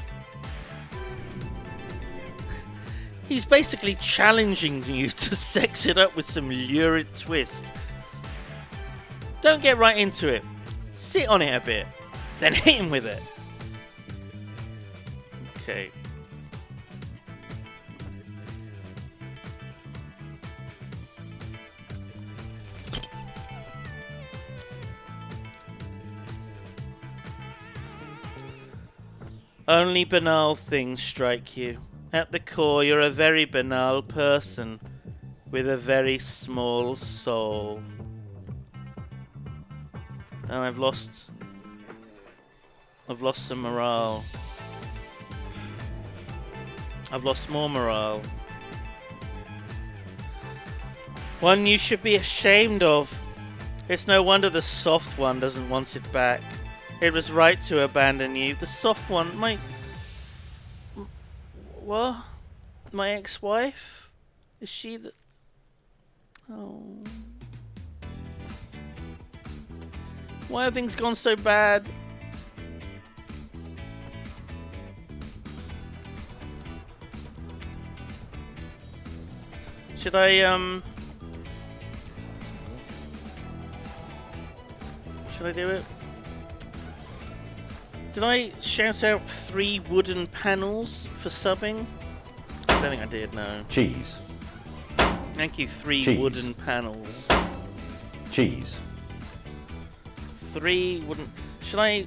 He's basically challenging you to sex it up with some lurid twist. Don't get right into it. Sit on it a bit, then hit him with it. Okay. Only banal things strike you. At the core, you're a very banal person with a very small soul. And I've lost some morale. I've lost more morale. One you should be ashamed of. It's no wonder the soft one doesn't want it back. It was right to abandon you. The soft one, what? My ex-wife? Is she the... Oh. Why have things gone so bad? Should I, Should I do it? Did I shout out 3 wooden panels for subbing? I don't think I did, no. Cheese. Thank you, 3 Cheese. wooden panels. Cheese. 3 wooden... Should I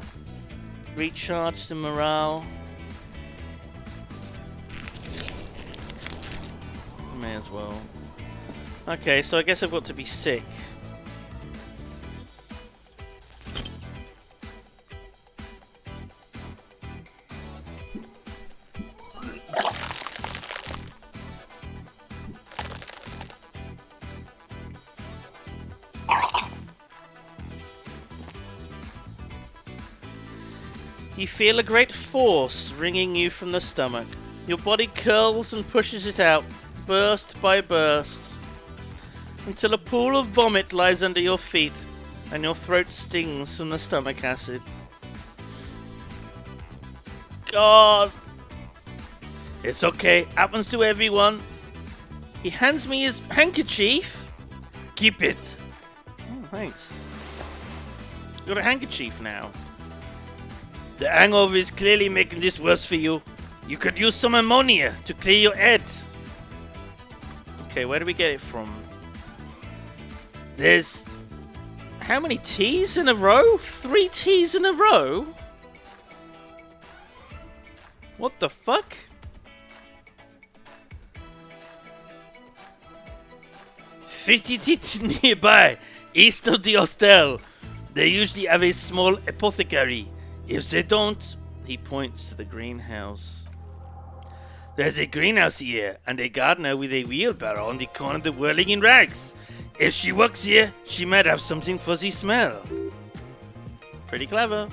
recharge the morale? May as well. Okay, so I guess I've got to be sick. You feel a great force wringing you from the stomach. Your body curls and pushes it out, burst by burst, until a pool of vomit lies under your feet, and your throat stings from the stomach acid. God! It's okay, happens to everyone. He hands me his handkerchief. Keep it. Oh, thanks. You got a handkerchief now. The hangover is clearly making this worse for you. You could use some ammonia to clear your head. Okay, where do we get it from? There's... How many teas in a row? 3 teas in a row? What the fuck? Fifty nearby, east of the hostel. They usually have a small apothecary. If they don't, he points to the greenhouse. There's a greenhouse here, and a gardener with a wheelbarrow on the corner of the whirling in rags. If she works here, she might have something for the smell. Pretty clever.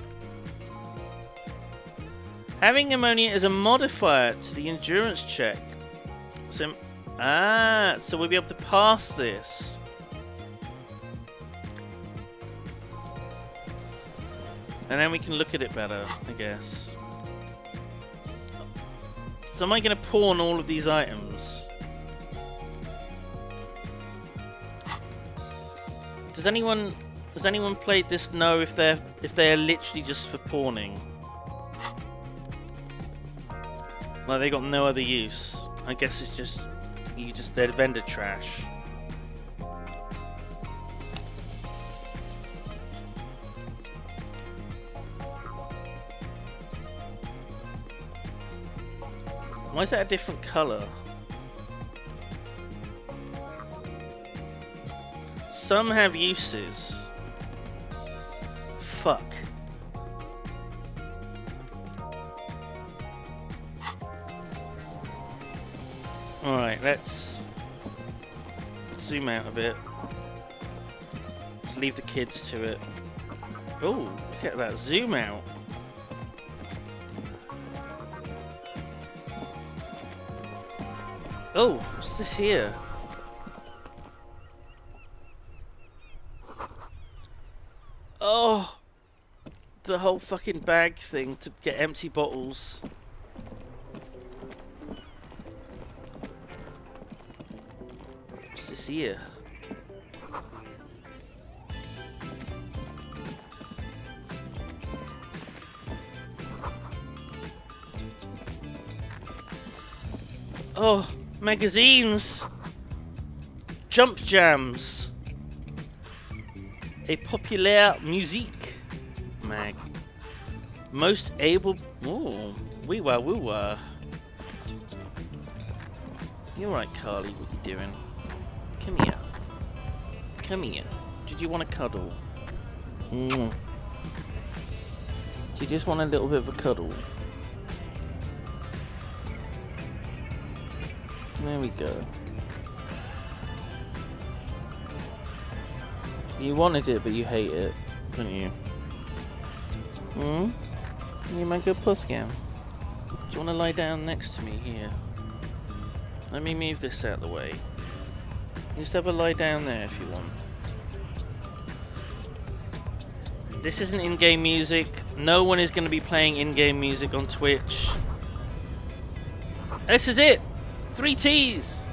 Having ammonia is a modifier to the endurance check. So we'll be able to pass this. And then we can look at it better, I guess. So am I going to pawn all of these items? Does anyone played this know if they're literally just for pawning? Like they got no other use. I guess it's just they're vendor trash. Why is that a different colour? Some have uses. Fuck. Alright, let's zoom out a bit. Let's leave the kids to it. Oh, look at that zoom out. Oh, what's this here? Oh, the whole fucking bag thing to get empty bottles. What's this here? Oh, magazines. Jump jams. A populaire musique mag. Most able... Ooh. Wee wah woo wah. You alright, Carly? What you doing? Come here. Come here. Did you want a cuddle? Do you just want a little bit of a cuddle? There we go. You wanted it, but you hate it, didn't you? You my good pusscam. Do you want to lie down next to me here? Let me move this out of the way. You just have a lie down there if you want. This isn't in-game music. No one is going to be playing in-game music on Twitch. This is it! 3 T's!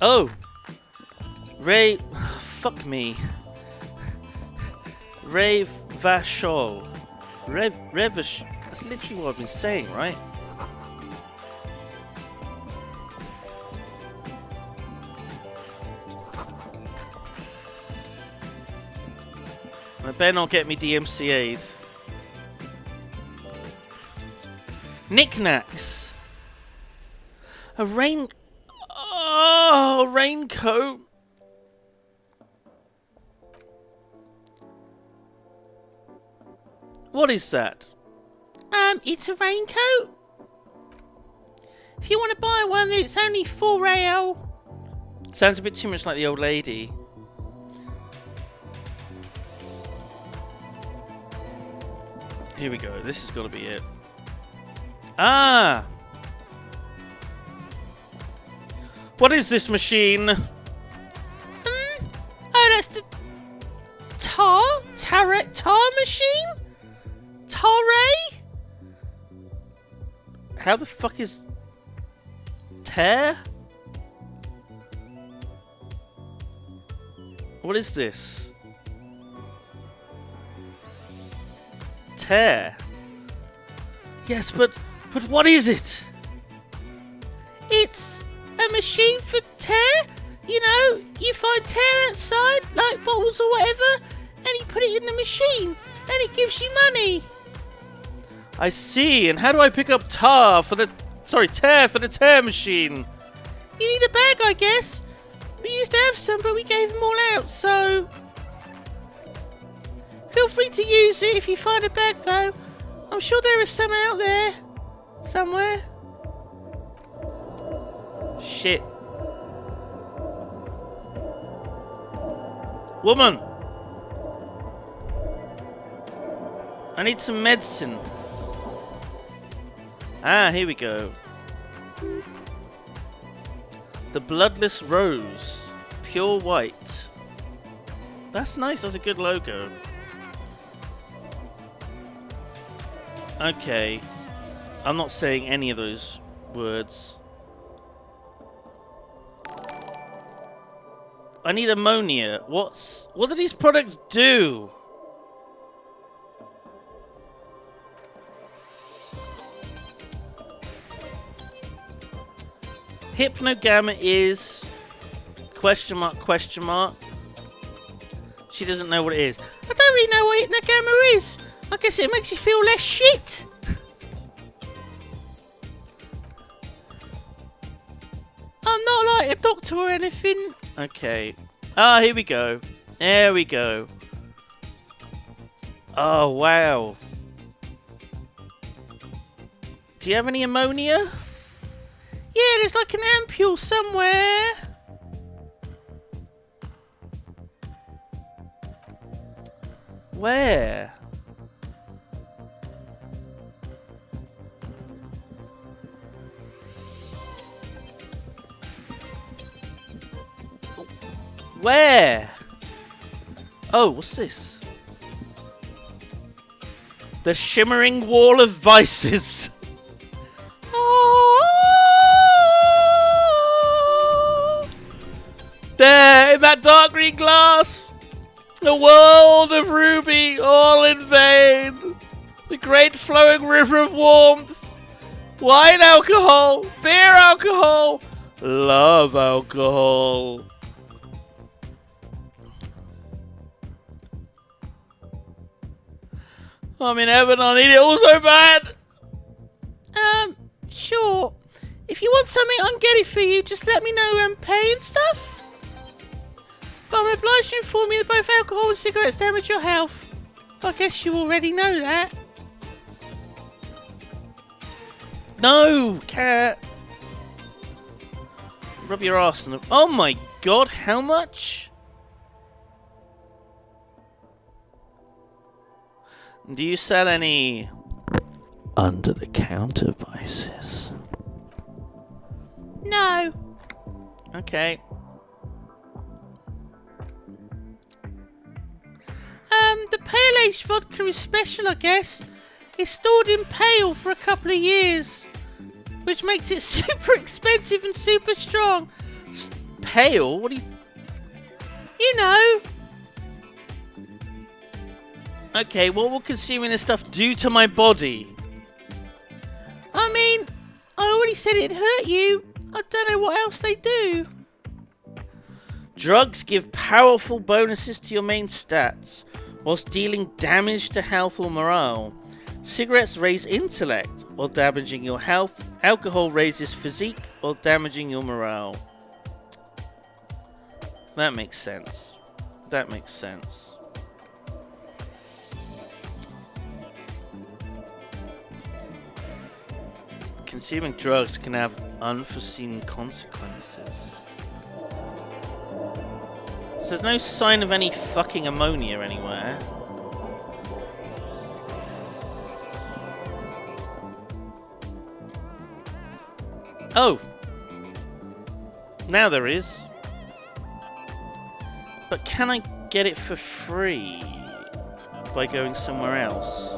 Oh! Ray... Fuck me. Ray Vachol. Revash... That's literally what I've been saying, right? I better not get me DMCA'd. Knickknacks. A raincoat. What is that? It's a raincoat. If you want to buy one, it's only £4. Sounds a bit too much like the old lady. Here we go. This has got to be it. Ah! What is this machine? Oh, that's the tar machine? Tar-ray? How the fuck is tear? What is this? Tear. Yes, but what is it? It's a machine for tear. You know, you find tear outside, like bottles or whatever, and you put it in the machine, and it gives you money. I see. And how do I pick up tear for the tear machine? You need a bag, I guess. We used to have some, but we gave them all out, so feel free to use it if you find a bag, though. I'm sure there is some out there. Somewhere. Shit. Woman! I need some medicine. Ah, here we go. The Bloodless Rose. Pure white. That's nice, that's a good logo. Okay. I'm not saying any of those words. I need ammonia. What do these products do? Hypnogamma is question mark. She doesn't know what it is. I don't really know what hypnogamma is. I guess it makes you feel less shit. I'm not like a doctor or anything. Okay. Ah, here we go. There we go. Oh, wow. Do you have any ammonia? Yeah, there's like an ampule somewhere. Where? Where? Oh, what's this? The Shimmering Wall of Vices. Oh! There, in that dark green glass. The world of ruby, all in vain. The great flowing river of warmth. Wine alcohol, beer alcohol, love alcohol. I'm in heaven. I need it all so bad. Sure. If you want something, I can get it for you. Just let me know pay and stuff. But I'm obliged to inform you that both alcohol and cigarettes damage your health. I guess you already know that. No, cat. Rub your ass in the... Oh my god, how much? Do you sell any under-the-counter vices? No. Okay. The pale-aged vodka is special, I guess. It's stored in pale for a couple of years, which makes it super expensive and super strong. Pale? What do you... You know. Okay, what will consuming this stuff do to my body? I mean, I already said it'd hurt you. I don't know what else they do. Drugs give powerful bonuses to your main stats, whilst dealing damage to health or morale. Cigarettes raise intellect, while damaging your health. Alcohol raises physique, while damaging your morale. That makes sense. That makes sense. Consuming drugs can have unforeseen consequences. So there's no sign of any fucking ammonia anywhere. Oh! Now there is. But can I get it for free by going somewhere else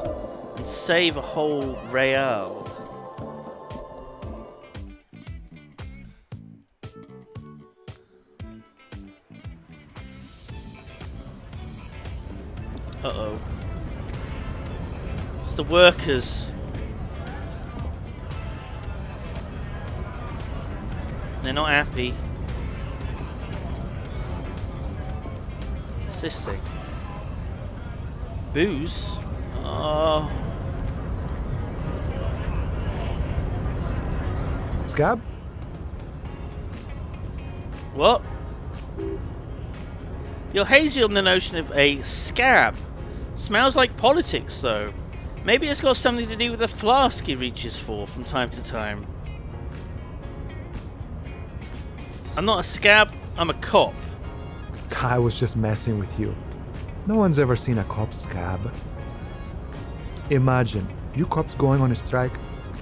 and save a whole real? Uh-oh. It's the workers. They're not happy. What's this thing? Booze? Oh. Scab? What? You're hazy on the notion of a scab. Smells like politics, though. Maybe it's got something to do with the flask he reaches for from time to time. I'm not a scab, I'm a cop. I was just messing with you. No one's ever seen a cop scab. Imagine, you cops going on a strike,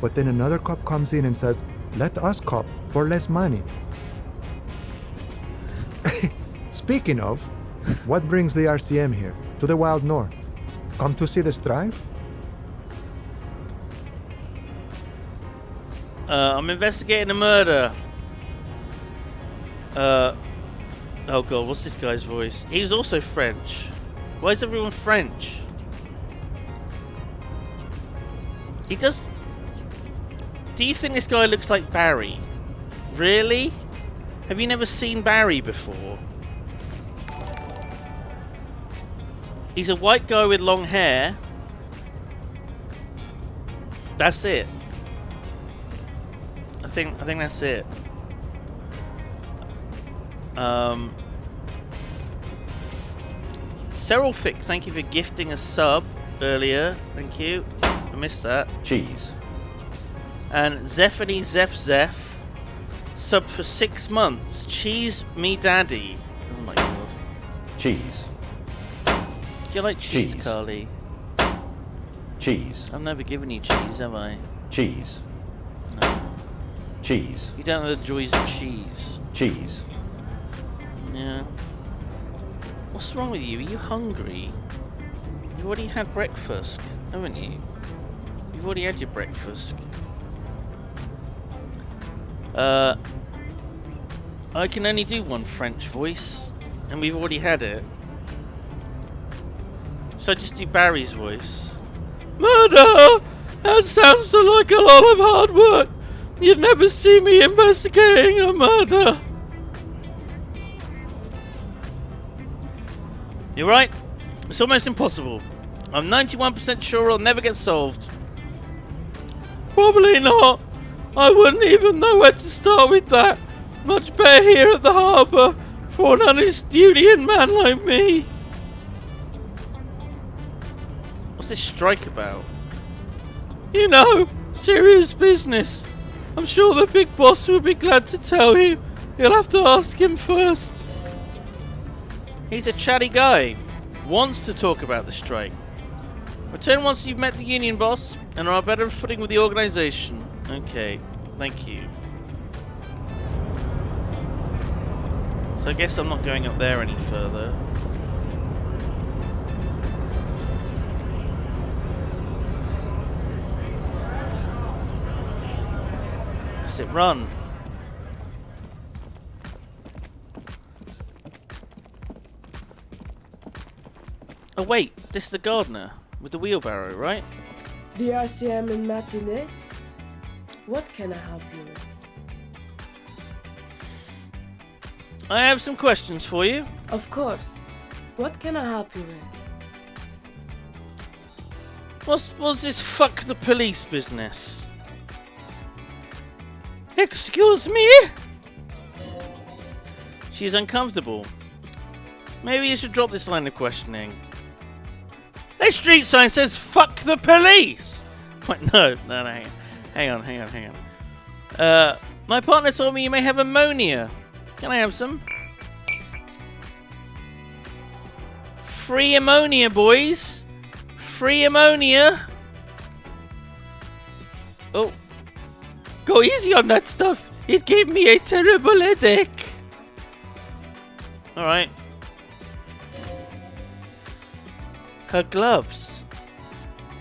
but then another cop comes in and says, let us cop for less money. Speaking of, what brings the RCM here, to the Wild North? Come to see the strife? I'm investigating a murder. Oh god, what's this guy's voice? He was also French. Why is everyone French? He does... Do you think this guy looks like Barry? Really? Have you never seen Barry before? He's a white guy with long hair. That's it. I think that's it. Seralfic, thank you for gifting a sub earlier. Thank you. I missed that. Cheese. And Zephany Zeph sub for 6 months. Cheese me daddy. Oh my god. Cheese. Do you like cheese, Cheese. Carly? Cheese. I've never given you cheese, have I? Cheese. No. Cheese. You don't know the joys of cheese. Cheese. Yeah. What's wrong with you? Are you hungry? You've already had breakfast, haven't you? You've already had your breakfast. I can only do one French voice, and we've already had it. So I just do Barry's voice. Murder! That sounds like a lot of hard work. You'd never see me investigating a murder. You're right. It's almost impossible. I'm 91% sure it'll never get solved. Probably not. I wouldn't even know where to start with that. Much better here at the harbour for an honest union man like me. What's this strike about? You know, serious business. I'm sure the big boss will be glad to tell you. You'll have to ask him first. He's a chatty guy. Wants to talk about the strike. Return once you've met the union boss and are on better footing with the organisation. Okay, thank you. So I guess I'm not going up there any further. That's it, run. Oh wait, this is the gardener with the wheelbarrow, right? The RCM in Martinez? What can I help you with? I have some questions for you. Of course. What can I help you with? What's this fuck the police business? Excuse me? She's uncomfortable. Maybe you should drop this line of questioning. This street sign says fuck the police! Wait, no, hang on. My partner told me you may have ammonia. Can I have some? Free ammonia, boys! Free ammonia! Oh. Go easy on that stuff. It gave me a terrible headache. Alright. Her gloves.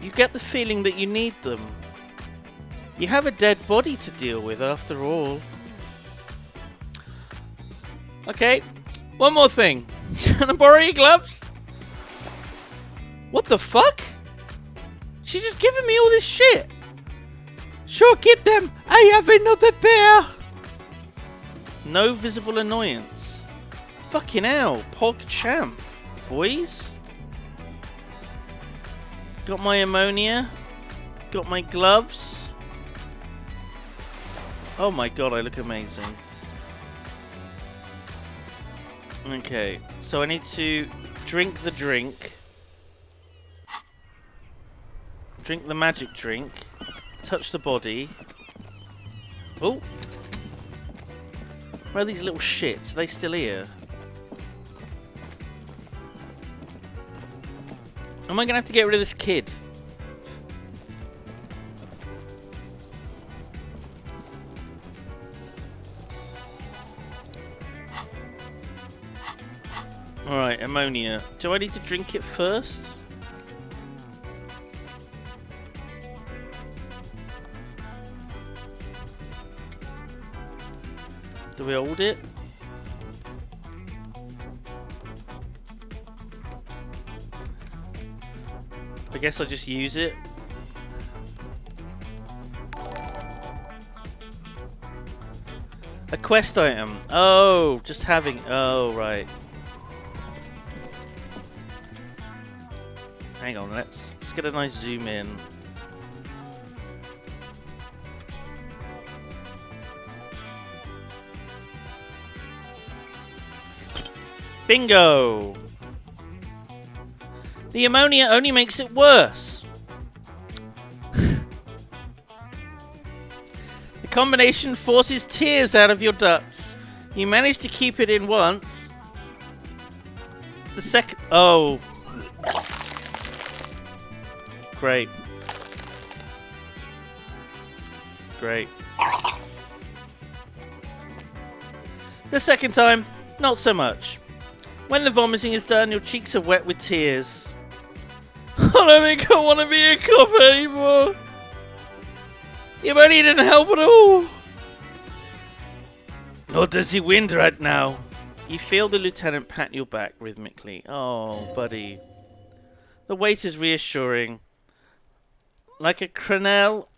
You get the feeling that you need them. You have a dead body to deal with after all. Okay, one more thing. Can I borrow your gloves? What the fuck? She's just giving me all this shit. Sure, keep them. I have another pair. No visible annoyance. Fucking hell, Pog Champ, boys. Got my ammonia. Got my gloves. Oh my god, I look amazing. Okay, so I need to drink the drink. Drink the magic drink. Touch the body. Oh! Where are these little shits? Are they still here? Am I gonna have to get rid of this kid? Alright, ammonia. Do I need to drink it first? Do we hold it? I guess I'll just use it. A quest item. Oh, just having. Oh, right. Hang on, let's get a nice zoom in. Bingo! The ammonia only makes it worse. The combination forces tears out of your ducts. You manage to keep it in once. The second... Oh. Great. Great. The second time, not so much. When the vomiting is done, your cheeks are wet with tears. I don't think I want to be a cop anymore. Your money didn't help at all. Nor does the wind right now. You feel the lieutenant pat your back rhythmically. Oh, buddy. The weight is reassuring. Like a crenelle.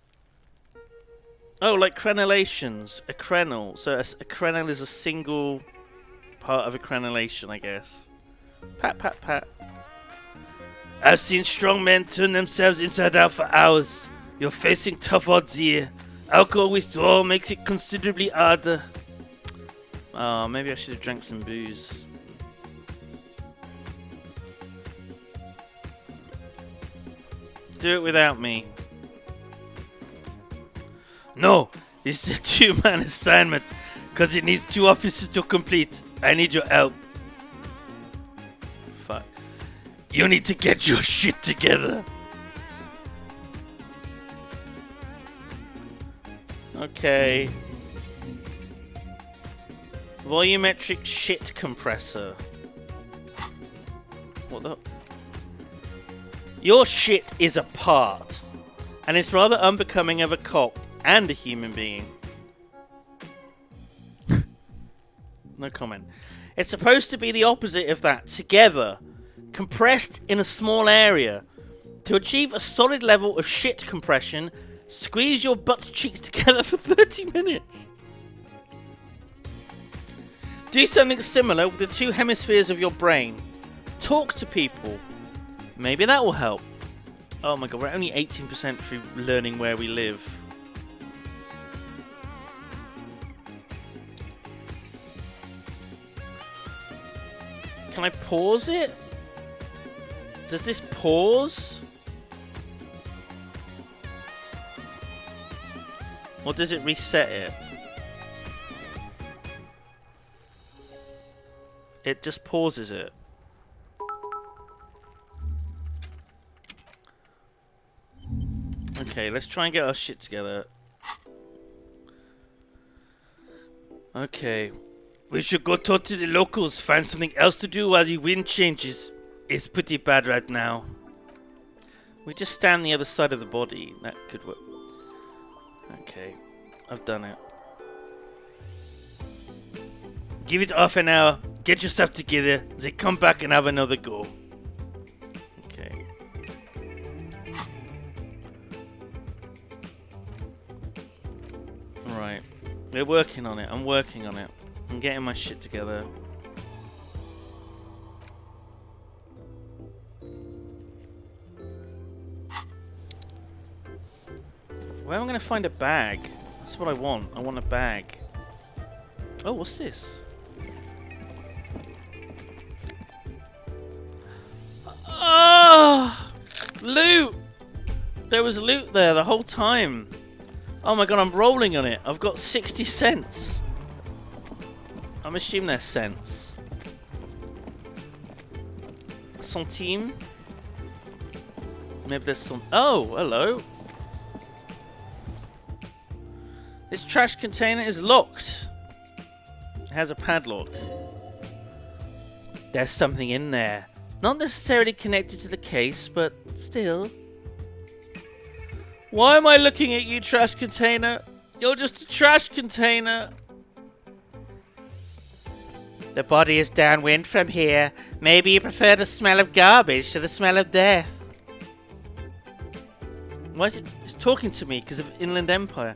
Oh, like crenellations. A crenelle. So a crenelle is a single part of a crenellation, I guess. Pat, pat, pat. I've seen strong men turn themselves inside out for hours. You're facing tough odds here. Alcohol withdrawal makes it considerably harder. Oh, maybe I should have drank some booze. Do it without me. No, this is a 2-man assignment because it needs 2 officers to complete. I need your help. Fuck. You need to get your shit together. Okay. Volumetric shit compressor. What the? Your shit is a part, and it's rather unbecoming of a cop and a human being. No comment. It's supposed to be the opposite of that, together, compressed in a small area. To achieve a solid level of shit compression, squeeze your butt cheeks together for 30 minutes. Do something similar with the 2 hemispheres of your brain. Talk to people. Maybe that will help. Oh my god, we're only 18% through learning where we live. Can I pause it? Does this pause? Or does it reset it? It just pauses it. Okay, let's try and get our shit together. Okay. We should go talk to the locals, find something else to do while the wind changes. It's pretty bad right now. We just stand the other side of the body. That could work. Okay, I've done it. Give it half an hour, get yourself together, then come back and have another go. Okay. Alright. We're working on it. I'm working on it. I'm getting my shit together. Where am I going to find a bag? That's what I want. I want a bag. Oh, what's this? Oh! Loot! There was loot there the whole time. Oh my god, I'm rolling on it. I've got 60 cents. I'm assuming they're cents. Centime? Maybe there's some... Oh, hello. This trash container is locked. It has a padlock. There's something in there. Not necessarily connected to the case, but still. Why am I looking at you, trash container? You're just a trash container. The body is downwind from here. Maybe you prefer the smell of garbage to the smell of death. Why is it... It's talking to me because of Inland Empire.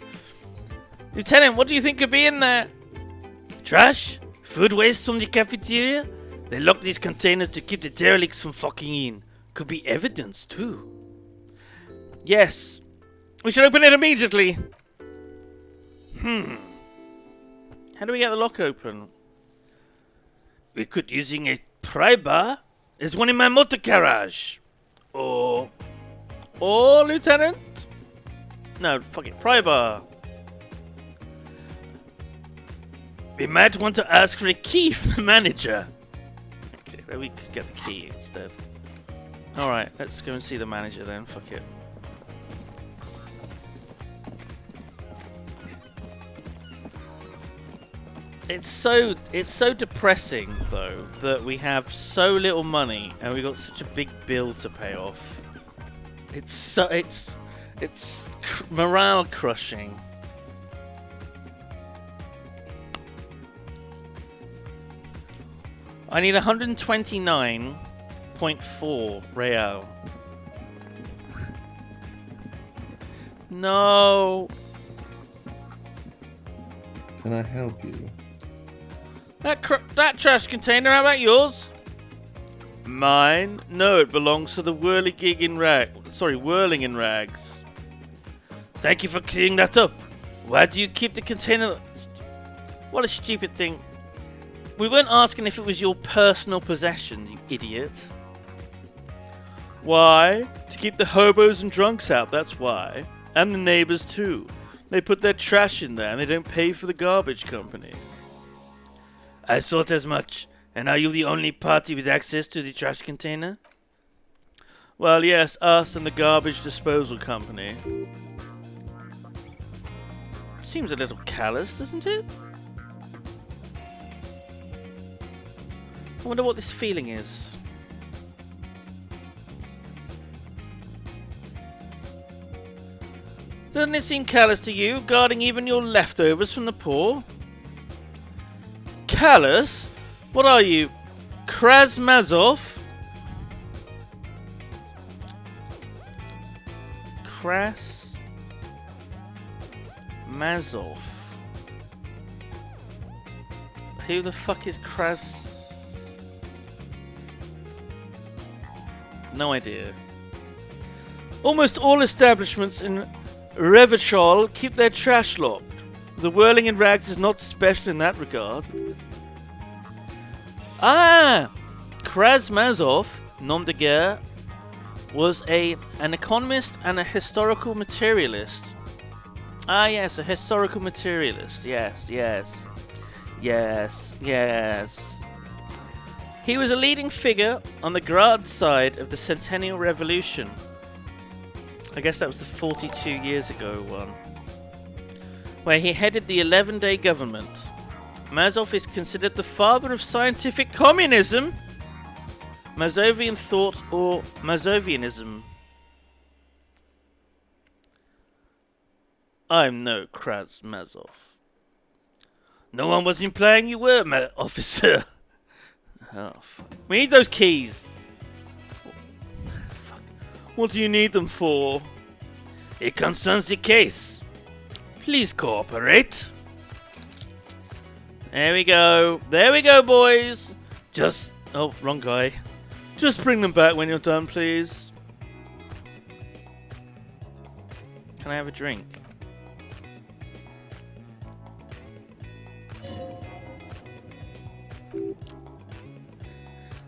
Lieutenant, what do you think could be in there? Trash? Food waste from the cafeteria? They lock these containers to keep the derelicts from fucking in. Could be evidence, too. Yes. We should open it immediately. How do we get the lock open? We could using a pry bar. There's one in my motor garage. Or, Lieutenant? No, fuck it. Pry bar. We might want to ask for a key from the manager. Okay, maybe we could get the key instead. Alright, let's go and see the manager then. Fuck it. It's so depressing though that we have so little money and we got such a big bill to pay off. It's morale crushing. I need 129.4 real. No. Can I help you? That trash container, how about yours? Mine? No, it belongs to the Whirling in Rags. Thank you for clearing that up. Why do you keep the container? What a stupid thing. We weren't asking if it was your personal possession, you idiot. Why? To keep the hobos and drunks out, that's why. And the neighbors too. They put their trash in there and they don't pay for the garbage company. I thought as much. And are you the only party with access to the trash container? Well, yes, us and the garbage disposal company. Seems a little callous, doesn't it? I wonder what this feeling is. Doesn't it seem callous to you, guarding even your leftovers from the poor? Callous? What are you, Krasmazov? Krasmazov. Who the fuck is Kras? No idea. Almost all establishments in Revachol keep their trash locked. The Whirling in Rags is not special in that regard. Krasmazov, nom de guerre, was an economist and a historical materialist. Yes, a historical materialist. Yes. He was a leading figure on the Grad side of the Centennial Revolution. I guess that was the 42 years ago one. Where he headed the 11-day government. Mazov is considered the father of scientific communism, Mazovian thought, or Mazovianism. I'm no Krasmazov. No one was implying you were, officer. Oh, fuck. We need those keys. Fuck. What do you need them for? It concerns the case. Please cooperate. There we go. There we go, boys. Just... Oh, wrong guy. Just bring them back when you're done, please. Can I have a drink?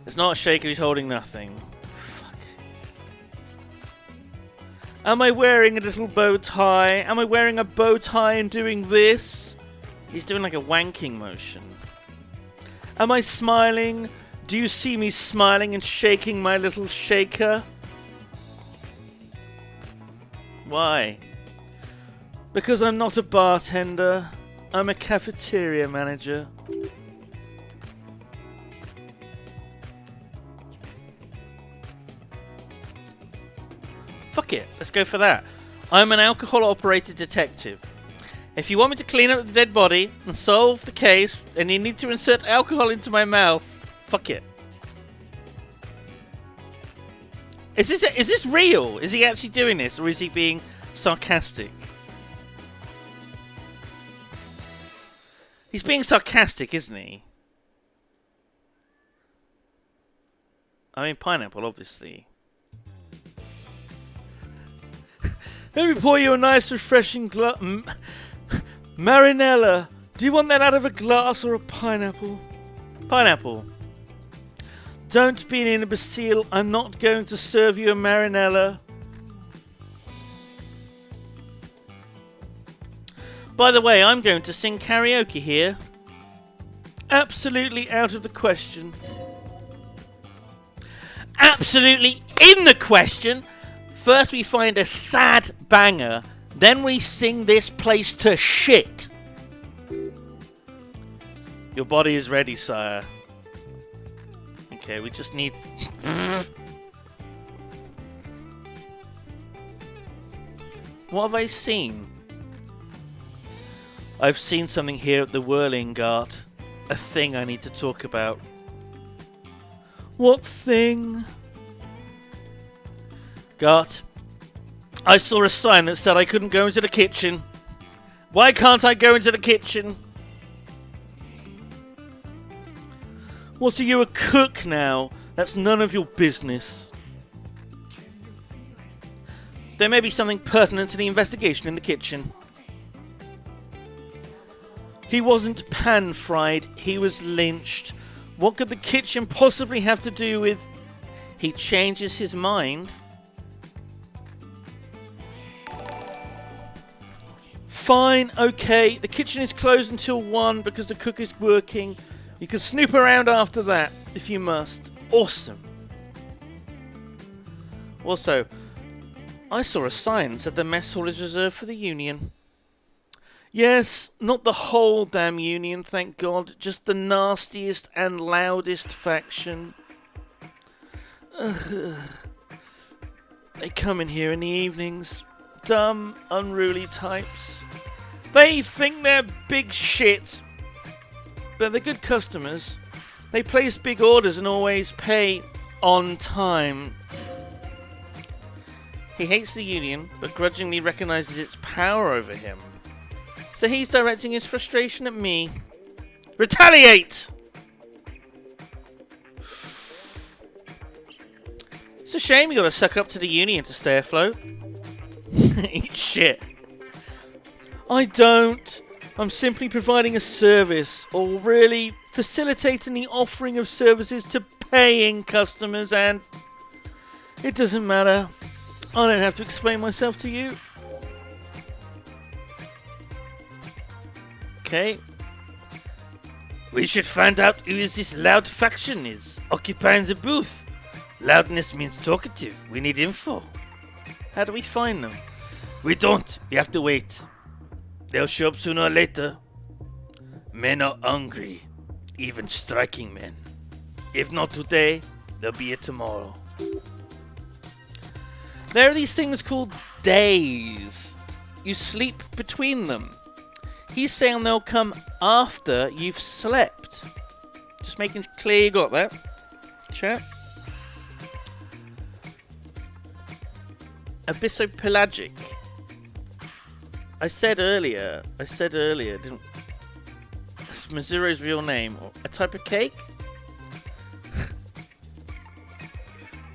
It's not a shaker, he's holding nothing. Fuck. Am I wearing a little bow tie? Am I wearing a bow tie and doing this? He's doing like a wanking motion. Am I smiling? Do you see me smiling and shaking my little shaker? Why? Because I'm not a bartender. I'm a cafeteria manager. Fuck it, let's go for that. I'm an alcohol-operated detective. If you want me to clean up the dead body and solve the case, then you need to insert alcohol into my mouth. Fuck it. Is this real? Is he actually doing this, or is he being sarcastic? He's being sarcastic, isn't he? I mean, pineapple, obviously. Let me pour you a nice, refreshing Marinella. Do you want that out of a glass or a pineapple? Pineapple. Don't be an imbecile. I'm not going to serve you a Marinella. By the way, I'm going to sing karaoke here. Absolutely out of the question. Absolutely in the question. First we find a sad banger, then we sing this place to shit. Your body is ready, sire. Okay, we just need... What have I seen? I've seen something here at the Whirling Gart. A thing I need to talk about. What thing? Gart, I saw a sign that said I couldn't go into the kitchen. Why can't I go into the kitchen? What, are you a cook now? That's none of your business. There may be something pertinent to the investigation in the kitchen. He wasn't pan-fried, he was lynched. What could the kitchen possibly have to do with... He changes his mind? Fine, okay, the kitchen is closed until 1 because the cook is working. You can snoop around after that, if you must. Awesome. Also, I saw a sign that said the mess hall is reserved for the Union. Yes, not the whole damn Union, thank God. Just the nastiest and loudest faction. They come in here in the evenings. Dumb, unruly types. They think they're big shit, but they're good customers. They place big orders and always pay on time. He hates the Union, but grudgingly recognizes its power over him. So he's directing his frustration at me. Retaliate! It's a shame you gotta suck up to the Union to stay afloat. Eat shit. I don't. I'm simply providing a service, or really facilitating the offering of services to paying customers, and it doesn't matter. I don't have to explain myself to you. Okay. We should find out who this loud faction is occupying the booth. Loudness means talkative. We need info. How do we find them? We don't. We have to wait. They'll show up sooner or later. Men are hungry. Even striking men. If not today, they'll be here tomorrow. There are these things called days. You sleep between them. He's saying they'll come after you've slept. Just making clear you got that. Chat. Abyssopelagic. I said earlier, didn't... That's Mizuro's real name. A type of cake?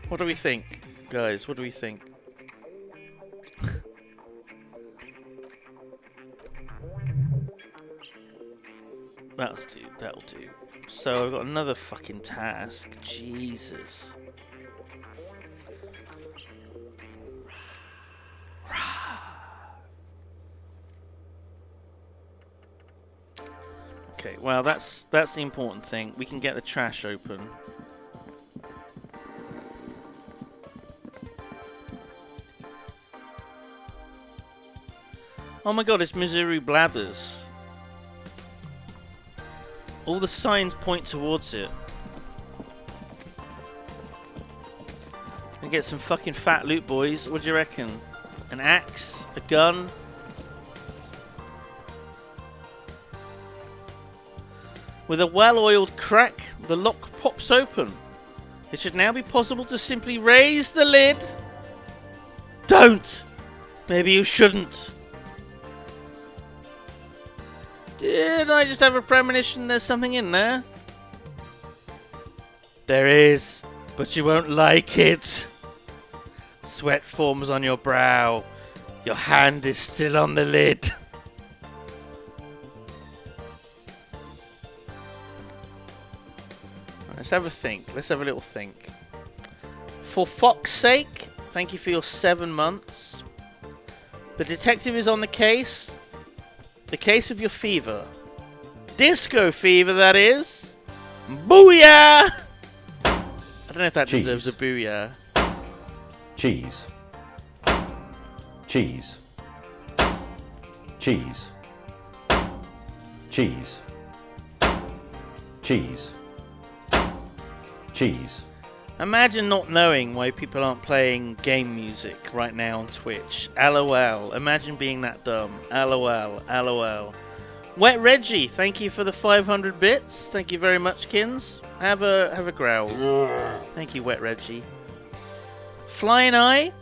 What do we think? Guys, what do we think? That'll do. So I've got another fucking task. Jesus. Okay, well that's the important thing. We can get the trash open. Oh my god, it's Missouri Blathers. All the signs point towards it. And get some fucking fat loot, boys. What do you reckon? An axe? A gun? With a well-oiled crack, the lock pops open. It should now be possible to simply raise the lid. Don't! Maybe you shouldn't. Did I just have a premonition there's something in there? There is, but you won't like it. Sweat forms on your brow. Your hand is still on the lid. Let's have a think. Let's have a little think. For fuck's sake, thank you for your 7 months. The detective is on the case. The case of your fever. Disco fever, that is. Booyah! I don't know if that deserves a booyah. Cheese. Cheese. Cheese. Cheese. Cheese. Cheese. Imagine not knowing why people aren't playing game music right now on Twitch. LOL. Imagine being that dumb. LOL. LOL. Wet Reggie, thank you for the 500 bits. Thank you very much, Kins. Have a growl. Thank you, Wet Reggie. Flying Eye,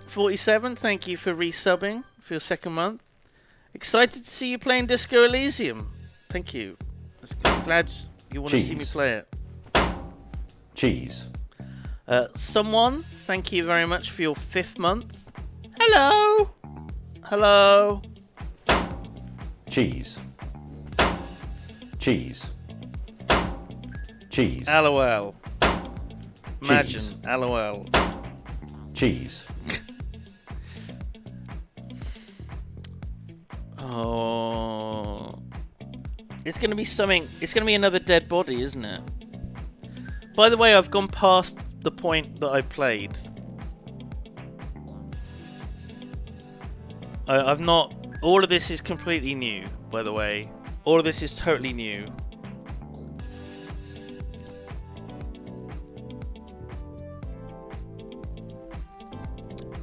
47, thank you for resubbing for your 2nd month. Excited to see you playing Disco Elysium. Thank you. I'm glad you want to see me play it. Cheese. Someone, thank you very much for your 5th month. Hello. Hello. Cheese. Cheese. Cheese. LOL. Imagine. LOL. Cheese. Oh. It's going to be something. It's going to be another dead body, isn't it? By the way, I've gone past the point that I played. I've not... All of this is completely new, by the way. All of this is totally new.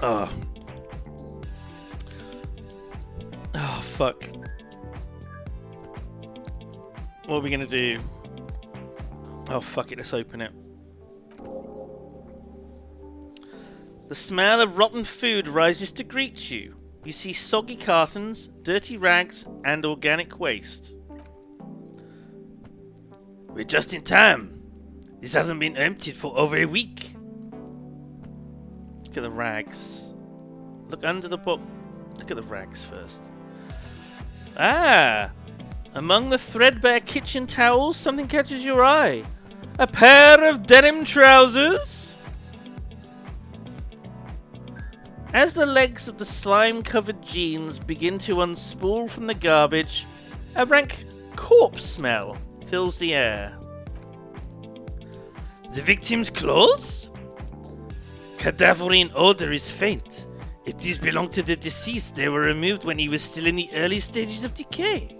Oh. Oh, fuck. What are we gonna do? Oh, fuck it, let's open it. The smell of rotten food rises to greet you. You see soggy cartons, dirty rags, and organic waste. We're just in time. This hasn't been emptied for over a week. Look at the rags. Look under the book. Look at the rags first. Ah! Among the threadbare kitchen towels, something catches your eye. A pair of denim trousers? As the legs of the slime-covered jeans begin to unspool from the garbage, a rank corpse smell fills the air. The victim's clothes? Cadaverine odor is faint. If these belong to the deceased, they were removed when he was still in the early stages of decay.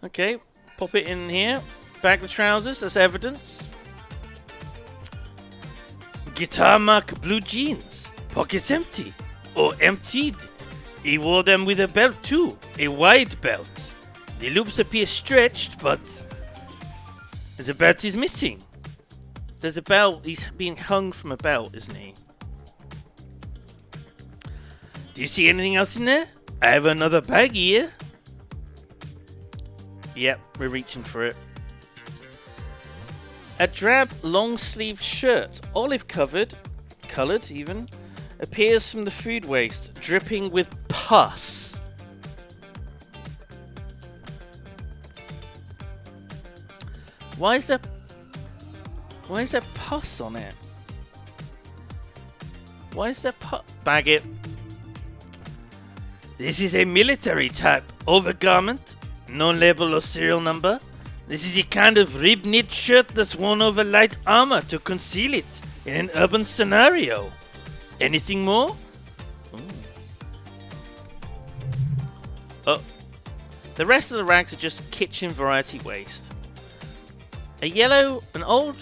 Okay, pop it in here. Bag the trousers as evidence. Guitar mark blue jeans. Pockets empty. Or emptied. He wore them with a belt too. A wide belt. The loops appear stretched, but the belt is missing. There's a belt. He's being hung from a belt, isn't he? Do you see anything else in there? I have another bag here. Yep, we're reaching for it. A drab long-sleeved shirt, olive-coloured even, appears from the food waste, dripping with pus. Why is there pus on it? Why is there pus? Bag it. This is a military type overgarment. No label or serial number. This is a kind of rib-knit shirt that's worn over light armor to conceal it in an urban scenario. Anything more? Ooh. Oh. The rest of the rags are just kitchen variety waste. An old...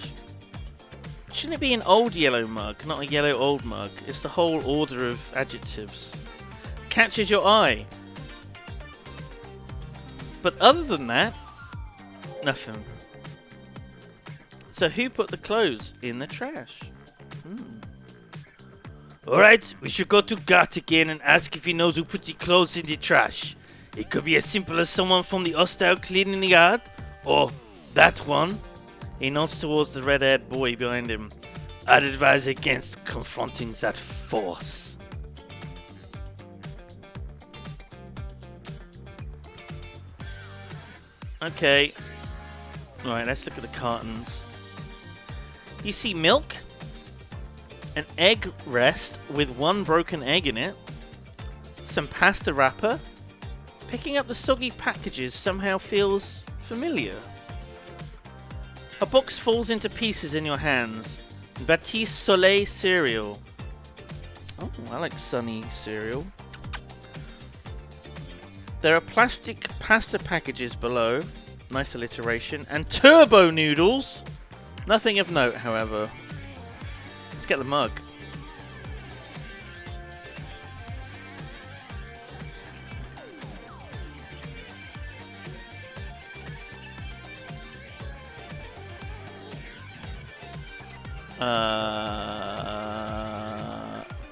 Shouldn't it be an old yellow mug, not a yellow old mug? It's the whole order of adjectives. Catches your eye. But other than that, nothing. So who put the clothes in the trash? Alright, we should go to Gart again and ask if he knows who put the clothes in the trash. It could be as simple as someone from the hostile cleaning the yard, or that one. He nods towards the red-haired boy behind him. I'd advise against confronting that force. Okay. Right, let's look at the cartons. You see milk, an egg rest with one broken egg in it, some pasta wrapper. Picking up the soggy packages somehow feels familiar. A box falls into pieces in your hands. Baptiste Soleil cereal. Oh, I like Sunny cereal. There are plastic pasta packages below. Nice alliteration. And turbo noodles. Nothing of note, however. Let's get the mug.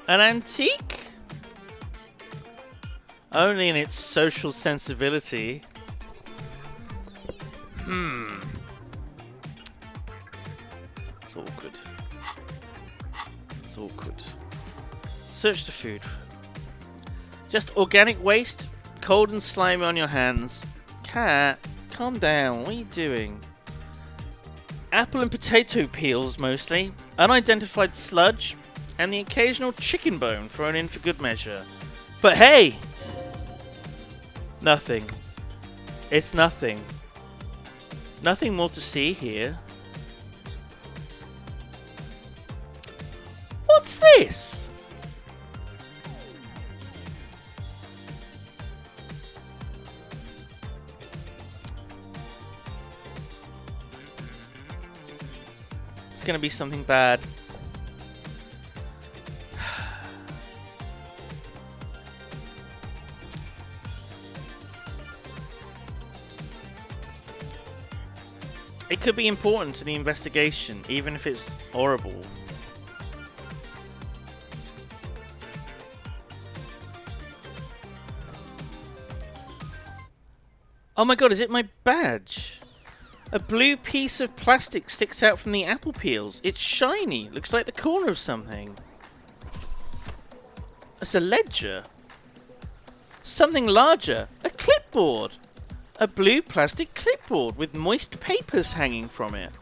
An antique? Only in its social sensibility. That's awkward. Search the food. Just organic waste, cold and slimy on your hands. Cat, calm down. What are you doing? Apple and potato peels mostly. Unidentified sludge. And the occasional chicken bone thrown in for good measure. But hey! Nothing. It's nothing. Nothing more to see here. What's this? It's gonna be something bad. It could be important to the investigation, even if it's horrible. Oh my god, is it my badge? A blue piece of plastic sticks out from the apple peels. It's shiny. Looks like the corner of something. It's a ledger. Something larger. A clipboard. A blue plastic clipboard with moist papers hanging from it.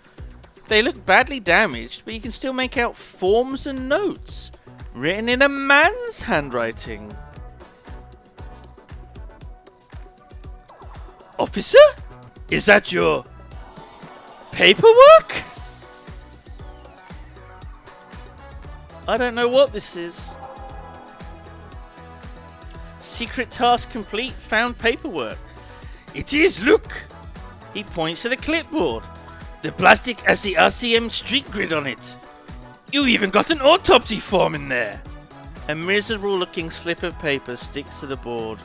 They look badly damaged, but you can still make out forms and notes. Written in a man's handwriting. Officer? Is that your paperwork? I don't know what this is. Secret task complete. Found paperwork. It is, look! He points to the clipboard. The plastic has the RCM street grid on it. You even got an autopsy form in there. A miserable looking slip of paper sticks to the board.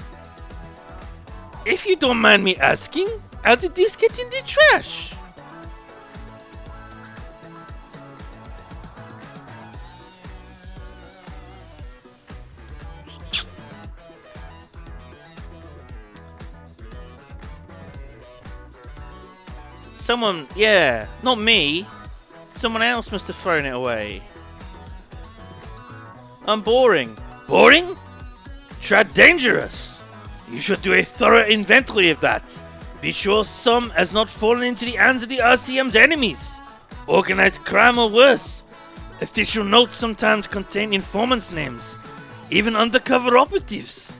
If you don't mind me asking, how did this get in the trash? Someone, yeah, not me. Someone else must have thrown it away. I'm boring. Boring? Try dangerous. You should do a thorough inventory of that. Be sure some has not fallen into the hands of the RCM's enemies. Organized crime or worse. Official notes sometimes contain informants' names. Even undercover operatives.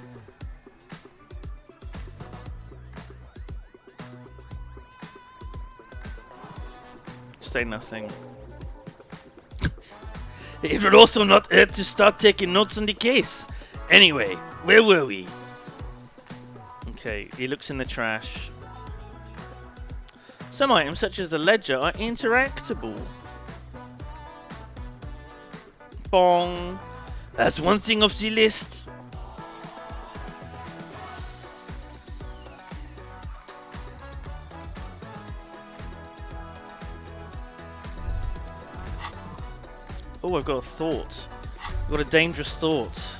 Say nothing. It would also not hurt to start taking notes on the case. Anyway, where were we? Okay, he looks in the trash. Some items, such as the ledger, are interactable. Bong. That's one thing off the list. Oh, I've got a thought. I've got a dangerous thought.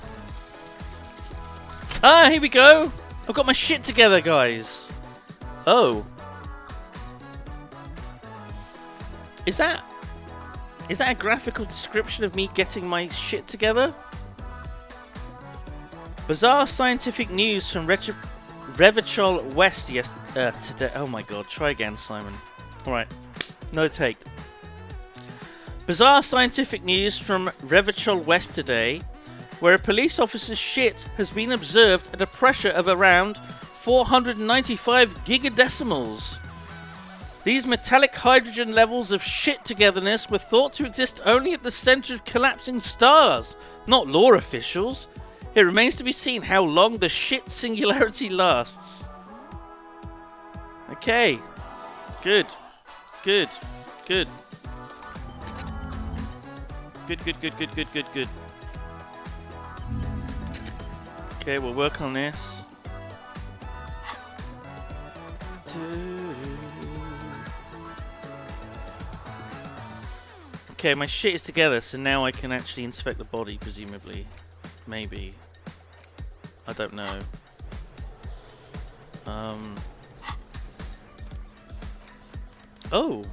Ah, here we go! I've got my shit together, guys. Oh. Is that a graphical description of me getting my shit together? Bizarre scientific news from Revachol West today. Oh my god, try again, Simon. Alright, no take. Bizarre scientific news from Revachol West today, where a police officer's shit has been observed at a pressure of around 495 gigadecimals. These metallic hydrogen levels of shit togetherness were thought to exist only at the center of collapsing stars, not lore officials. It remains to be seen how long the shit singularity lasts. Okay. Good. Good. Good. Good. Okay, we'll work on this. Okay, my shit is together, so now I can actually inspect the body, presumably. Maybe. I don't know. Oh!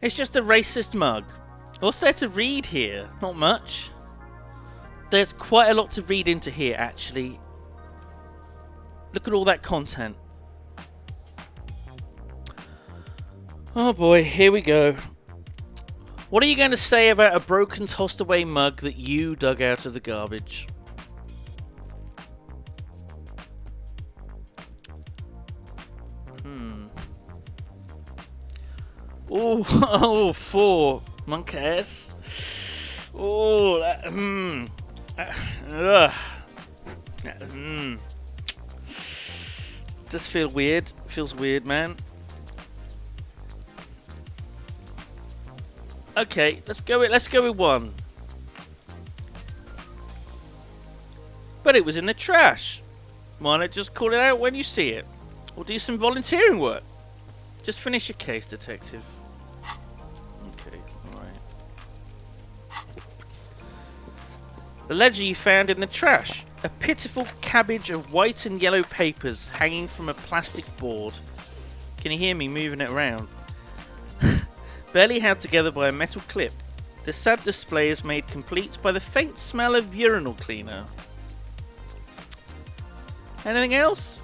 It's just a racist mug. What's there to read here? Not much. There's quite a lot to read into here, actually. Look at all that content. Oh boy, here we go. What are you going to say about a broken, tossed away mug that you dug out of the garbage? Oh, 4 monkeys. Oh, Does feel weird. Feels weird, man. Okay, let's go with 1. But it was in the trash. Why not just call it out when you see it? Or do some volunteering work. Just finish your case, detective. Okay, alright. The ledger you found in the trash. A pitiful cabbage of white and yellow papers hanging from a plastic board. Can you hear me moving it around? Barely held together by a metal clip. The sad display is made complete by the faint smell of urinal cleaner. Anything else?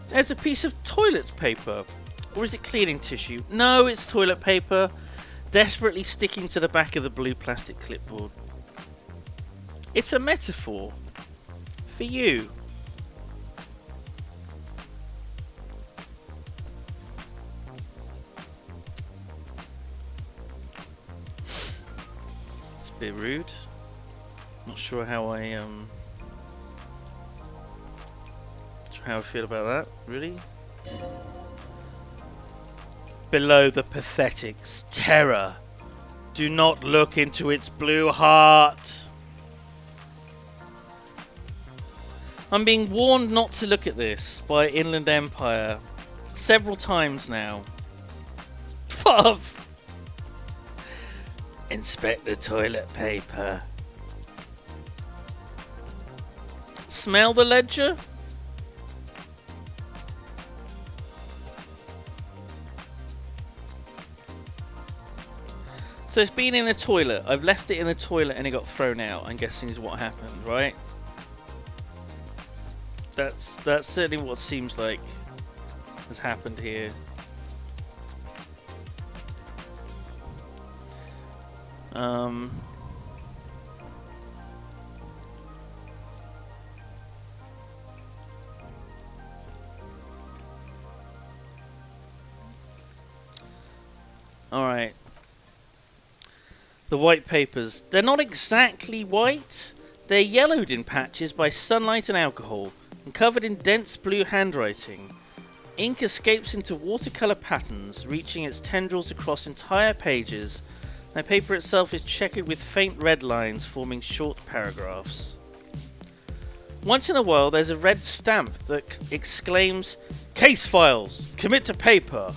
There's a piece of toilet paper. Or is it cleaning tissue? No, it's toilet paper. Desperately sticking to the back of the blue plastic clipboard. It's a metaphor. For you. It's a bit rude. Not sure how I feel about that, really. Below the pathetic's terror. Do not look into its blue heart. I'm being warned not to look at this by Inland Empire several times now. Fuff! Inspect the toilet paper. Smell the ledger? So it's been in the toilet. I've left it in the toilet and it got thrown out, I'm guessing is what happened, right? That's certainly what seems like has happened here. Alright. The white papers. They're not exactly white. They're yellowed in patches by sunlight and alcohol, and covered in dense blue handwriting. Ink escapes into watercolour patterns, reaching its tendrils across entire pages. The paper itself is checkered with faint red lines forming short paragraphs. Once in a while there's a red stamp that exclaims, "Case files! Commit to paper!"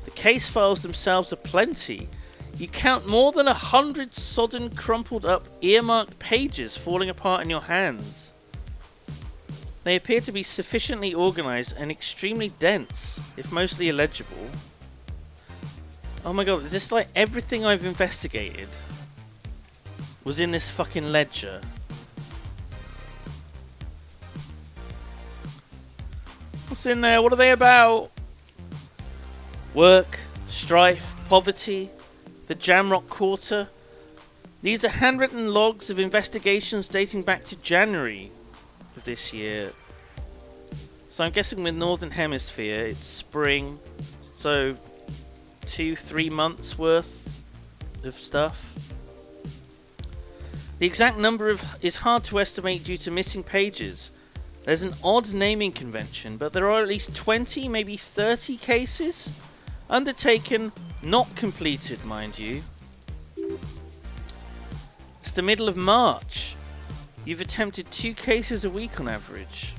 The case files themselves are plenty. You count more than 100 sodden, crumpled up, earmarked pages falling apart in your hands. They appear to be sufficiently organised and extremely dense, if mostly illegible. Oh my god, is this like everything I've investigated was in this fucking ledger? What's in there? What are they about? Work, strife, poverty, the Jamrock Quarter. These are handwritten logs of investigations dating back to January of this year. So I'm guessing with Northern Hemisphere it's spring, so 2-3 months worth of stuff. The exact number is hard to estimate due to missing pages. There's an odd naming convention, but there are at least 20, maybe 30 cases undertaken, not completed, mind you. It's the middle of March. You've attempted 2 cases a week on average.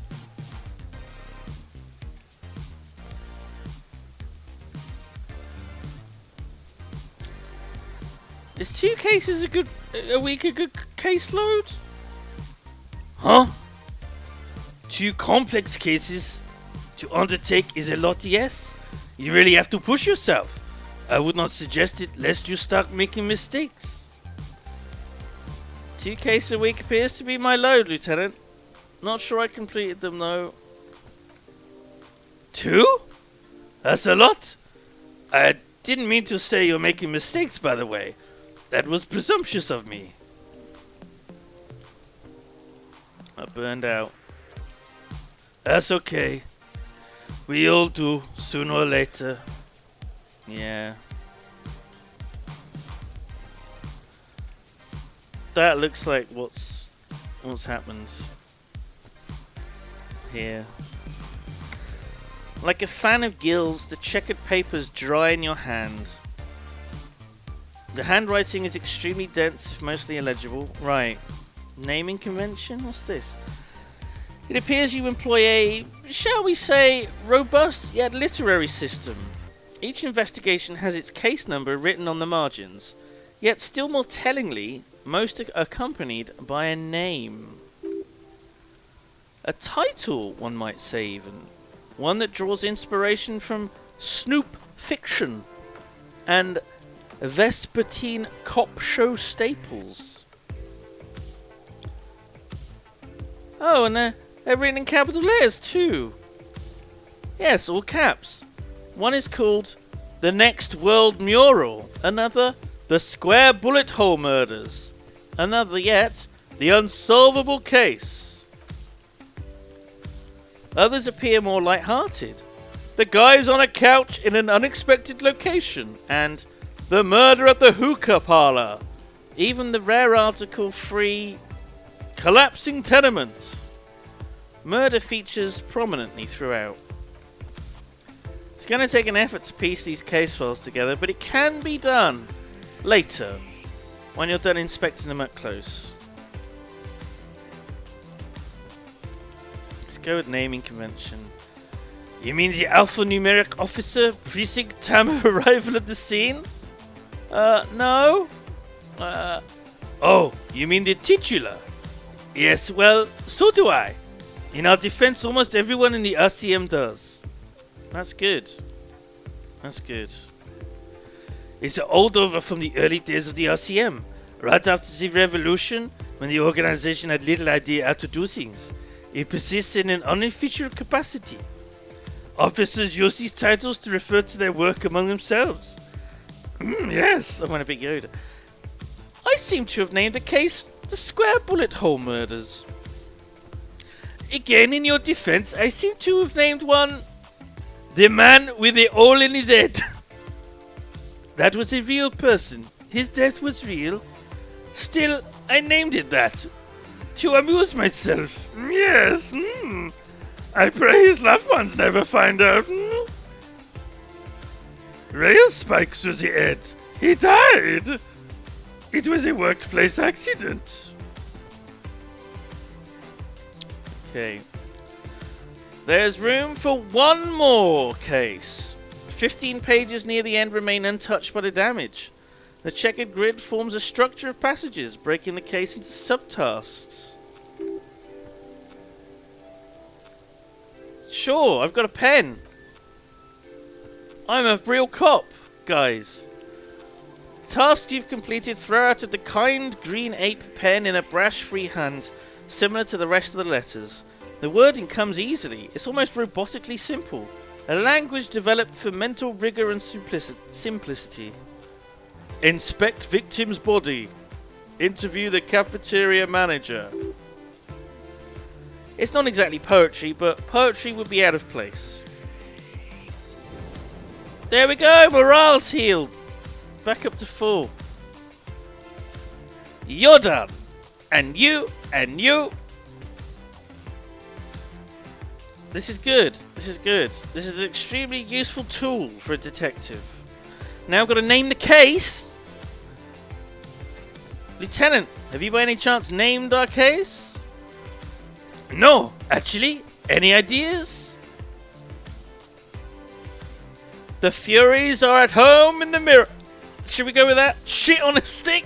Is 2 cases a week a good caseload? Huh? 2 complex cases to undertake is a lot, yes? You really have to push yourself. I would not suggest it lest you start making mistakes. 2 cases a week appears to be my load, Lieutenant. Not sure I completed them, though. 2? That's a lot. I didn't mean to say you're making mistakes, by the way. That was presumptuous of me. I burned out. That's okay. We all do, sooner or later. Yeah. That looks like what's happened here. Like a fan of gills, the checkered papers dry in your hand. The handwriting is extremely dense, if mostly illegible. Right. Naming convention? What's this? It appears you employ a, shall we say, robust yet literary system. Each investigation has its case number written on the margins, yet still more tellingly, most are accompanied by a name. A title, one might say even. One that draws inspiration from Snoop fiction and Vespertine cop show staples. Oh, and they're written in capital letters too. Yes, all caps. One is called The Next World Mural. Another, The Square Bullet Hole Murders. Another yet, The Unsolvable Case. Others appear more light-hearted. The Guys on a Couch in an Unexpected Location. And The Murder at the Hookah Parlor. Even the rare article free Collapsing Tenement. Murder features prominently throughout. It's going to take an effort to piece these case files together, but it can be done later, when you're done inspecting them up close. Let's go with naming convention. You mean the alphanumeric officer precinct time of arrival at the scene? No. Oh, you mean the titular? Yes, well, so do I. In our defense, almost everyone in the RCM does. That's good. That's good. It's an holdover from the early days of the RCM. Right after the revolution, when the organization had little idea how to do things, it persists in an unofficial capacity. Officers use these titles to refer to their work among themselves. Yes, I want a big Yoda. I seem to have named the case the Square Bullet Hole Murders. Again, in your defense, I seem to have named one The Man with the Hole in His Head. That was a real person. His death was real. Still, I named it that. To amuse myself. Yes. I pray his loved ones never find out. Rail spikes through the head. He died. It was a workplace accident. Okay. There's room for one more case. 15 pages near the end remain untouched by the damage. The checkered grid forms a structure of passages, breaking the case into subtasks. Sure, I've got a pen. I'm a real cop, guys. Tasks you've completed throw out a kind green ape pen in a brash free hand, similar to the rest of the letters. The wording comes easily. It's almost robotically simple. A language developed for mental rigor and simplicity. Inspect victim's body. Interview the cafeteria manager. It's not exactly poetry, but poetry would be out of place. There we go, morale's healed. Back up to full. You're done. And you, and you. This is good. This is good. This is an extremely useful tool for a detective. Now I've got to name the case. Lieutenant, have you by any chance named our case? No, actually. Any ideas? The Furies are at home in the mirror. Should we go with that? Shit on a stick?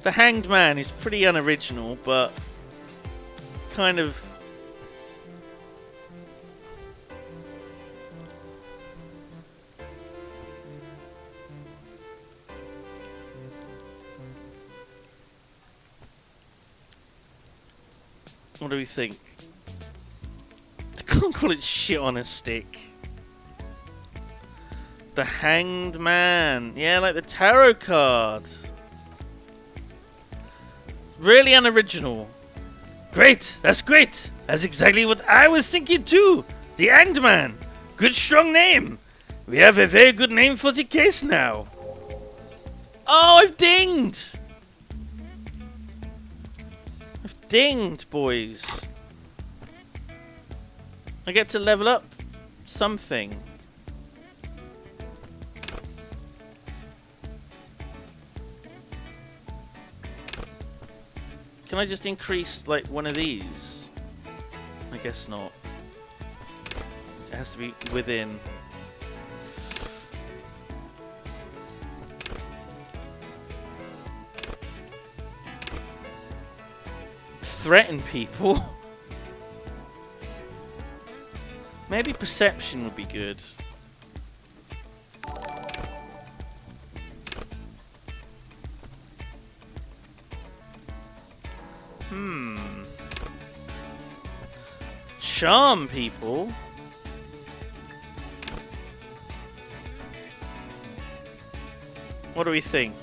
The Hanged Man is pretty unoriginal, but kind of What do we think? I can't call it shit on a stick. The Hanged Man. Yeah, like the tarot card. Really unoriginal. Great! That's great! That's exactly what I was thinking too! The Hanged Man! Good strong name! We have a very good name for the case now. Oh, I've dinged! I've dinged, boys. I get to level up something. Can I just increase, like, one of these? I guess not. It has to be within. Threaten people? Maybe perception would be good. Charm people? What do we think?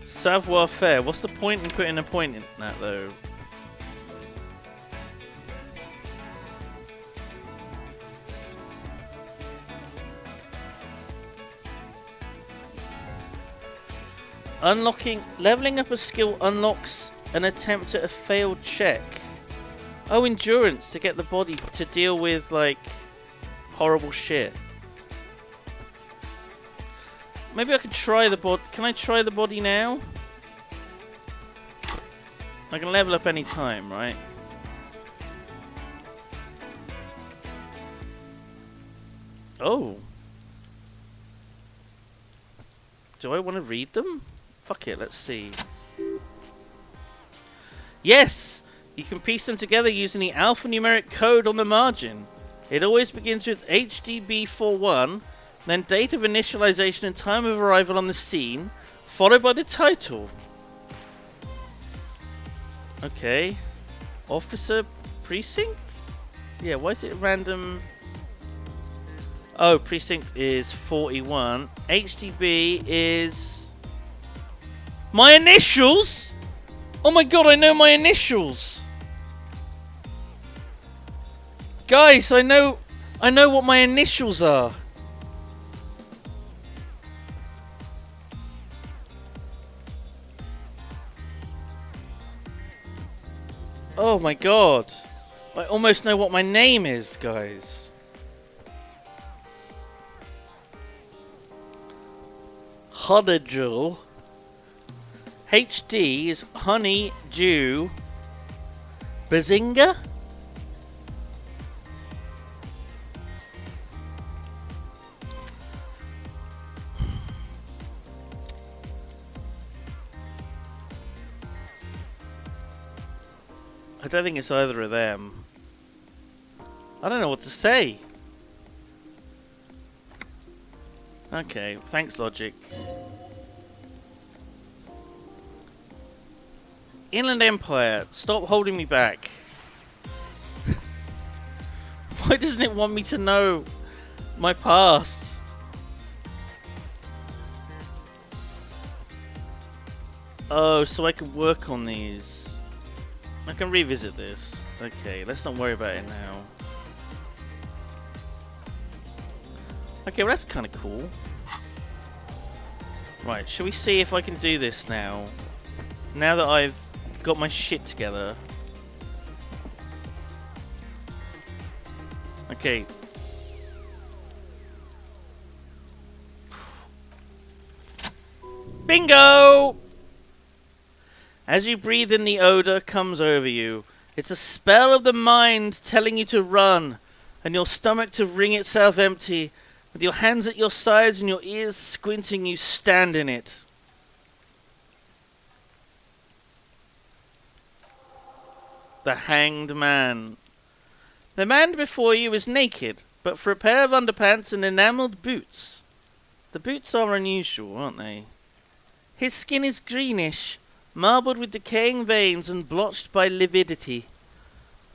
Savoir-faire. What's the point in putting a point in that, though? Leveling up a skill unlocks an attempt at a failed check. Oh, endurance to get the body to deal with, like, horrible shit. Maybe I could try the body. Can I try the body now? I can level up any time, right? Oh. Do I want to read them? Fuck it, let's see. Yes! You can piece them together using the alphanumeric code on the margin. It always begins with HDB41, then date of initialization and time of arrival on the scene, followed by the title. Okay. Officer Precinct? Yeah, why is it random? Oh, Precinct is 41. HDB is... my initials? Oh my god, I know my initials! Guys, I know what my initials are. Oh my god. I almost know what my name is, guys. Honeydew. HD is Honeydew. Bazinga? I don't think it's either of them. I don't know what to say. Okay, thanks, Logic. Inland Empire, stop holding me back. Why doesn't it want me to know my past? Oh, so I can work on these. I can revisit this. Okay, let's not worry about it now. Okay, well that's kind of cool. Right, shall we see if I can do this now? Now that I've got my shit together. Okay. Bingo! As you breathe in, the odor comes over you. It's a spell of the mind telling you to run, and your stomach to wring itself empty. With your hands at your sides and your ears squinting, you stand in it. The Hanged Man. The man before you is naked, but for a pair of underpants and enamelled boots. The boots are unusual, aren't they? His skin is greenish, marbled with decaying veins and blotched by lividity.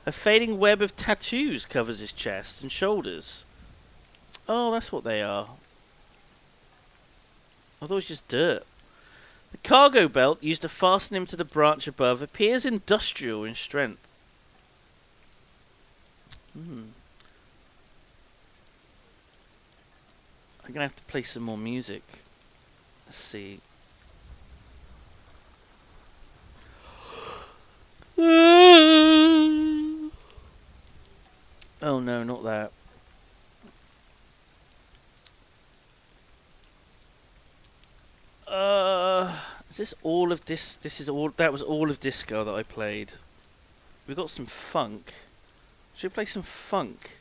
A fading web of tattoos covers his chest and shoulders. Oh, that's what they are. I thought it was just dirt. The cargo belt used to fasten him to the branch above appears industrial in strength. I'm going to have to play some more music. Let's see. Oh no, not that. Is this all of this? This is all. That was all of disco that I played. We got some funk. Should we play some funk?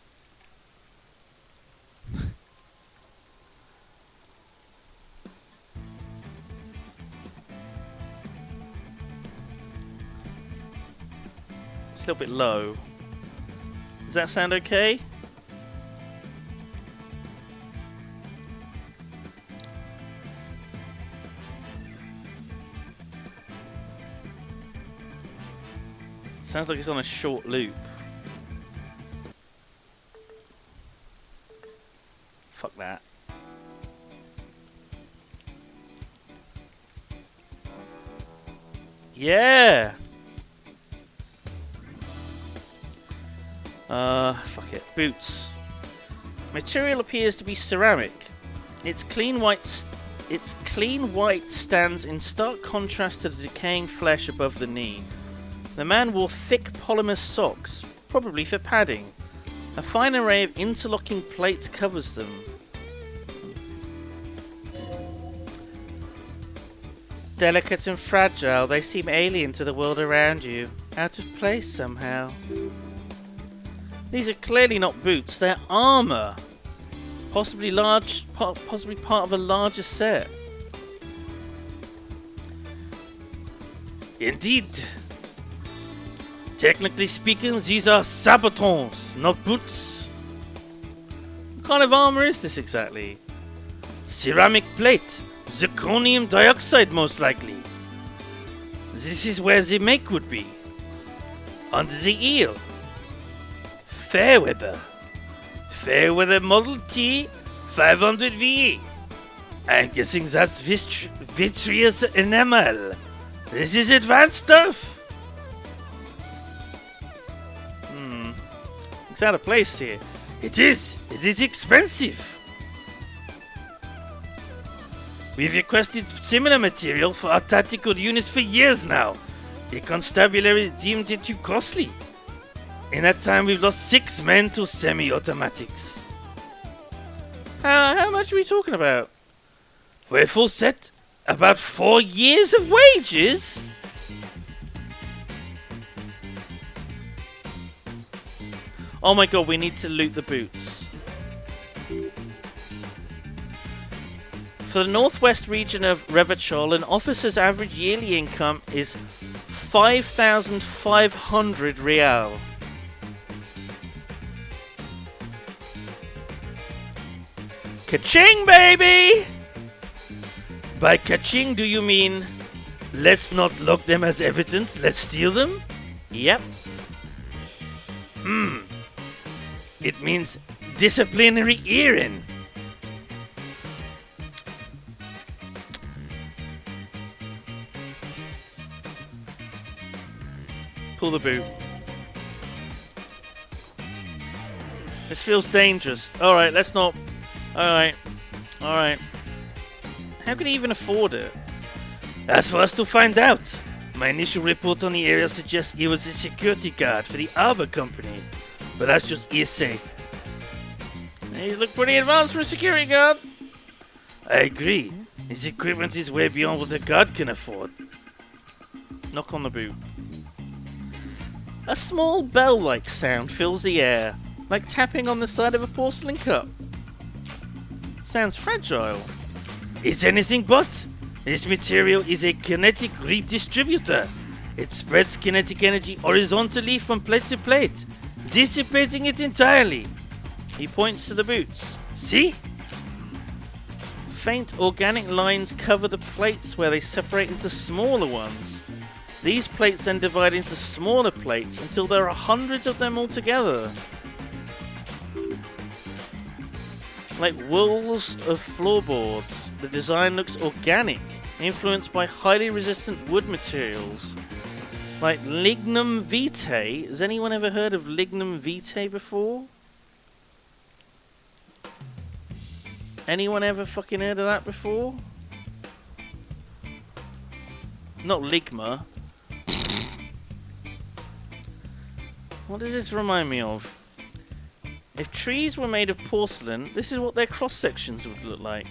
It's a little bit low. Does that sound okay? Sounds like it's on a short loop. Fuck that. Yeah! Fuck it. Boots. Material appears to be ceramic. Its clean white stands in stark contrast to the decaying flesh above the knee. The man wore thick polymer socks, probably for padding. A fine array of interlocking plates covers them. Delicate and fragile, they seem alien to the world around you. Out of place somehow. These are clearly not boots, they're armour. Possibly part of a larger set. Indeed. Technically speaking, these are sabatons, not boots. What kind of armour is this exactly? Ceramic plate. Zirconium dioxide, most likely. This is where the make would be. Under the eel. Fairweather. Fairweather Model T 500 VE. I'm guessing that's vitreous enamel. This is advanced stuff. It's out of place here. It is expensive. We've requested similar material for our tactical units for years now. The constabulary deemed it too costly. In that time, we've lost 6 men to semi-automatics. How much are we talking about? For a full set, about 4 years of wages? Oh my god, we need to loot the boots. For the northwest region of Revachol, an officer's average yearly income is 5,500 real. Ka-ching, baby! By ka-ching, do you mean let's not lock them as evidence, let's steal them? Yep. It means disciplinary hearing. Pull the boot. This feels dangerous. Alright, let's not... Alright. How can he even afford it? That's for us to find out. My initial report on the area suggests he was a security guard for the Arbor Company. But that's just hearsay. He's look pretty advanced for a security guard. I agree. His equipment is way beyond what a guard can afford. Knock on the boot. A small bell-like sound fills the air, like tapping on the side of a porcelain cup. Sounds fragile. It's anything but. This material is a kinetic redistributor. It spreads kinetic energy horizontally from plate to plate, dissipating it entirely. He points to the boots. See? Faint organic lines cover the plates where they separate into smaller ones. These plates then divide into smaller plates until there are hundreds of them all together. Like whorls of floorboards, the design looks organic, influenced by highly resistant wood materials. Like lignum vitae. Has anyone ever heard of lignum vitae before? Anyone ever fucking heard of that before? Not ligma. What does this remind me of? If trees were made of porcelain, this is what their cross-sections would look like.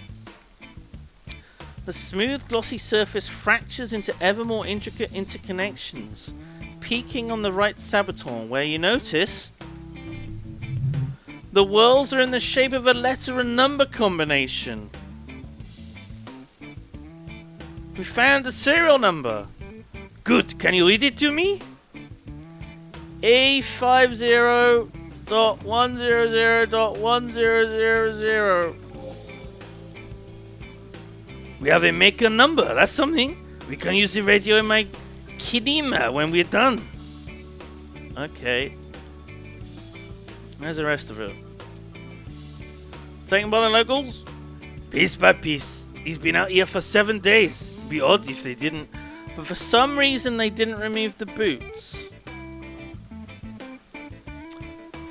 The smooth, glossy surface fractures into ever more intricate interconnections, peaking on the right saboton, where you notice the worlds are in the shape of a letter and number combination. We found the serial number. Good, can you read it to me? A50.100.1000. We have a maker number, that's something. We can use the radio in my kinema when we're done. Okay. Where's the rest of it? Taken by the locals? Piece by piece. He's been out here for 7 days. It'd be odd if they didn't. But for some reason they didn't remove the boots.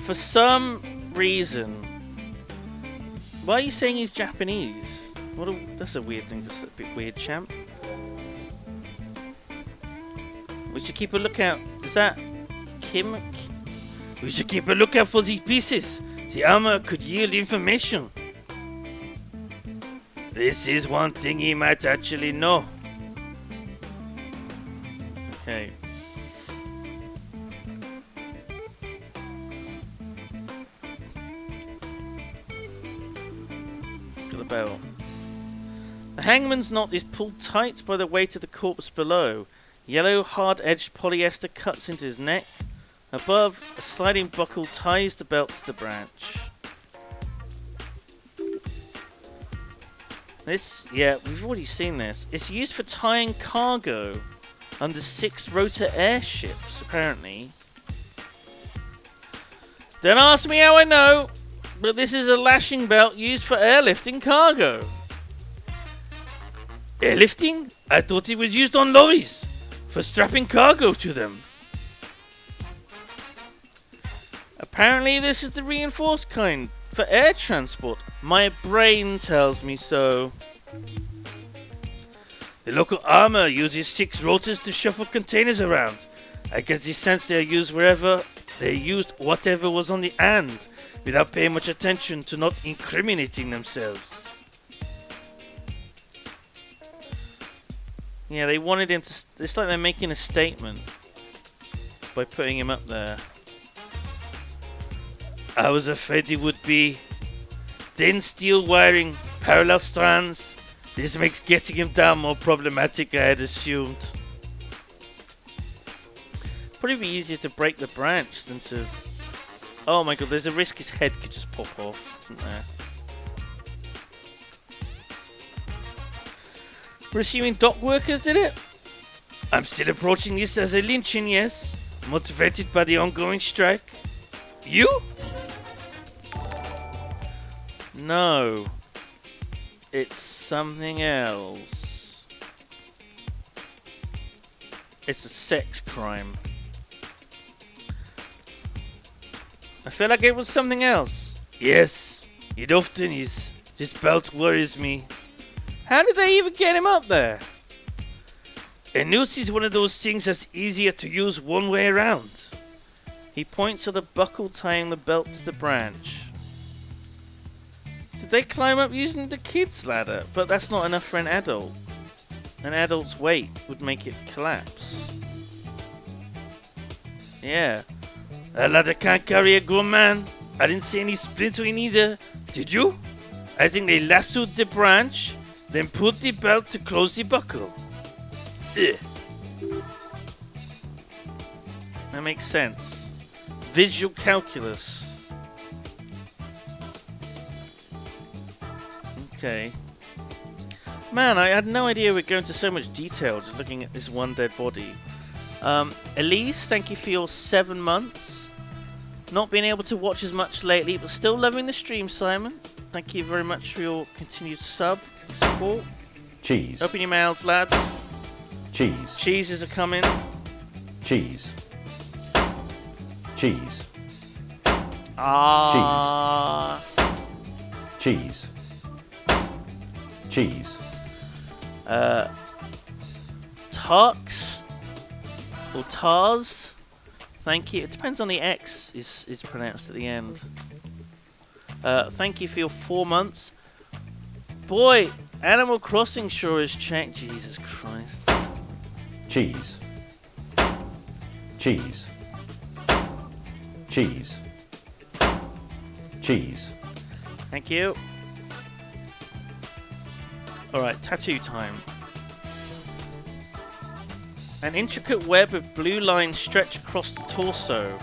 For some reason. Why are you saying he's Japanese? That's a weird thing to say. A bit weird, champ. We should keep a lookout. Is that Kim? We should keep a lookout for these pieces. The armor could yield information. This is one thing he might actually know. Okay. To the bell. The hangman's knot is pulled tight by the weight of the corpse below. Yellow, hard-edged polyester cuts into his neck. Above, a sliding buckle ties the belt to the branch. This, yeah, we've already seen this. It's used for tying cargo under 6-rotor airships, apparently. Don't ask me how I know, but this is a lashing belt used for airlifting cargo. Airlifting? I thought it was used on lorries for strapping cargo to them. Apparently this is the reinforced kind for air transport. My brain tells me so. The local armor uses 6 rotors to shuffle containers around. I get the sense they are used wherever they used whatever was on the end, without paying much attention to not incriminating themselves. Yeah, they wanted him to... It's like they're making a statement by putting him up there. I was afraid it would be. Thin steel wiring, parallel strands. This makes getting him down more problematic, I had assumed. Probably be easier to break the branch than to... Oh my god, there's a risk his head could just pop off, isn't there? We're assuming dock workers did it? I'm still approaching this as a lynching, yes. Motivated by the ongoing strike. You? No. It's something else. It's a sex crime. I feel like it was something else. Yes, it often is. This belt worries me. How did they even get him up there? A noose is one of those things that's easier to use one way around. He points to the buckle tying the belt to the branch. Did they climb up using the kid's ladder? But that's not enough for an adult. An adult's weight would make it collapse. Yeah. A ladder can't carry a grown man. I didn't see any splintering either. Did you? I think they lassoed the branch, then pulled the belt to close the buckle. Ugh. That makes sense. Visual calculus. Okay. Man, I had no idea we'd go into so much detail just looking at this one dead body. Elise, thank you for your 7 months. Not being able to watch as much lately, but still loving the stream, Simon. Thank you very much for your continued support. Cheese. Open your mouths, lads. Cheese. Cheeses are coming. Cheese. Cheese. Ah. Cheese. Cheese. Tarks or Tars. Thank you. It depends on the X is pronounced at the end. Thank you for your 4 months. Boy, Animal Crossing sure has changed. Jesus Christ. Cheese. Cheese. Cheese. Cheese. Thank you. Alright, tattoo time. An intricate web of blue lines stretch across the torso.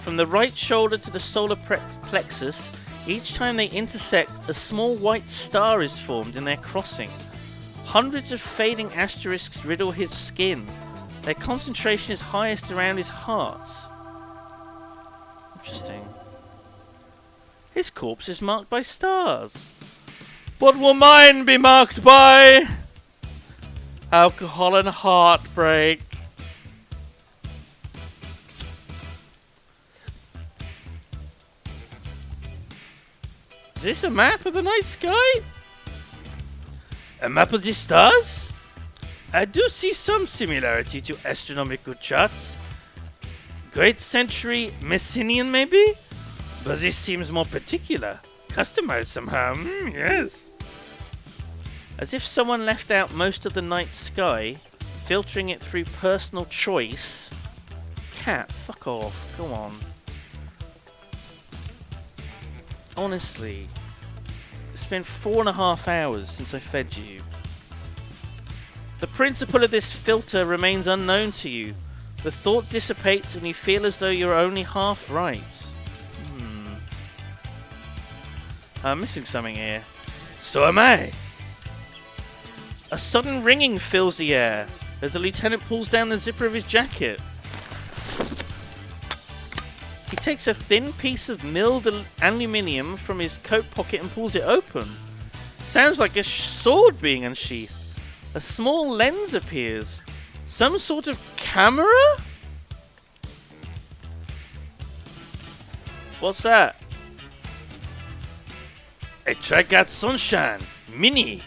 From the right shoulder to the solar plexus, each time they intersect, a small white star is formed in their crossing. Hundreds of fading asterisks riddle his skin. Their concentration is highest around his heart. Interesting. His corpse is marked by stars. What will mine be marked by? Alcohol and heartbreak. Is this a map of the night sky? A map of the stars? I do see some similarity to astronomical charts. Great Century Messinian, maybe? But this seems more particular. Customized somehow. Yes. As if someone left out most of the night sky, filtering it through personal choice. Cat, fuck off. Go on. Honestly. It's been 4.5 hours since I fed you. The principle of this filter remains unknown to you. The thought dissipates and you feel as though you're only half right. I'm missing something here. So am I. A sudden ringing fills the air as the lieutenant pulls down the zipper of his jacket. He takes a thin piece of milled aluminium from his coat pocket and pulls it open. Sounds like a sword being unsheathed. A small lens appears. Some sort of camera? What's that? A Trigat Sunshine Mini.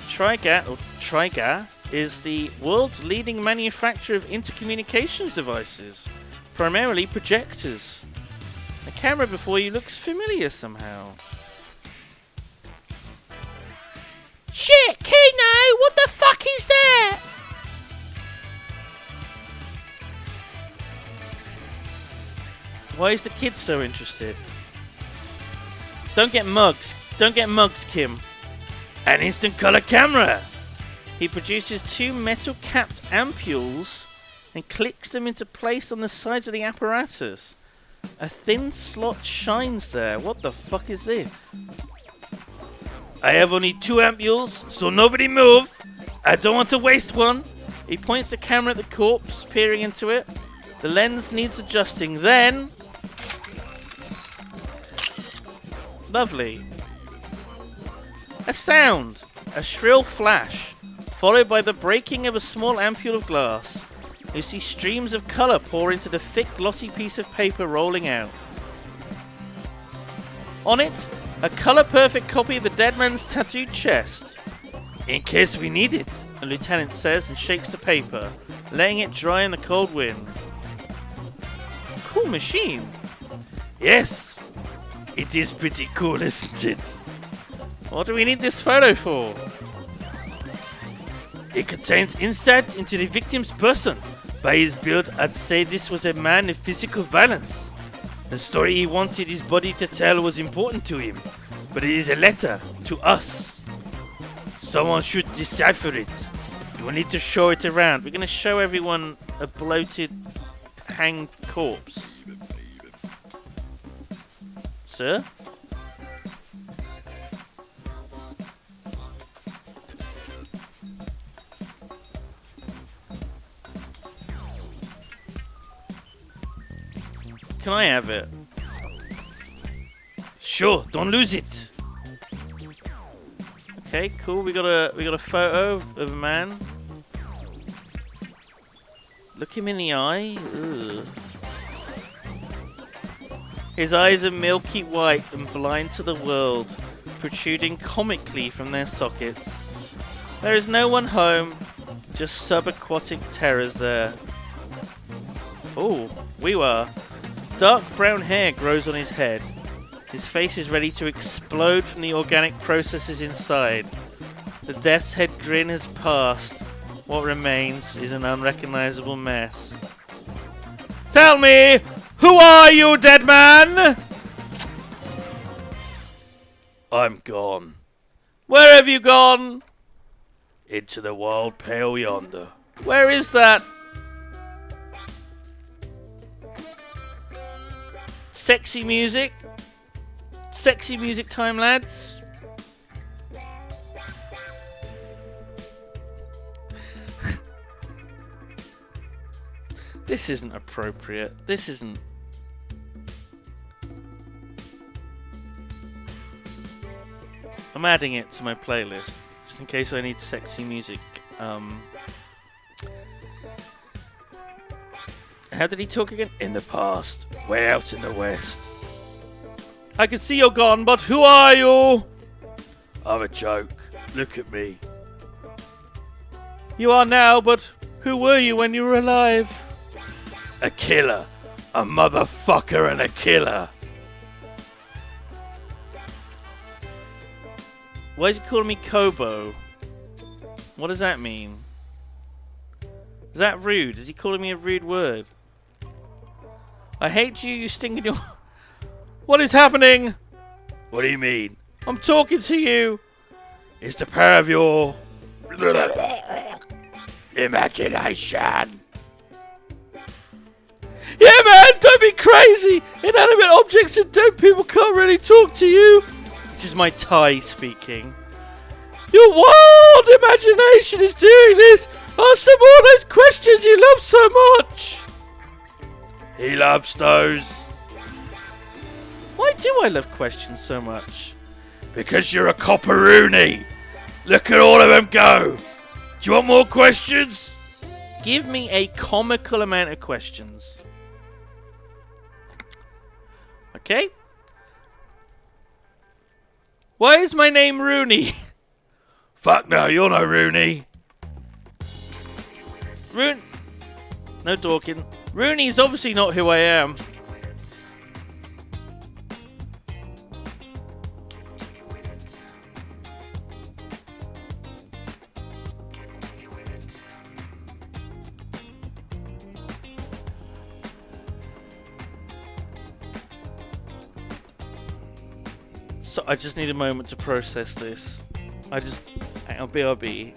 Trigat is the world's leading manufacturer of intercommunications devices, primarily projectors. The camera before you looks familiar somehow. Shit, Kino, what the fuck is that? Why is the kid so interested? Don't get mugged. Don't get mugged, Kim. An instant color camera. He produces 2 metal-capped ampules and clicks them into place on the sides of the apparatus. A thin slot shines there. What the fuck is this? I have only 2 ampules, so nobody move. I don't want to waste one. He points the camera at the corpse, peering into it. The lens needs adjusting. Then... Lovely. A sound. A shrill flash, followed by the breaking of a small ampule of glass. You see streams of colour pour into the thick, glossy piece of paper rolling out. On it, a colour-perfect copy of the dead man's tattooed chest. In case we need it, the lieutenant says and shakes the paper, letting it dry in the cold wind. Cool machine. Yes, it is pretty cool, isn't it? What do we need this photo for? It contains insight into the victim's person. By his build, I'd say this was a man of physical violence. The story he wanted his body to tell was important to him, but it is a letter to us. Someone should decipher it. We need to show it around. We're going to show everyone a bloated, hanged corpse. Sir? Can I have it? Sure, don't lose it. Okay, cool. We got a photo of a man. Look him in the eye. Ugh. His eyes are milky white and blind to the world, protruding comically from their sockets. There is no one home, just subaquatic terrors there. Oh, we were. Dark brown hair grows on his head. His face is ready to explode from the organic processes inside. The death's head grin has passed. What remains is an unrecognizable mess. Tell me, who are you, dead man? I'm gone. Where have you gone? Into the wild pale yonder. Where is that? Sexy music. Sexy music time, lads. This isn't appropriate. This isn't... I'm adding it to my playlist, just in case I need sexy music. How did he talk again? In the past, way out in the west. I can see you're gone, but who are you? I'm a joke. Look at me. You are now, but who were you when you were alive? A killer. A motherfucker and a killer. Why is he calling me Kobo? What does that mean? Is that rude? Is he calling me a rude word? I hate you, you stinking your... What is happening? What do you mean? I'm talking to you. It's the power of your... imagination. Yeah, man, don't be crazy. Inanimate objects and dead people can't really talk to you. This is my Thai speaking. Your wild imagination is doing this. Answer all those questions you love so much. He loves those. Why do I love questions so much? Because you're a copperoony. Look at all of them go. Do you want more questions? Give me a comical amount of questions. Okay. Why is my name Rooney? Fuck no, you're no Rooney. No talking. Rooney's obviously not who I am. So I just need a moment to process this. Hang on, BRB.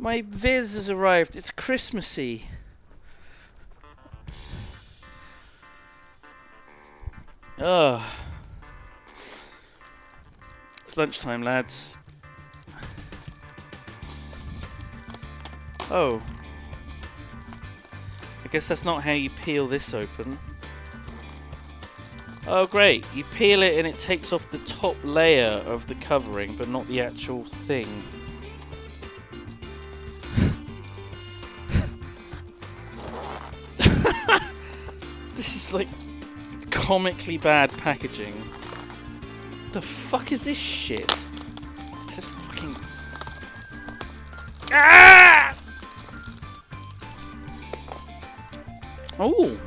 My Viz has arrived. It's Christmassy. Ugh. It's lunchtime, lads. Oh. I guess that's not how you peel this open. Oh great, you peel it and it takes off the top layer of the covering, but not the actual thing. This is like comically bad packaging. The fuck is this shit? It's just fucking... Ah! Oh!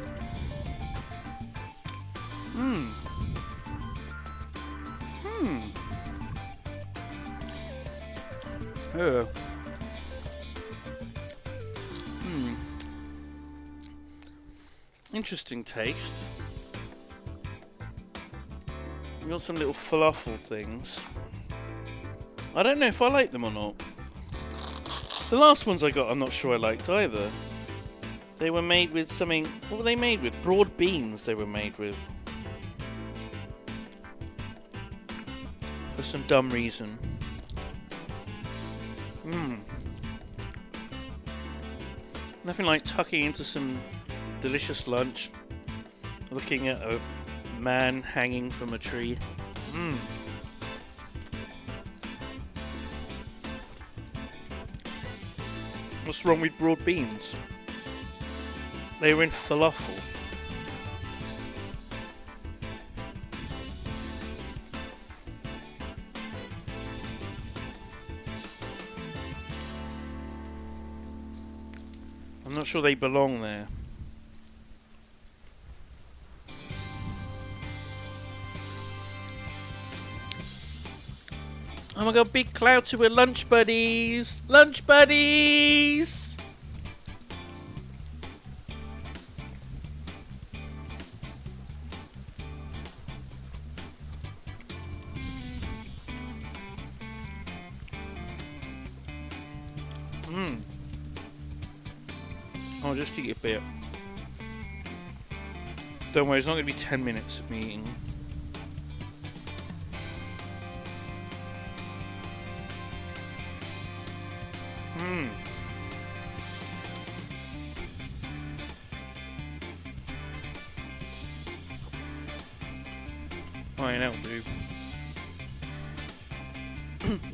Interesting taste. We got some little falafel things. I don't know if I like them or not. The last ones I got, I'm not sure I liked either. They were made with something... What were they made with? Broad beans they were made with. For some dumb reason. Nothing like tucking into some delicious lunch, looking at a man hanging from a tree. What's wrong with broad beans? They were in falafel. I'm not sure they belong there. Oh my god, big cloud to a lunch buddies! Lunch buddies! I'll just eat a bit. Don't worry, it's not going to be 10 minutes of me eating. Alright, that'll do.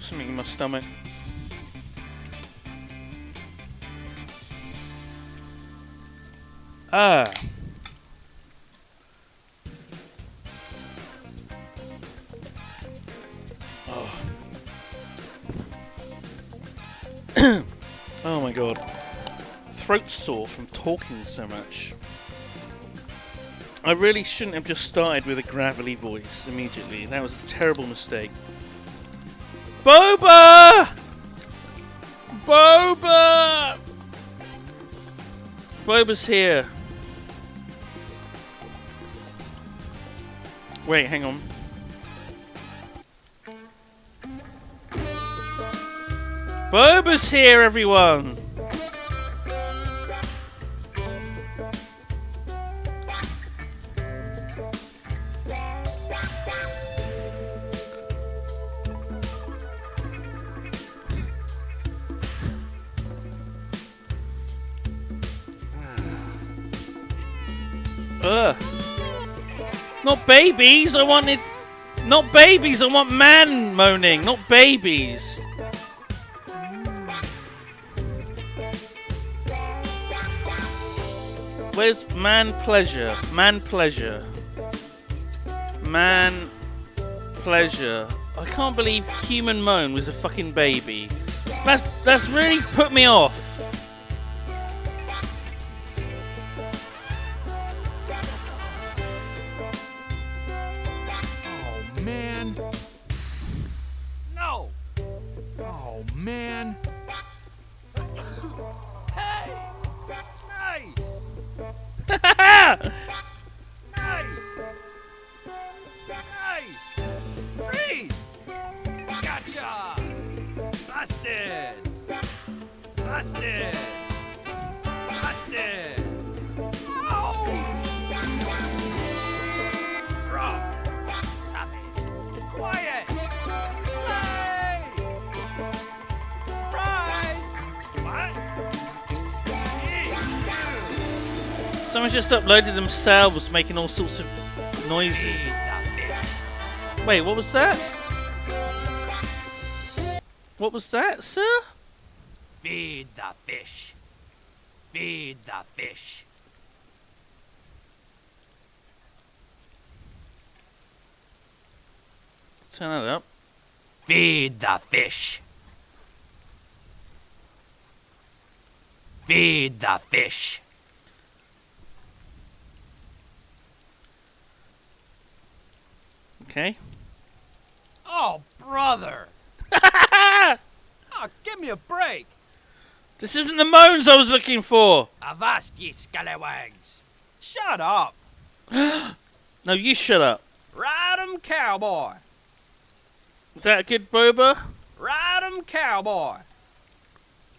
Something in my stomach. Ah. Oh. Oh my god. Throat sore from talking so much. I really shouldn't have just started with a gravelly voice immediately. That was a terrible mistake. Boba! Boba! Boba's here. Wait, hang on. Boba's here, everyone! Ugh. Not babies, I wanted... Not babies, I want man moaning, not babies. Where's man pleasure? Man pleasure. Man pleasure. I can't believe Human Moan was a fucking baby. That's really put me off. Man. No. Oh, man. Hey. Nice. Nice. Nice. Freeze. Gotcha. Busted. Busted. Busted. Oh. Someone's just uploaded themselves making all sorts of noises. Wait, what was that? What was that, sir? Feed the fish. Feed the fish. Turn that up. Feed the fish. Feed the fish. Okay. Oh, brother. Oh, give me a break. This isn't the moans I was looking for. Avast, ye scallywags. Shut up. No, you shut up. Ride 'em, cowboy. Is that a good boba? Ride 'em, cowboy.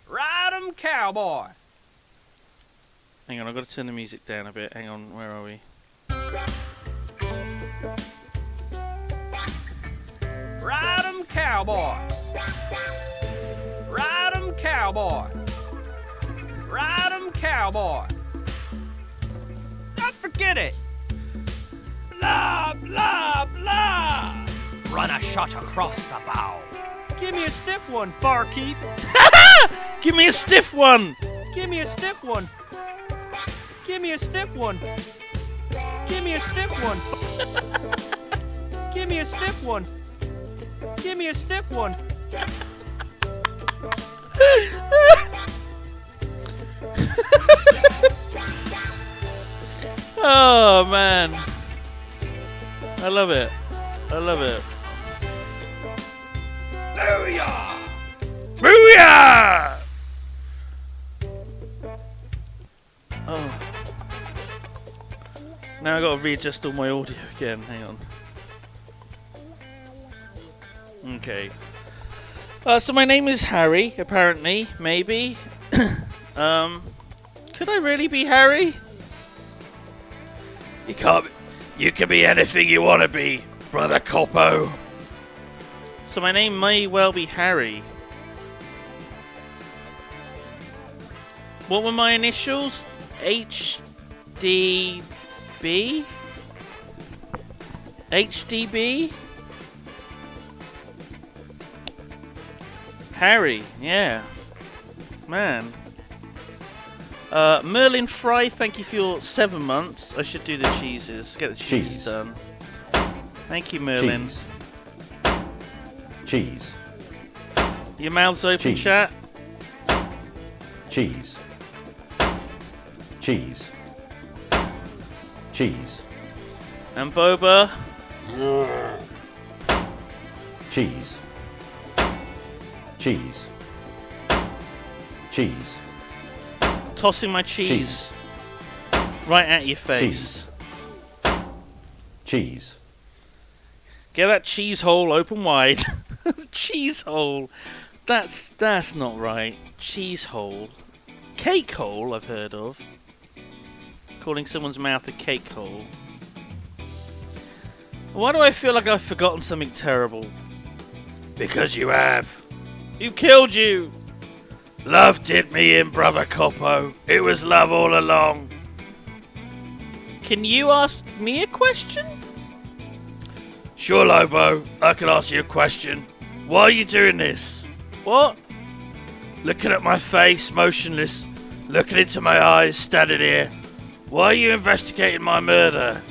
Ride 'em, cowboy. Hang on, I've got to turn the music down a bit. Hang on, where are we? Ride 'em, cowboy. Ride 'em, cowboy. Ride 'em, cowboy. Don't forget it. Blah, blah, blah. Run a shot across the bow. Give me a stiff one, barkeep. Give me a stiff one. Give me a stiff one. Give me a stiff one. Give me a stiff one. Give me a stiff one. Give me a stiff one. Oh man, I love it. I love it. Booyah! Booyah! Oh. Now I got to readjust all my audio again. Hang on. Okay. So my name is Harry, apparently, maybe. Could I really be Harry? You can't. You can be anything you want to be, brother Coppo. So my name may well be Harry. What were my initials? HDB? HDB? Harry, yeah. Man. Merlin Fry, thank you for your 7 months. I should do the cheeses. Get the cheeses done. Thank you, Merlin. Cheese. Your mouth's open, chat. Cheese. Cheese. Cheese. And Boba. Cheese. Cheese. Cheese. Tossing my cheese right at your face. Cheese. Get that cheese hole open wide. Cheese hole. That's not right. Cheese hole. Cake hole I've heard of. Calling someone's mouth a cake hole. Why do I feel like I've forgotten something terrible? Because you have. Who killed you? Love did me in, brother Coppo. It was love all along. Can you ask me a question? Sure, Lobo. I can ask you a question. Why are you doing this? What? Looking at my face, motionless. Looking into my eyes, standing here. Why are you investigating my murder?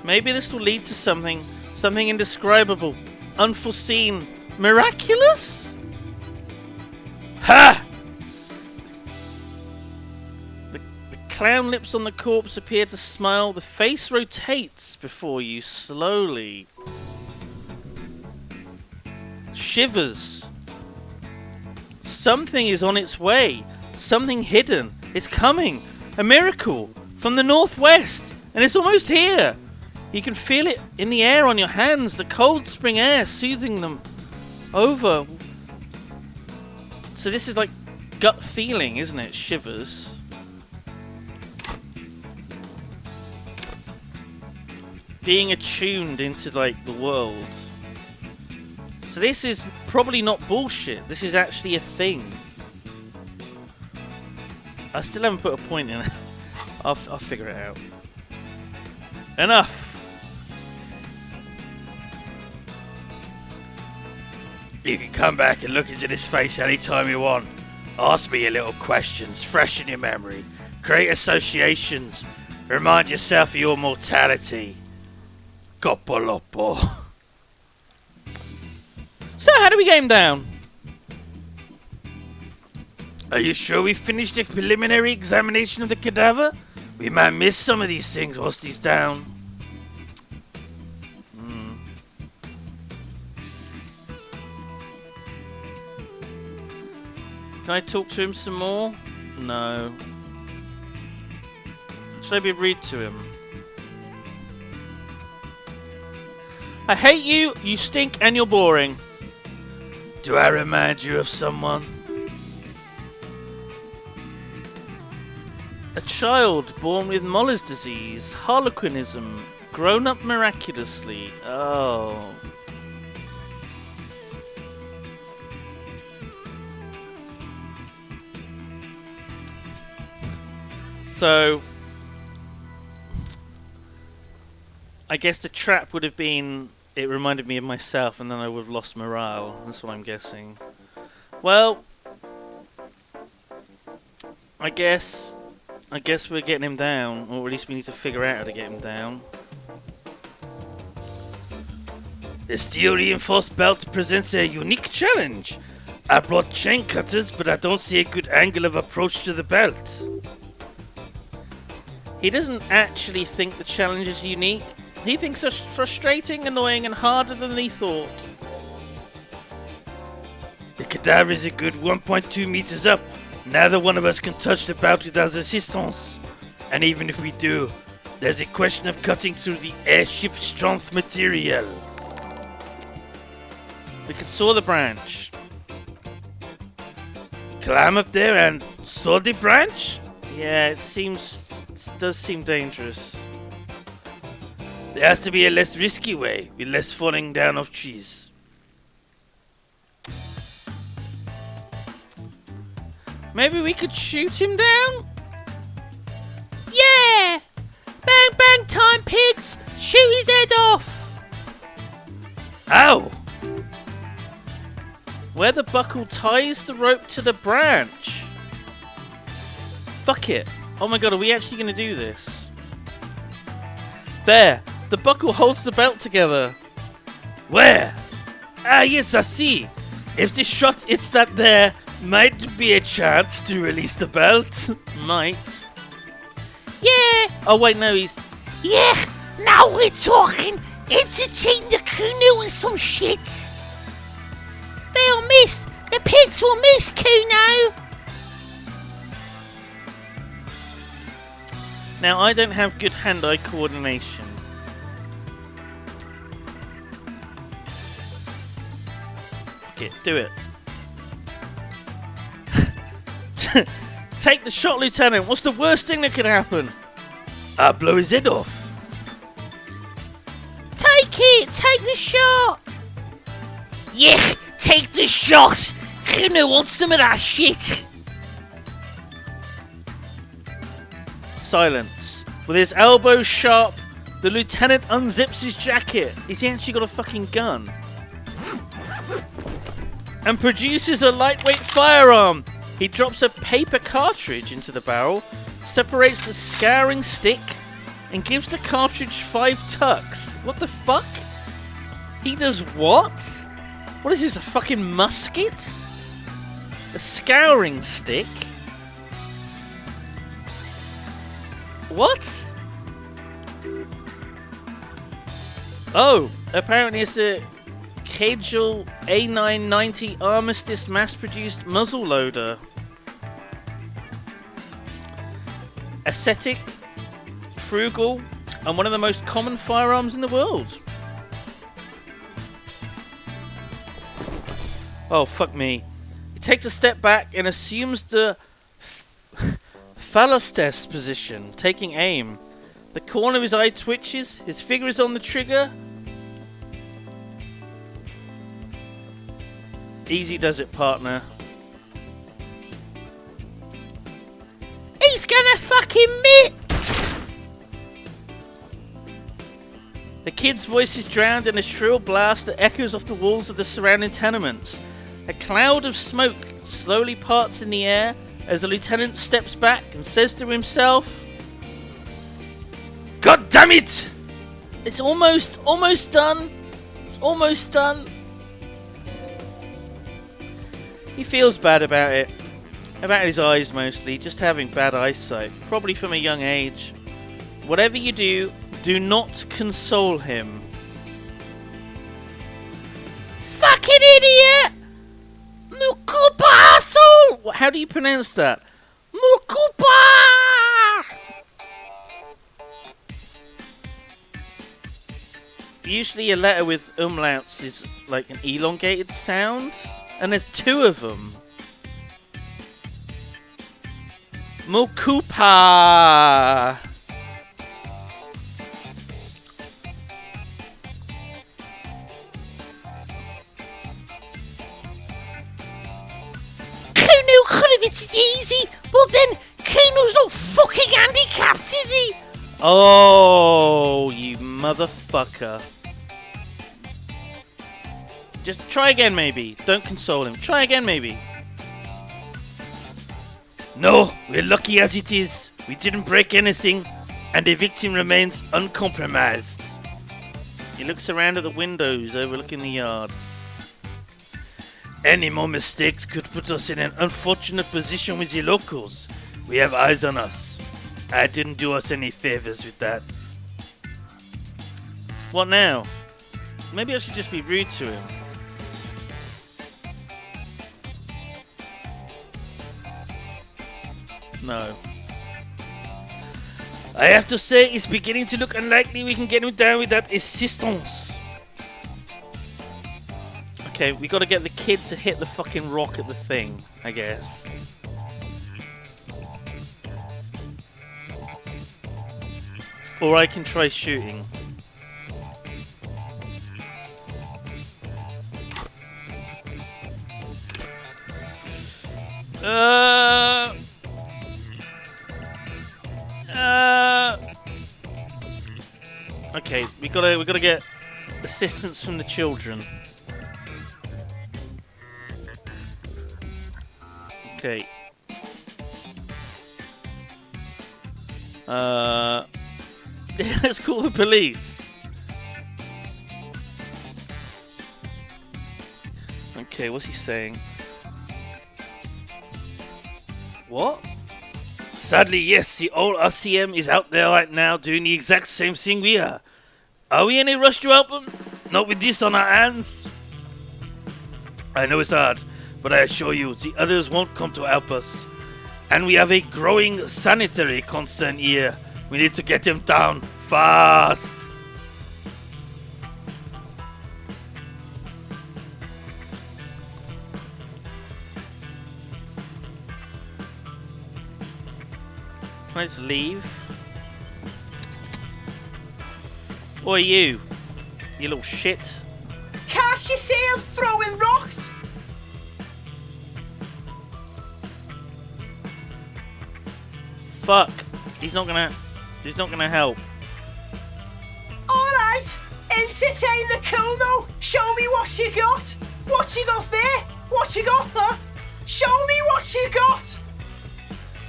Maybe this will lead to something indescribable, unforeseen, miraculous? Ha! The clown lips on the corpse appear to smile. The face rotates before you slowly. Shivers. Something is on its way. Something hidden. It's coming. A miracle from the northwest. And it's almost here. You can feel it in the air on your hands. The cold spring air soothing them over. So this is like gut feeling, isn't it? Shivers. Being attuned into like the world. So this is probably not bullshit. This is actually a thing. I still haven't put a point in it. I'll figure it out. Enough! You can come back and look into this face anytime you want. Ask me your little questions, freshen your memory. Create associations. Remind yourself of your mortality. Gopolopo. So, how do we get him down? Are you sure we finished the preliminary examination of the cadaver? We might miss some of these things whilst he's down. Can I talk to him some more? No. Should I be rude to him? I hate you, you stink, and you're boring. Do I remind you of someone? A child born with Moller's disease, harlequinism, grown up miraculously. Oh. So, I guess the trap would have been, it reminded me of myself, and then I would have lost morale. That's what I'm guessing. Well, I guess we're getting him down, or at least we need to figure out how to get him down. The steel reinforced belt presents a unique challenge. I brought chain cutters, but I don't see a good angle of approach to the belt. He doesn't actually think the challenge is unique. He thinks it's frustrating, annoying, and harder than he thought. The cadaver is a good 1.2 meters up. Neither one of us can touch the belt without assistance. And even if we do, there's a question of cutting through the airship strength material. We could saw the branch. Climb up there and saw the branch? Yeah, it does seem dangerous. There has to be a less risky way, with less falling down of trees. Maybe we could shoot him down? Yeah! Bang bang time, pigs! Shoot his head off! Ow! Where the buckle ties the rope to the branch. Fuck it. Oh my god, are we actually going to do this? There! The buckle holds the belt together. Where? Ah, yes, I see. If the shot hits that there, might be a chance to release the belt. Might. Yeah! Oh wait, no, he's... Yeah! Now we're talking! Entertain the Kuno with some shit! They'll miss! The pigs will miss, Kuno! Now, I don't have good hand-eye coordination. Fuck it, do it. Take the shot, Lieutenant. What's the worst thing that could happen? I'll blow his head off. Take it! Take the shot! Yeah! Take the shot! Kuno wants some of that shit! Silence. With his elbows sharp, the lieutenant unzips his jacket. He's actually got a fucking gun. And produces a lightweight firearm. He drops a paper cartridge into the barrel, separates the scouring stick, and gives the cartridge 5 tucks. What the fuck? He does what? What is this, a fucking musket? A scouring stick? What? Oh, apparently it's a Kegel A990 Armistice mass-produced muzzleloader. Aesthetic, frugal, and one of the most common firearms in the world. Oh, fuck me. He takes a step back and assumes the Phalostes position, taking aim. The corner of his eye twitches, his finger is on the trigger. Easy does it, partner. He's gonna fucking mitt! The kid's voice is drowned in a shrill blast that echoes off the walls of the surrounding tenements. A cloud of smoke slowly parts in the air as the lieutenant steps back and says to himself, God damn it! It's almost done. It's almost done. He feels bad about it. About his eyes mostly, just having bad eyesight, probably from a young age. Whatever you do, do not console him. Fucking idiot! Mukupa asshole! How do you pronounce that? Mukupa! Usually a letter with umlauts is like an elongated sound, and there's two of them. Mukupa! Kuno could have it's easy, but then Kuno's not fucking handicapped, is he? Oh, you motherfucker. Just try again, maybe. Don't console him. Try again, maybe. No, we're lucky as it is. We didn't break anything, and the victim remains uncompromised. He looks around at the windows overlooking the yard. Any more mistakes could put us in an unfortunate position with the locals. We have eyes on us. I didn't do us any favors with that. What now? Maybe I should just be rude to him. No. I have to say, it's beginning to look unlikely we can get him down with that assistance. Okay, we gotta get the kid to hit the fucking rock at the thing, I guess. Or I can try shooting. Okay, we gotta get assistance from the children. Okay. Let's call the police. Okay, what's he saying? What? Sadly, yes, the old RCM is out there right now doing the exact same thing we are. Are we in a rush to help them? Not with this on our hands. I know it's hard, but I assure you, the others won't come to help us. And we have a growing sanitary concern here. We need to get him down fast. Can I just leave? Or you little shit. Can't you see him throwing rocks? Fuck. He's not gonna help. Alright, entertain the Kuno. Show me what you got. What you got there? What you got, huh? Show me what you got.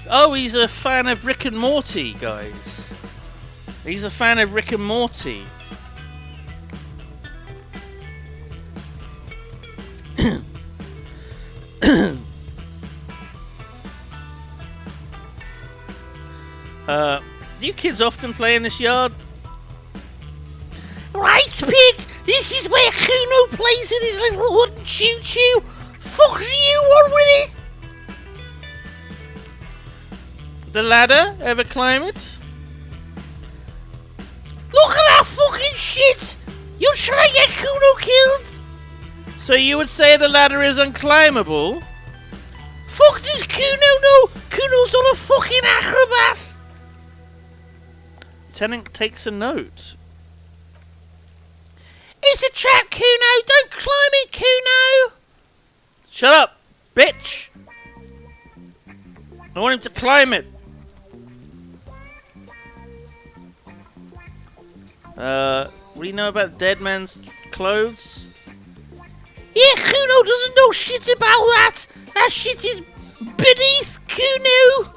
Oh, he's a fan of Rick and Morty, guys. He's a fan of Rick and Morty. Do you kids often play in this yard? Right, Pig! This is where Kuno plays with his little wooden choo-choo! Fuck you on with it! The ladder? Ever climb it? Look at that fucking shit! You try to get Kuno killed? So you would say the ladder is unclimbable? Fuck does Kuno know? Kuno's not a fucking acrobat! Lieutenant takes a note. It's a trap, Kuno! Don't climb it, Kuno! Shut up, bitch! I want him to climb it. What do you know about dead man's clothes? Yeah, Kuno doesn't know shit about that. That shit is beneath Kuno.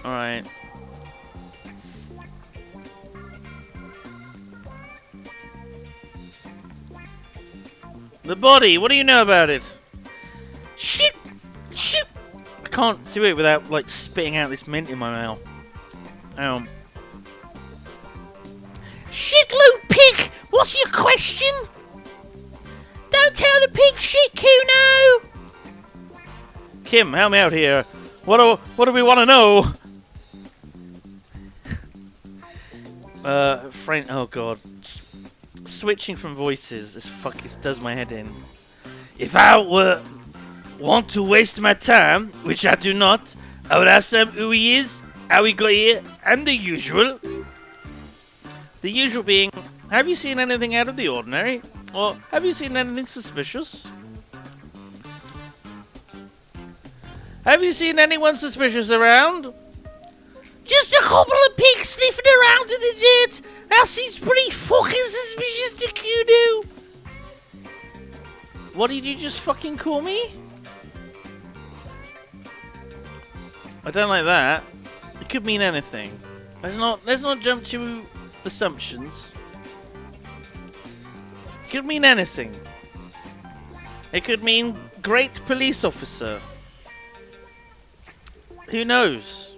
Alright. The body, what do you know about it? Shit! Shit! I can't do it without, like, spitting out this mint in my mouth. Shitload pig! What's your question? Don't tell the pig shit, Kuno! Kim, help me out here. What do we want to know? Frank, oh god. Switching from voices, this does my head in. If I want to waste my time, which I do not, I would ask them who he is, how he got here, and the usual. The usual being, have you seen anything out of the ordinary? Or have you seen anything suspicious? Have you seen anyone suspicious around? Just a couple of pigs sniffing around in the dirt. That seems pretty fucking suspicious to Kuno. What did you just fucking call me? I don't like that. It could mean anything. Let's not jump to assumptions. It could mean anything. It could mean great police officer. Who knows?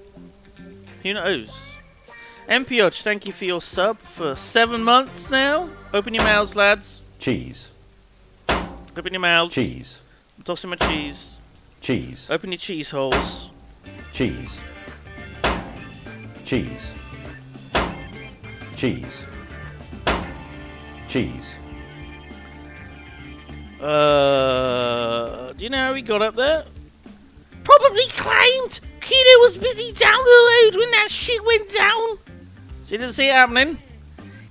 Who knows? MPOch, thank you for your sub for 7 months now. Open your mouths, lads. Cheese. Open your mouths. Cheese. I'm tossing my cheese. Cheese. Open your cheese holes. Cheese. Cheese. Cheese. Cheese. Do you know how we got up there? Probably climbed. Kuno was busy down the road when that shit went down. So you didn't see it happening?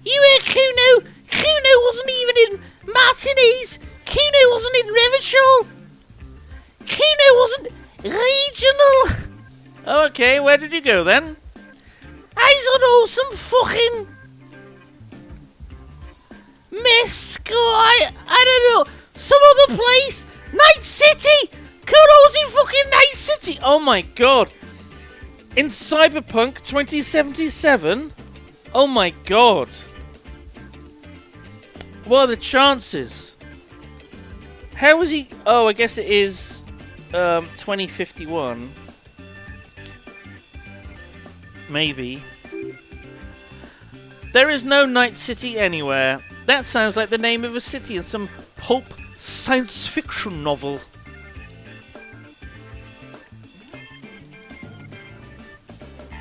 You heard Kuno? Kuno wasn't even in Martinez. Kuno wasn't in Revachol. Kuno wasn't regional. Oh, okay, where did you go then? I don't know, some fucking mess. I don't know. Some other place. Night City. Kuno was in fucking Night City. Oh my god. In Cyberpunk 2077? Oh my god. What are the chances? How was he? Oh, I guess it is 2051. Maybe. There is no Night City anywhere. That sounds like the name of a city in some pulp science fiction novel.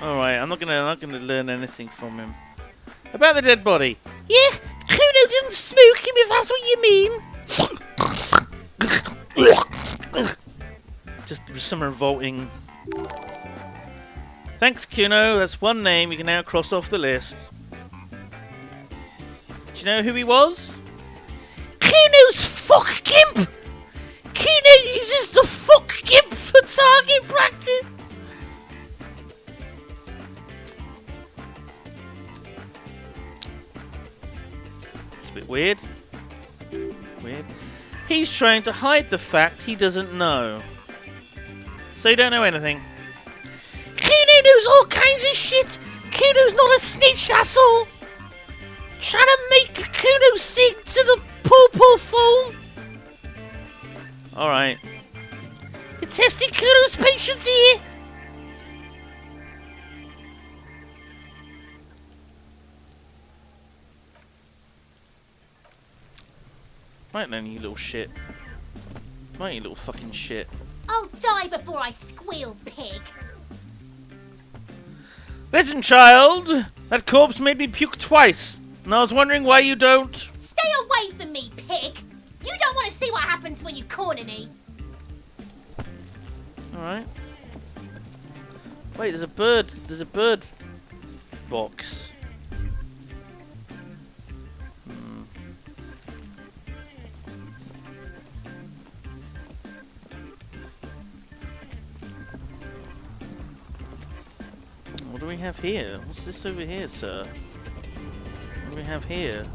Alright, I'm not gonna learn anything from him. About the dead body. Yeah, Kuno didn't smoke him if that's what you mean. Just some revolting. Thanks, Kuno. That's one name you can now cross off the list. Do you know who he was? Kuno's fuck gimp. Kuno uses the fuck gimp for target practice. It's a bit weird. Weird. He's trying to hide the fact he doesn't know. So you don't know anything. Kuno knows all kinds of shit. Kuno's not a snitch, that's all. Trying to make Kuno sing to the poo-poo phone. Alright. You're testing Kuno's patience here. Right then, you little shit. Right, you little fucking shit. I'll die before I squeal, pig. Listen, child! That corpse made me puke twice, and I was wondering why you don't... Stay away from me, pig! You don't want to see what happens when you corner me. Alright. Wait, there's a bird. There's a bird box. What do we have here? What's this over here, sir? What do we have here?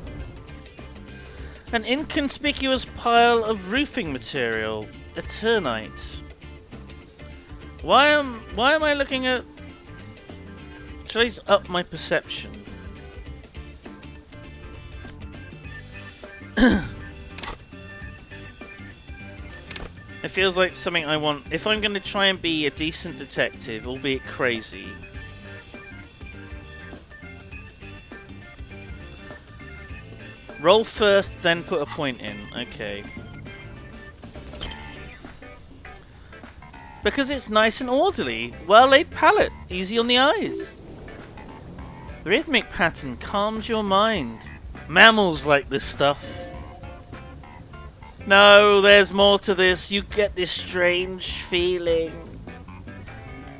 An inconspicuous pile of roofing material. Eternite. Why am I looking at... Should I up my perception? It feels like something I want. If I'm going to try and be a decent detective, albeit crazy. Roll first, then put a point in. Okay. Because it's nice and orderly. Well-laid palette. Easy on the eyes. The rhythmic pattern calms your mind. Mammals like this stuff. No, there's more to this. You get this strange feeling.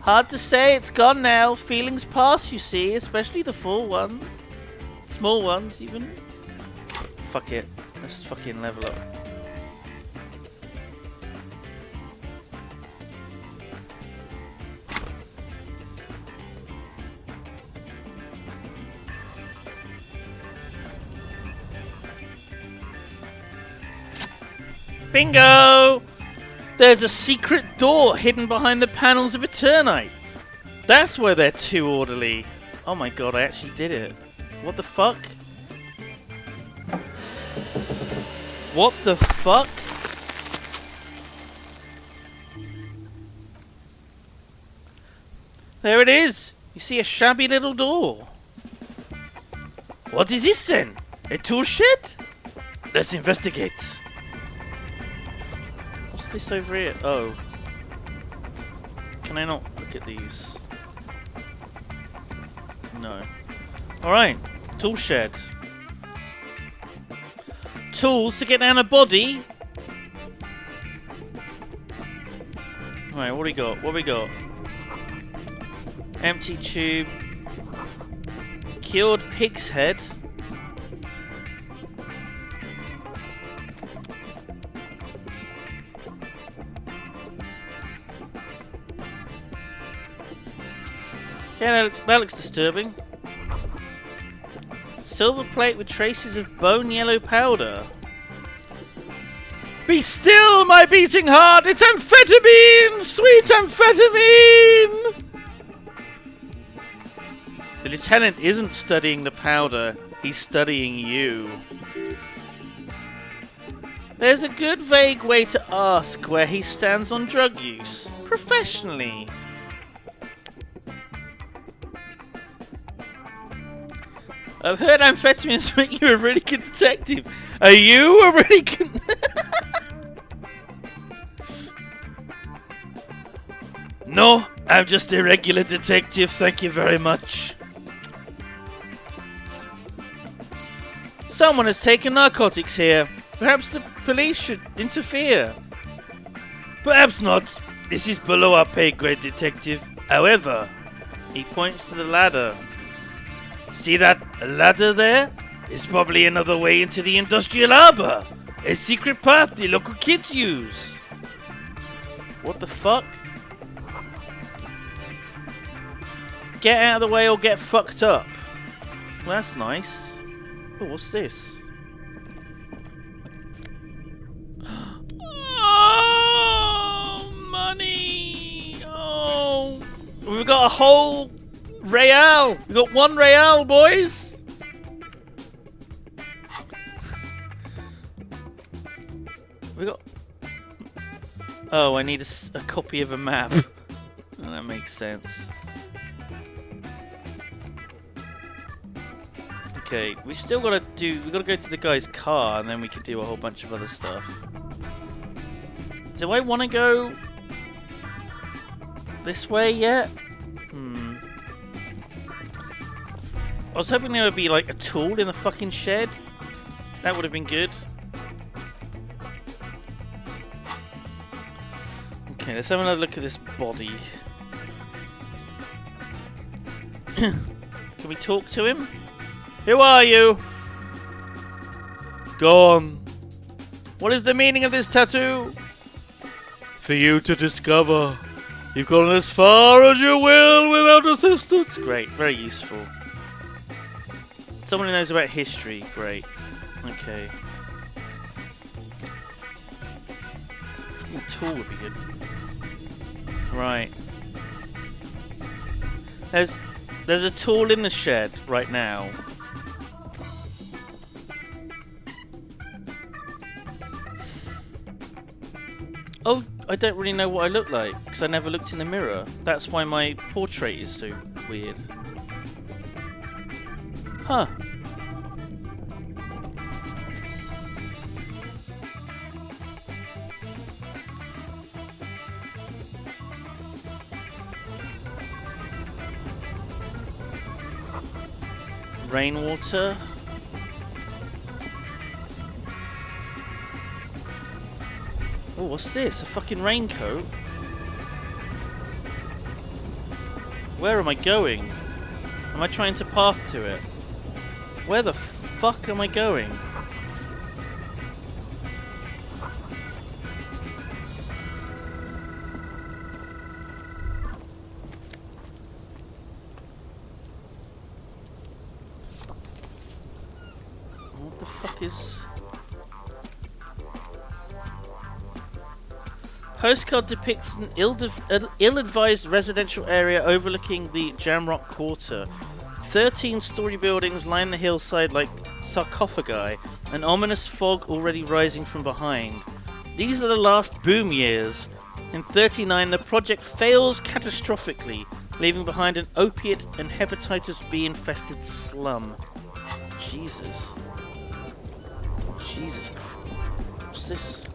Hard to say, it's gone now. Feelings pass, you see, especially the full ones. Small ones, even. Fuck it. Let's fucking level up. Bingo! There's a secret door hidden behind the panels of Eternite. That's why they're too orderly. Oh my god, I actually did it. What the fuck? What the fuck? There it is! You see a shabby little door. What is this then? A tool shed? Let's investigate. What's this over here? Oh. Can I not look at these? No. Alright. Tool shed. Tools to get down a body. Alright, what do we got? What do we got? Empty tube. Cured pig's head. Yeah, that looks disturbing. Silver plate with traces of bone yellow powder. Be still, my beating heart! It's amphetamine! Sweet amphetamine! The lieutenant isn't studying the powder, he's studying you. There's a good vague way to ask where he stands on drug use. Professionally. I've heard amphetamines make you a really good detective. Are you a really good... No, I'm just a regular detective, thank you very much. Someone has taken narcotics here. Perhaps the police should interfere. Perhaps not. This is below our pay grade, detective. However, he points to the ladder. See that ladder there? It's probably another way into the industrial harbor. A secret path the local kids use. What the fuck? Get out of the way or get fucked up. Well, that's nice. Oh, what's this? Oh, money! Oh, we've got a whole real. We got 1 real, boys. We got. Oh, I need a copy of a map. Oh, that makes sense. Okay, we still gotta do. We gotta go to the guy's car, and then we can do a whole bunch of other stuff. Do I want to go this way yet? I was hoping there would be like a tool in the fucking shed. That would have been good. Okay, let's have another look at this body. Can we talk to him? Who are you? Go on. What is the meaning of this tattoo? For you to discover. You've gone as far as you will without assistance. Great, very useful. Someone who knows about history. Great. Okay. Fucking tool would be good. Right. There's a tool in the shed right now. Oh, I don't really know what I look like because I never looked in the mirror. That's why my portrait is so weird. Huh. Rainwater. Oh, what's this? A fucking raincoat? Where am I going? Am I trying to path to it? Where the fuck am I going? What the fuck is... Postcard depicts an ill-advised residential area overlooking the Jamrock Quarter. 13-story buildings line the hillside like sarcophagi, an ominous fog already rising from behind. These are the last boom years. In 39, the project fails catastrophically, leaving behind an opiate and hepatitis B-infested slum. Jesus. Jesus Christ. What's this?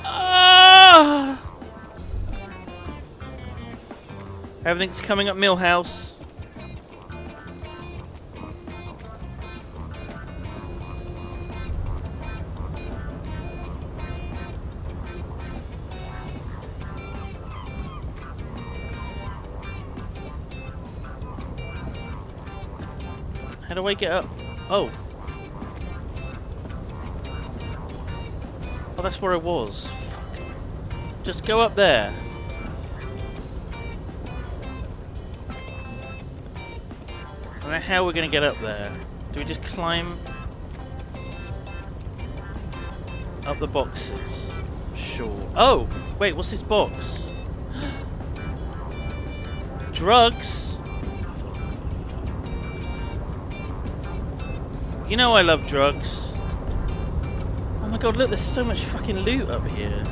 Ah! Everything's coming up Millhouse. How do I get up? Oh. Oh, that's where I was. Fuck. Just go up there. I don't know how we're going to get up there. Do we just climb up the boxes? Sure. Oh! Wait, what's this box? Drugs? You know I love drugs. Oh my god, look, there's so much fucking loot up here.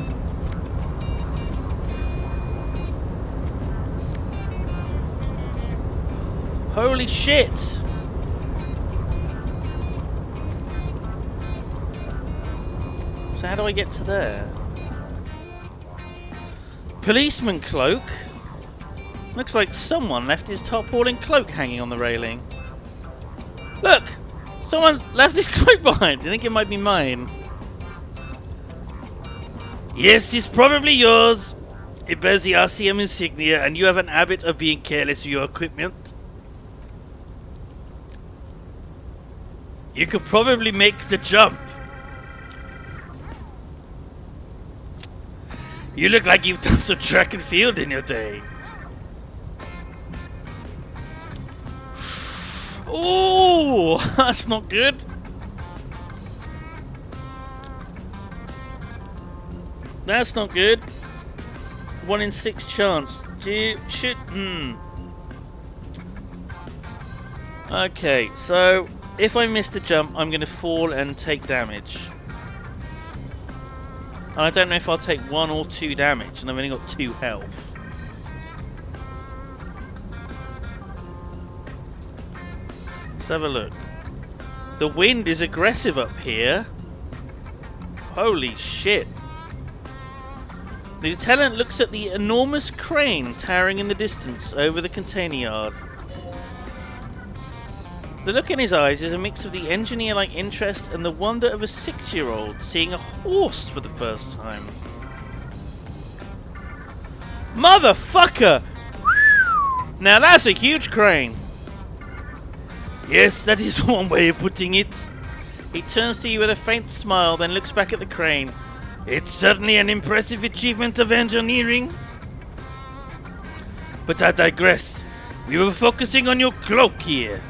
Holy shit! So how do I get to there? Policeman cloak? Looks like someone left his tarpaulin cloak hanging on the railing. Look! Someone left this cloak behind. I think it might be mine. Yes, it's probably yours. It bears the RCM insignia, and you have an habit of being careless with your equipment. You could probably make the jump. You look like you've done some track and field in your day. Oh, that's not good. That's not good. 1 in 6 chance. Shit. Okay, so if I miss the jump, I'm going to fall and take damage. And I don't know if I'll take 1 or 2 damage, and I've only got 2 health. Let's have a look. The wind is aggressive up here. Holy shit. The lieutenant looks at the enormous crane towering in the distance over the container yard. The look in his eyes is a mix of the engineer-like interest and the wonder of a 6-year-old seeing a horse for the first time. Motherfucker! Now that's a huge crane. Yes, that is one way of putting it. He turns to you with a faint smile, then looks back at the crane. It's certainly an impressive achievement of engineering. But I digress. We were focusing on your cloak here.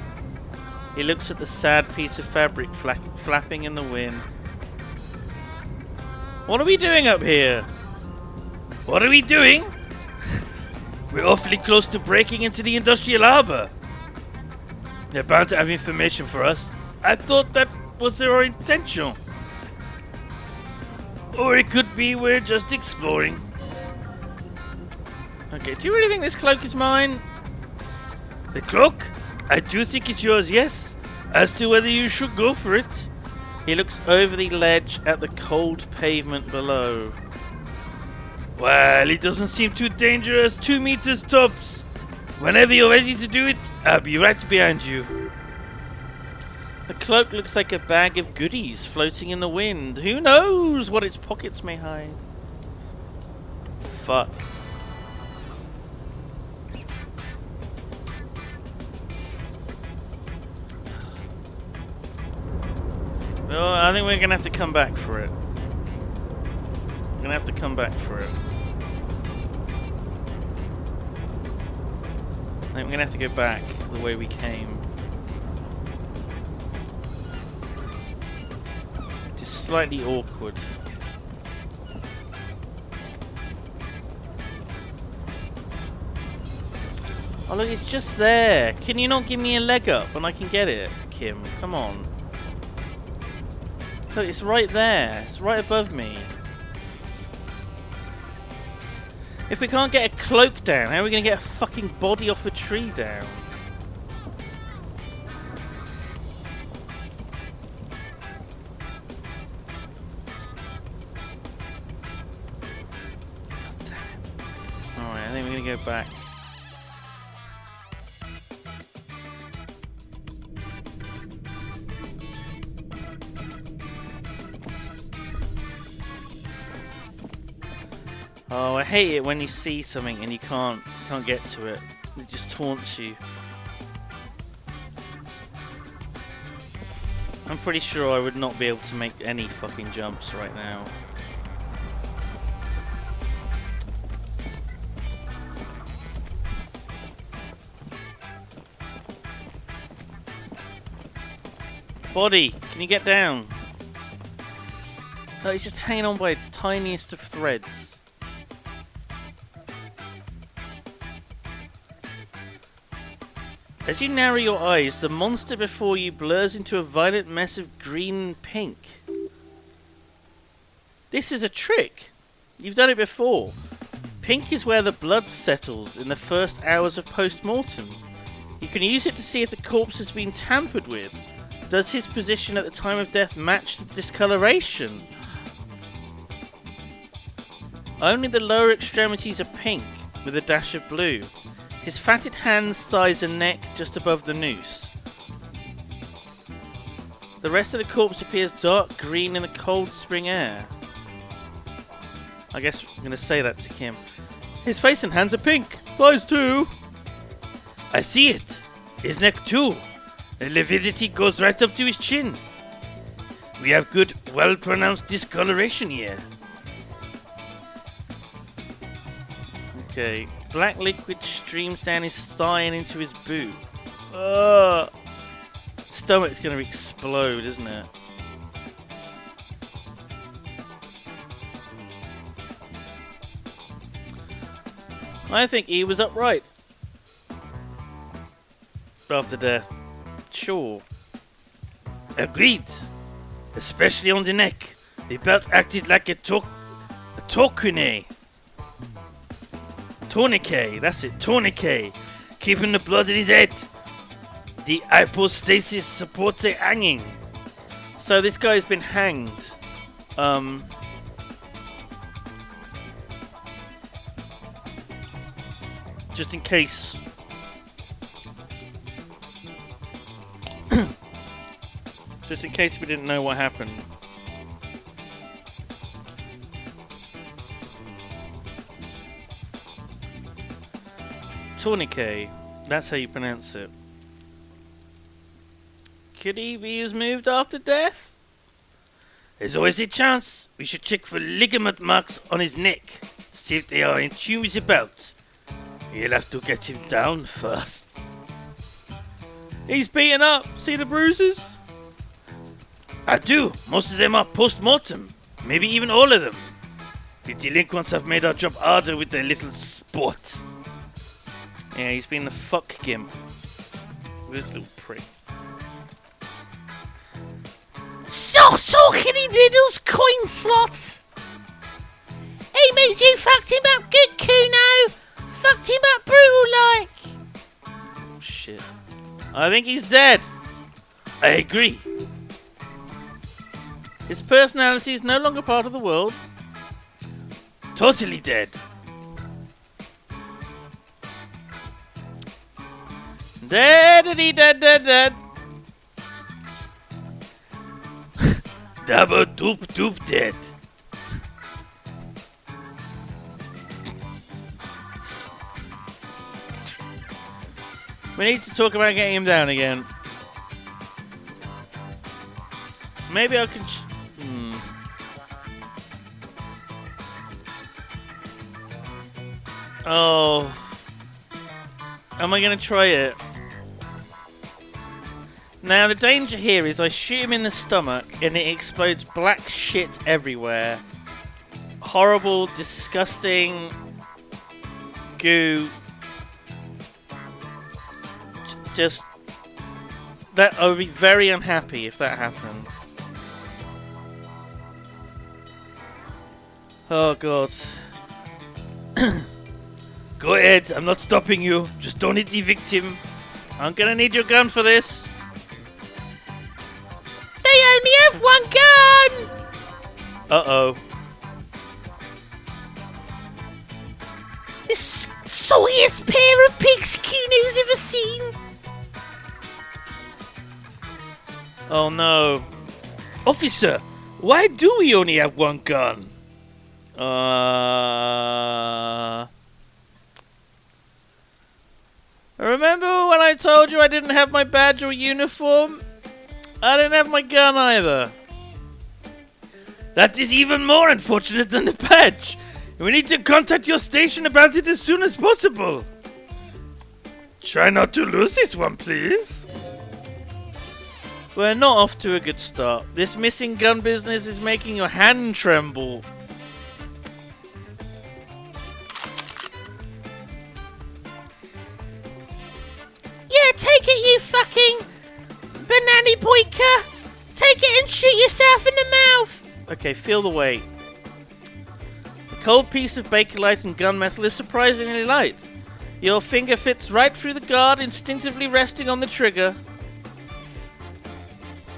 He looks at the sad piece of fabric flapping in the wind. What are we doing up here? What are we doing? We're awfully close to breaking into the industrial harbor. They're bound to have information for us. I thought that was their intention. Or it could be we're just exploring. Okay, do you really think this cloak is mine? The cloak? I do think it's yours, yes. As to whether you should go for it. He looks over the ledge at the cold pavement below. Well, it doesn't seem too dangerous. 2 meters tops. Whenever you're ready to do it, I'll be right behind you. The cloak looks like a bag of goodies floating in the wind. Who knows what its pockets may hide? Fuck. Well, I think we're gonna have to come back for it. We're gonna have to come back for it. I think we're gonna have to go back the way we came. Just slightly awkward. Oh look, it's just there. Can you not give me a leg up and I can get it, Kim? Come on. Look, it's right there. It's right above me. If we can't get a cloak down, how are we going to get a fucking body off a tree down? God damn. Alright, I think we're going to go back. Oh, I hate it when you see something and you can't get to it. It just taunts you. I'm pretty sure I would not be able to make any fucking jumps right now. Body, can you get down? No, it's just hanging on by the tiniest of threads. As you narrow your eyes, the monster before you blurs into a violent mess of green and pink. This is a trick. You've done it before. Pink is where the blood settles in the first hours of post-mortem. You can use it to see if the corpse has been tampered with. Does his position at the time of death match the discoloration? Only the lower extremities are pink, with a dash of blue. His fatted hands, thighs and neck just above the noose. The rest of the corpse appears dark green in the cold spring air. I guess I'm going to say that to Kim. His face and hands are pink. Thighs too. I see it. His neck too. The lividity goes right up to his chin. We have good, well-pronounced discoloration here. Okay. Black liquid streams down his thigh and into his boot. Ugh. Stomach's gonna explode, isn't it? I think he was upright after death. Sure. Agreed. Especially on the neck. The belt acted like a tourniquet. Tourniquet, that's it, tourniquet. Keeping the blood in his head. The hypostasis supports it hanging. So this guy's been hanged. Just in case. Just in case we didn't know what happened. Tourniquet, that's how you pronounce it. Could he be moved after death? There's always a chance. We should check for ligament marks on his neck to see if they are in tune with the belt. You'll have to get him down first. He's beaten up. See the bruises? I do. Most of them are post-mortem. Maybe even all of them. The delinquents have made our job harder with their little sport. Yeah, he's been the fuck gimp. This little prick. So talking in riddles, coin slots. He means you fucked him up good, Kuno. Fucked him up brutal like. Oh, shit. I think he's dead. I agree. His personality is no longer part of the world. Totally dead. Dead. Double doop dead. We need to talk about getting him down again. Maybe I can... Oh. Am I going to try it? Now, the danger here is I shoot him in the stomach and it explodes black shit everywhere. Horrible, disgusting goo. Just... that I would be very unhappy if that happened. Oh, God. Go ahead, I'm not stopping you. Just don't hit the victim. I'm gonna need your gun for this. They only have one gun! Uh-oh. The sorriest pair of pigs Kuno's ever seen. Oh no. Officer, why do we only have one gun? Remember when I told you I didn't have my badge or uniform? I didn't have my gun either. That is even more unfortunate than the badge. We need to contact your station about it as soon as possible. Try not to lose this one, please. We're not off to a good start. This missing gun business is making your hand tremble. Yeah, take it, you fucking banana boyka. Take it and shoot yourself in the mouth. Okay, feel the weight. The cold piece of bakelite and gunmetal is surprisingly light. Your finger fits right through the guard, instinctively resting on the trigger.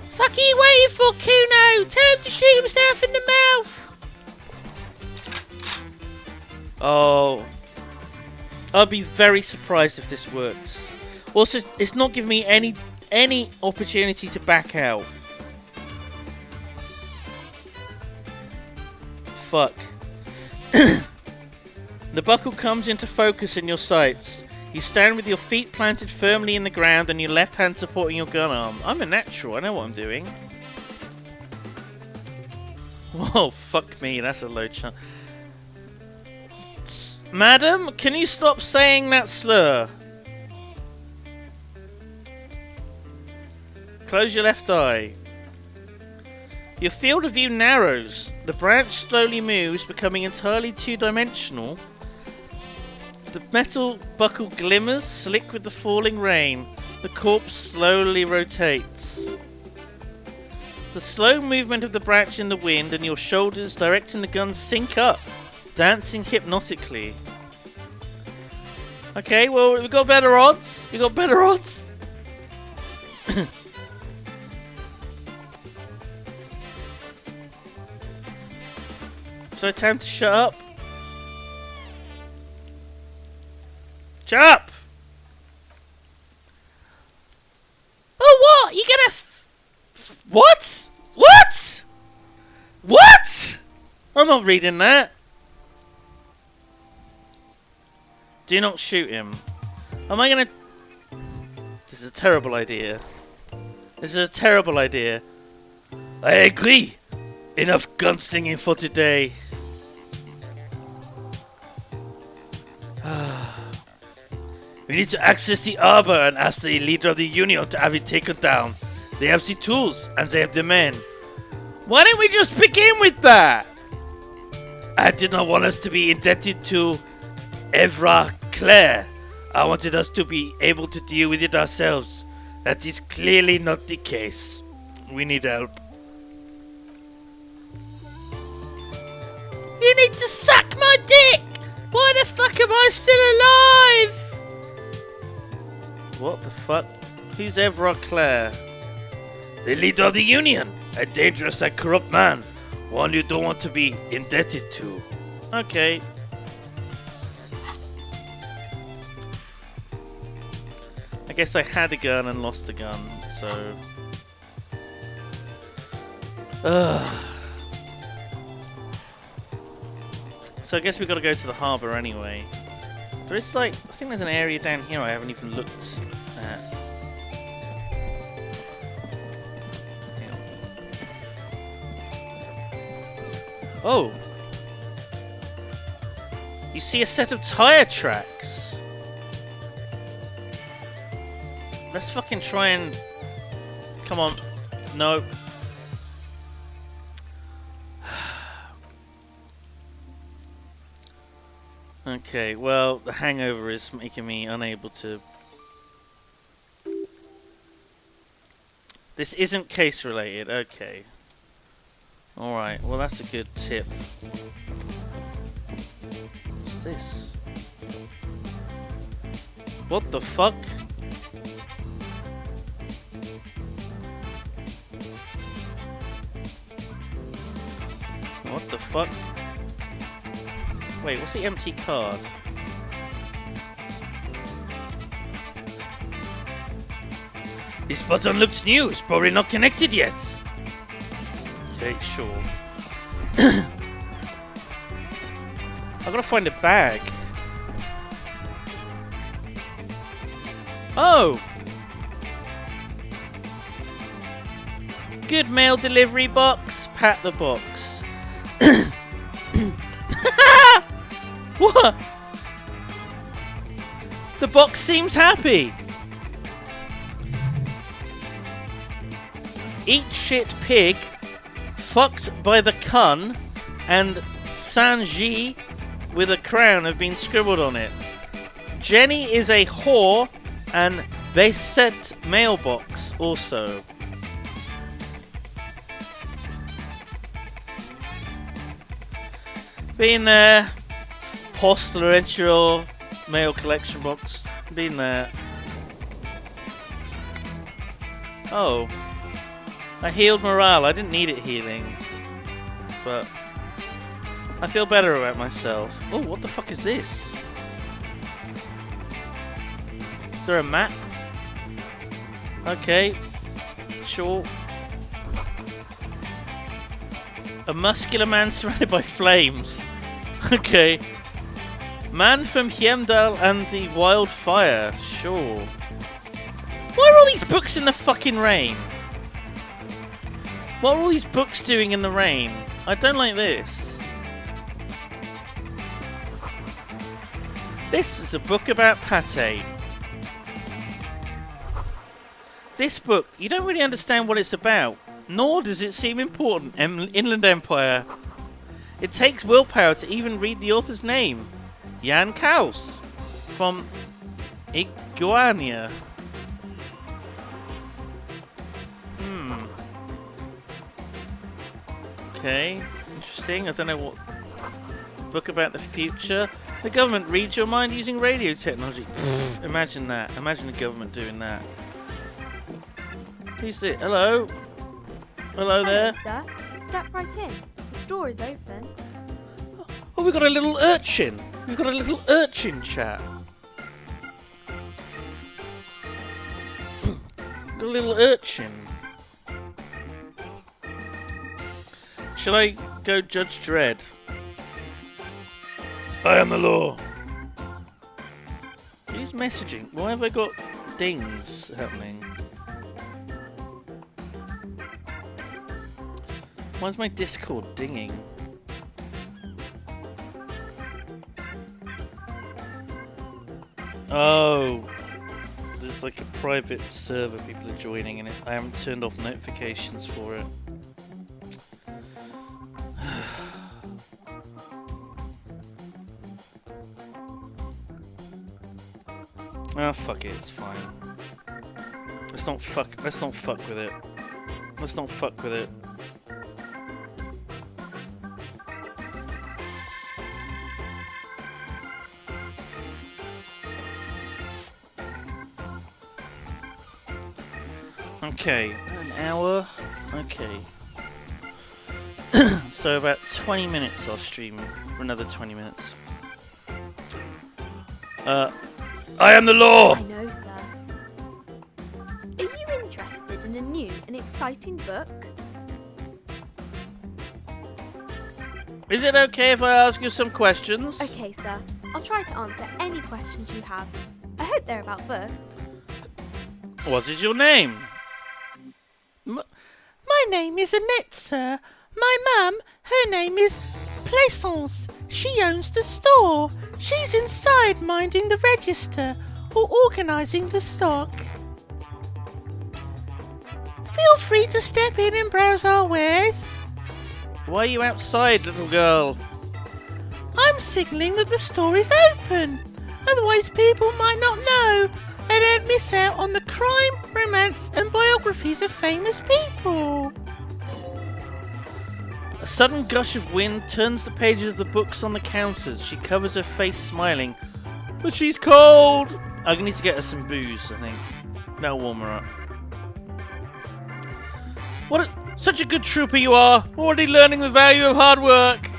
Fuck are you waiting for, Kuno? Tell him to shoot himself in the mouth. Oh. I'll be very surprised if this works. Also, it's not giving me any opportunity to back out. Fuck. The buckle comes into focus in your sights. You stand with your feet planted firmly in the ground and your left hand supporting your gun arm. I'm a natural, I know what I'm doing. Whoa, fuck me, that's a low chance. Madam, can you stop saying that slur? Close your left eye. Your field of view narrows. The branch slowly moves, becoming entirely two-dimensional. The metal buckle glimmers, slick with the falling rain. The corpse slowly rotates. The slow movement of the branch in the wind and your shoulders directing the gun sync up, dancing hypnotically. Okay, well, we got better odds. We got better odds. So time to shut up. Shut up! Oh, what? You gonna What? What? What? I'm not reading that. Do not shoot him. Am I gonna... This is a terrible idea. This is a terrible idea. I agree. Enough gunslinging for today. We need to access the arbor and ask the leader of the Union to have it taken down. They have the tools and they have the men. Why don't we just begin with that? I did not want us to be indebted to Evra Claire. I wanted us to be able to deal with it ourselves. That is clearly not the case. We need help. You need to suck my dick! Why the fuck am I still alive? What the fuck? Who's Evra Claire? The leader of the Union. A dangerous and corrupt man. One you don't want to be indebted to. Okay. I guess I had a gun and lost a gun, so... So I guess we gotta go to the harbour anyway. There is like... I think there's an area down here I haven't even looked at. Oh! You see a set of tyre tracks! Let's fucking try and... Come on. No. Okay, well, the hangover is making me unable to... This isn't case related, okay. Alright, well that's a good tip. What's this? What the fuck? What the fuck? Wait, what's the empty card? This button looks new, it's probably not connected yet. Okay, sure. I've got to find a bag. Oh! Good mail delivery box. Pat the box. What? The box seems happy. Eat shit pig. Fucked by the cun, and Sanji with a crown have been scribbled on it. Jenny is a whore, and Beset mailbox also. Been there. Postler entry mail collection box. Been there. Oh. I healed morale. I didn't need it healing. But I feel better about myself. Oh, what the fuck is this? Is there a map? Okay. Sure. A muscular man surrounded by flames. Okay. Man from Heimdall and the Wildfire. Sure. Why are all these books in the fucking rain? What are all these books doing in the rain? I don't like this. This is a book about pate. This book, you don't really understand what it's about, nor does it seem important. Inland Empire. It takes willpower to even read the author's name. Jan Kaus from Iguania. Okay, interesting. I don't know what book about the future. The government reads your mind using radio technology. Imagine that. Imagine the government doing that. Who's it? Hello? Hello there? Sir. Step right in. The door is open. Oh, we've got a little urchin. We've got a little urchin chat. Got a little urchin. Shall I go Judge Dredd? I am the law. Who's messaging? Why have I got dings happening? Why is my Discord dinging? Oh, there's like a private server people are joining, and I haven't turned off notifications for it. Ah, fuck it, it's fine. Let's not fuck with it. Let's not fuck with it. Okay, an hour. Okay. So about 20 minutes I'll stream for another 20 minutes. I am the law! I know, sir. Are you interested in a new and exciting book? Is it okay if I ask you some questions? Okay, sir. I'll try to answer any questions you have. I hope they're about books. What is your name? My name is Annette, sir. My mum, her name is Plaisance. She owns the store. She's inside minding the register or organising the stock. Feel free to step in and browse our wares. Why are you outside, little girl? I'm signalling that the store is open. Otherwise people might not know and don't miss out on the crime, romance and biographies of famous people. A sudden gush of wind turns the pages of the books on the counters. She covers her face smiling. But she's cold! I need to get her some booze, I think. That'll warm her up. Such a good trooper you are! Already learning the value of hard work!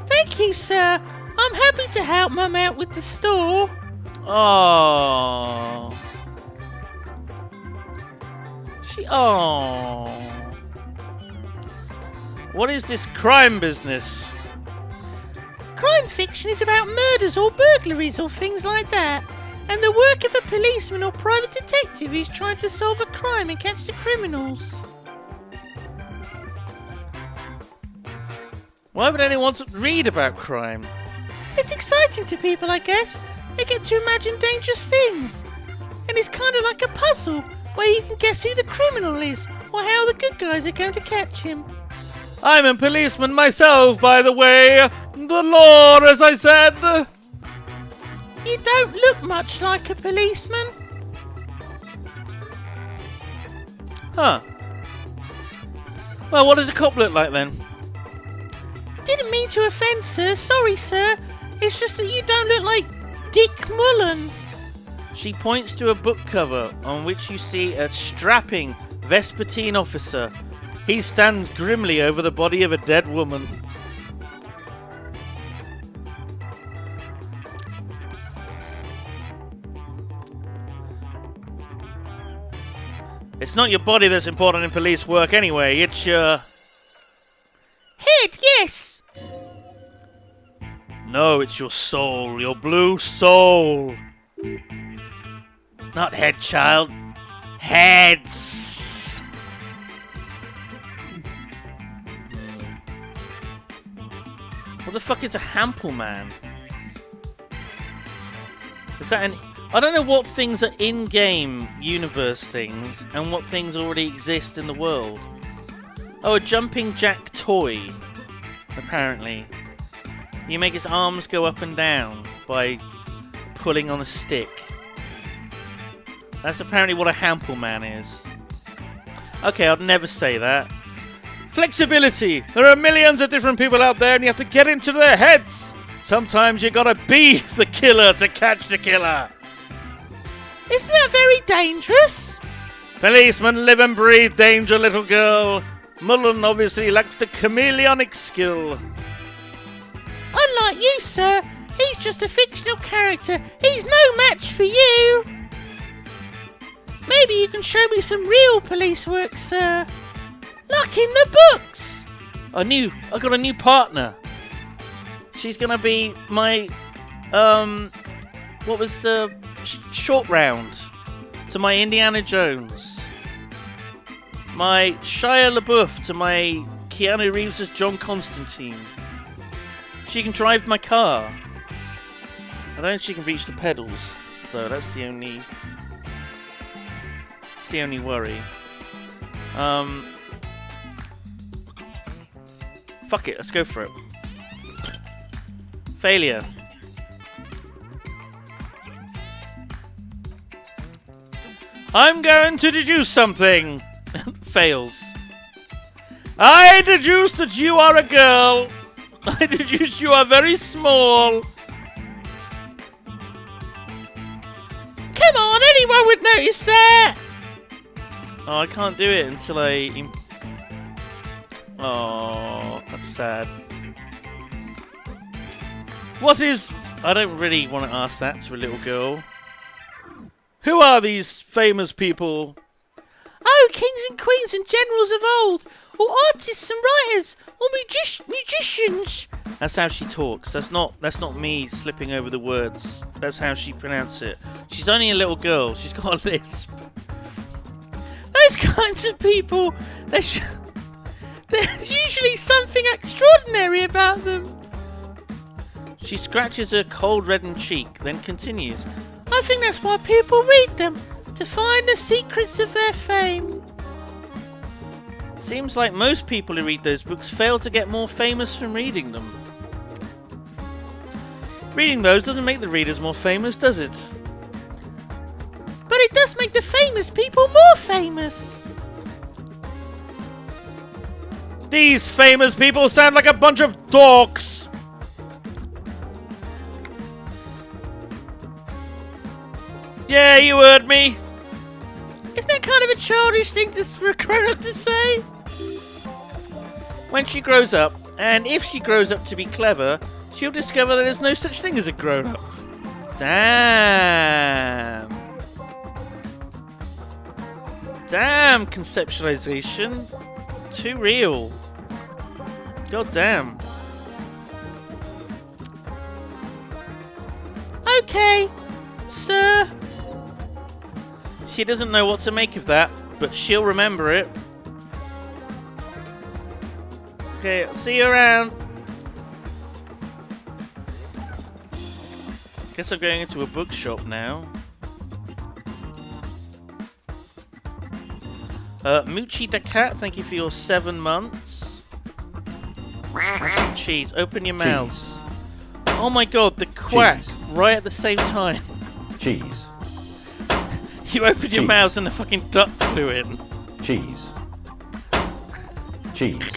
Thank you, sir. I'm happy to help Mum out with the store. Oh. Oh. What is this crime business? Crime fiction is about murders or burglaries or things like that. And the work of a policeman or private detective is trying to solve a crime and catch the criminals. Why would anyone want to read about crime? It's exciting to people, I guess. They get to imagine dangerous things. And it's kind of like a puzzle where you can guess who the criminal is or how the good guys are going to catch him. I'm a policeman myself, by the way. The law, as I said. You don't look much like a policeman. Huh. Well, what does a cop look like then? Didn't mean to offend, sir. Sorry, sir. It's just that you don't look like Dick Mullen. She points to a book cover on which you see a strapping Vespertine officer. He stands grimly over the body of a dead woman. It's not your body that's important in police work anyway, it's your... head, yes! No, it's your soul, your blue soul. Not head, child. Heads! What the fuck is a Hampelman? Is that an... I don't know what things are in-game universe things and what things already exist in the world. Oh, a jumping jack toy, apparently. You make its arms go up and down by pulling on a stick. That's apparently what a Hampelman is. Okay, I'd never say that. Flexibility! There are millions of different people out there and you have to get into their heads! Sometimes you gotta be the killer to catch the killer! Isn't that very dangerous? Policemen live and breathe danger, little girl. Mullen obviously lacks the chameleonic skill. Unlike you, sir, he's just a fictional character. He's no match for you. Maybe you can show me some real police work, sir. Like in the books. I got a new partner. She's gonna be my, what was the short round to my Indiana Jones, my Shia LaBeouf to my Keanu Reeves as John Constantine. She can drive my car. I don't think she can reach the pedals, though. That's the only worry. Fuck it, let's go for it. Failure. I'm going to deduce something. Fails. I deduce that you are a girl. I deduce you are very small. Come on, anyone would notice that. Oh, I can't do it until I... Oh, that's sad. What is... I don't really want to ask that to a little girl. Who are these famous people? Oh, kings and queens and generals of old, or artists and writers, or musicians. That's how she talks. That's not me slipping over the words. That's how she pronounces it. She's only a little girl. She's got a lisp. Those kinds of people, there's usually something extraordinary about them. She scratches her cold reddened cheek, then continues. I think that's why people read them, to find the secrets of their fame. Seems like most people who read those books fail to get more famous from reading them. Reading those doesn't make the readers more famous, does it? But it does make the famous people more famous. These famous people sound like a bunch of dorks. Yeah, you heard me. Isn't that kind of a childish thing for a grown-up to say? When she grows up, and if she grows up to be clever, she'll discover that there's no such thing as a grown-up. Damn. Damn, conceptualization. Too real. God damn. Okay, sir. She doesn't know what to make of that, but she'll remember it. Okay, I'll see you around. Guess I'm going into a bookshop now. Moochie the Cat, thank you for your 7 months. Have some cheese. Open your mouths. Oh my god, the quack right at the same time. Cheese. You opened your mouth and the fucking duck flew in. Cheese. Cheese.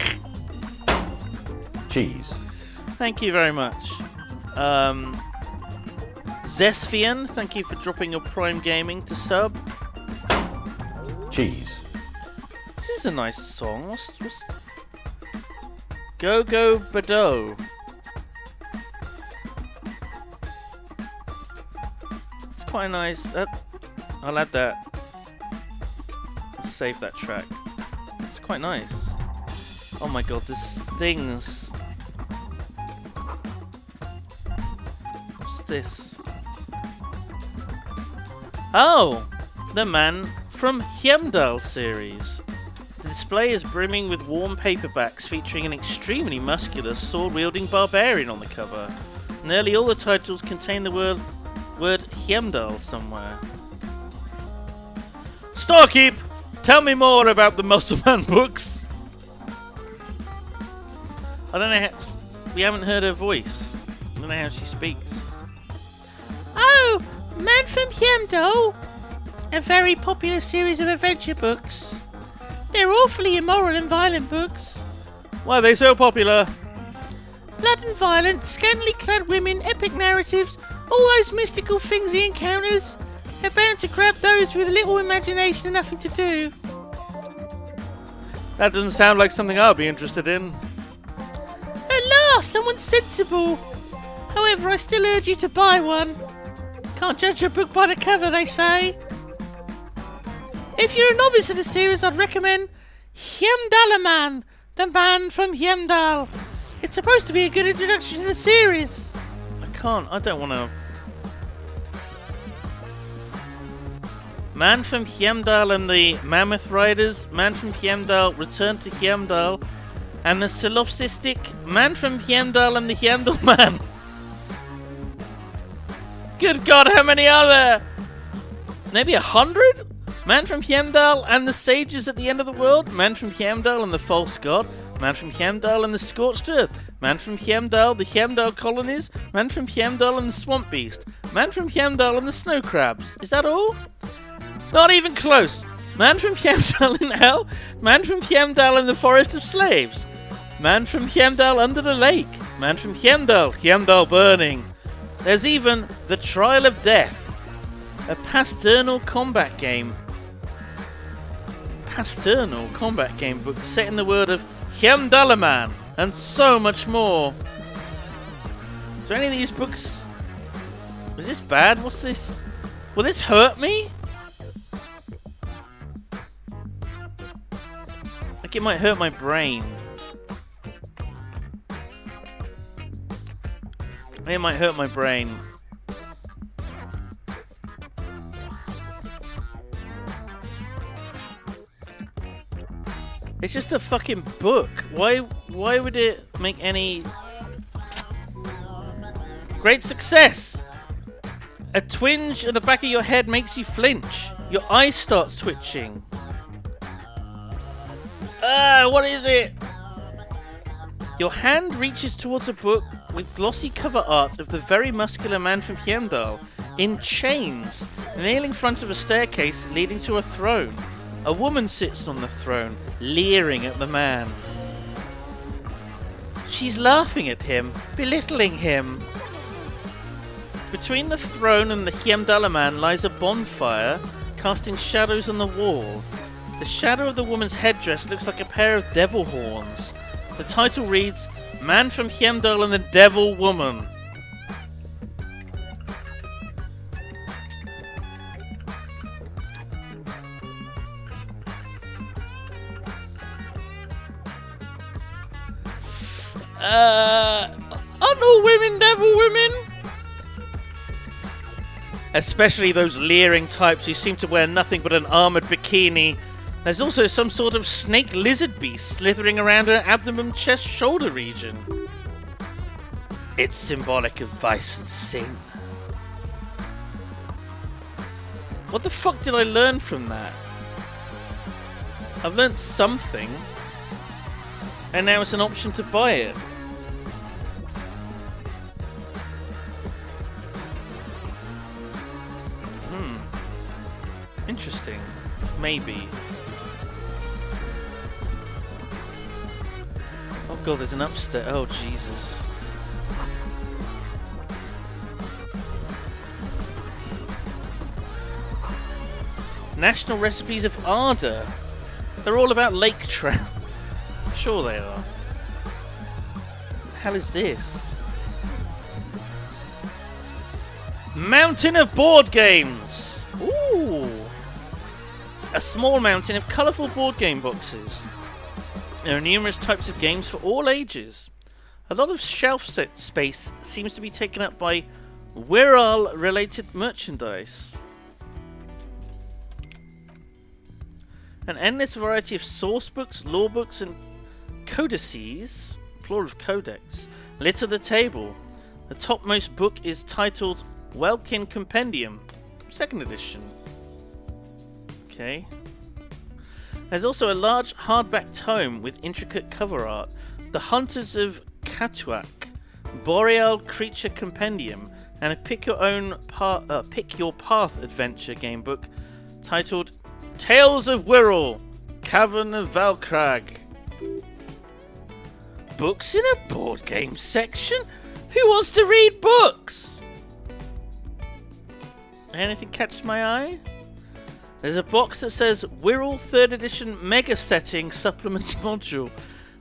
Cheese. Thank you very much. Zesfian, thank you for dropping your Prime Gaming to sub. Cheese. This is a nice song. What's... Go Go Bado. It's quite nice. I'll add that. I'll save that track. It's quite nice. Oh my god, there's things. What's this? Oh! The Man from Heimdall series. The display is brimming with warm paperbacks featuring an extremely muscular, sword-wielding barbarian on the cover. Nearly all the titles contain the word Heimdall somewhere. Starkeep, tell me more about the Muscle Man books. I don't know how... We haven't heard her voice. I don't know how she speaks. Oh, Man from Heimdall. A very popular series of adventure books. They're awfully immoral and violent books. Why are they so popular? Blood and violence, scantily clad women, epic narratives, all those mystical things he encounters. They're bound to grab those with little imagination and nothing to do. That doesn't sound like something I'll be interested in. At last, someone sensible. However, I still urge you to buy one. Can't judge a book by the cover, they say. If you're a novice of the series, I'd recommend Heimdall, the Man from Heimdall. It's supposed to be a good introduction to the series. I don't want to... Man from Heimdall and the Mammoth Riders, Man from Heimdall, Return to Heimdall, and the solipsistic Man from Heimdall and the Heimdall Man. Good God, how many are there? Maybe 100? Man from Heimdall and the sages at the end of the world? Man from Heimdall and the false god? Man from Heimdall and the scorched earth? Man from Heimdall, the Heimdall colonies? Man from Heimdall and the swamp beast? Man from Heimdall and the snow crabs? Is that all? Not even close. Man from Heimdall in hell? Man from Heimdall in the forest of slaves? Man from Heimdall under the lake? Man from Heimdall, Heimdall burning? There's even the Trial of Death, a pasternal combat game. Pasternal combat game book set in the world of Heimdallaman and so much more. So any of these books... Is this bad? What's this? Will this hurt me? Like it might hurt my brain. It might hurt my brain. It's just a fucking book. Why would it make any... Great success! A twinge at the back of your head makes you flinch. Your eye starts twitching. What is it? Your hand reaches towards a book with glossy cover art of the very muscular man from Heimdall in chains, kneeling in front of a staircase leading to a throne. A woman sits on the throne, leering at the man. She's laughing at him, belittling him. Between the throne and the Heimdallaman lies a bonfire, casting shadows on the wall. The shadow of the woman's headdress looks like a pair of devil horns. The title reads, Man from Heimdall and the Devil Woman. Aren't all women devil women? Especially those leering types who seem to wear nothing but an armoured bikini. There's also some sort of snake lizard beast slithering around her abdomen, chest, shoulder region. It's symbolic of vice and sin. What the fuck did I learn from that? I've learnt something. And now it's an option to buy it. Interesting. Maybe. Oh god, there's an upstairs. Oh Jesus. National recipes of Arda. They're all about lake trout. Sure they are. What the hell is this? Mountain of board games. Ooh. A small mountain of colourful board game boxes. There are numerous types of games for all ages. A lot of shelf set space seems to be taken up by Wirral related merchandise. An endless variety of source books, law books and codices, plural of codex, litter the table. The topmost book is titled Welkin Compendium, 2nd edition. Okay. There's also a large hardback tome with intricate cover art, The Hunters of Katuak, Boreal Creature Compendium, and a Pick Your Path adventure game book titled Tales of Wirral, Cavern of Valkrag. Books in a board game section? Who wants to read books? Anything catch my eye? There's a box that says Wirral 3rd Edition Mega Setting Supplements Module.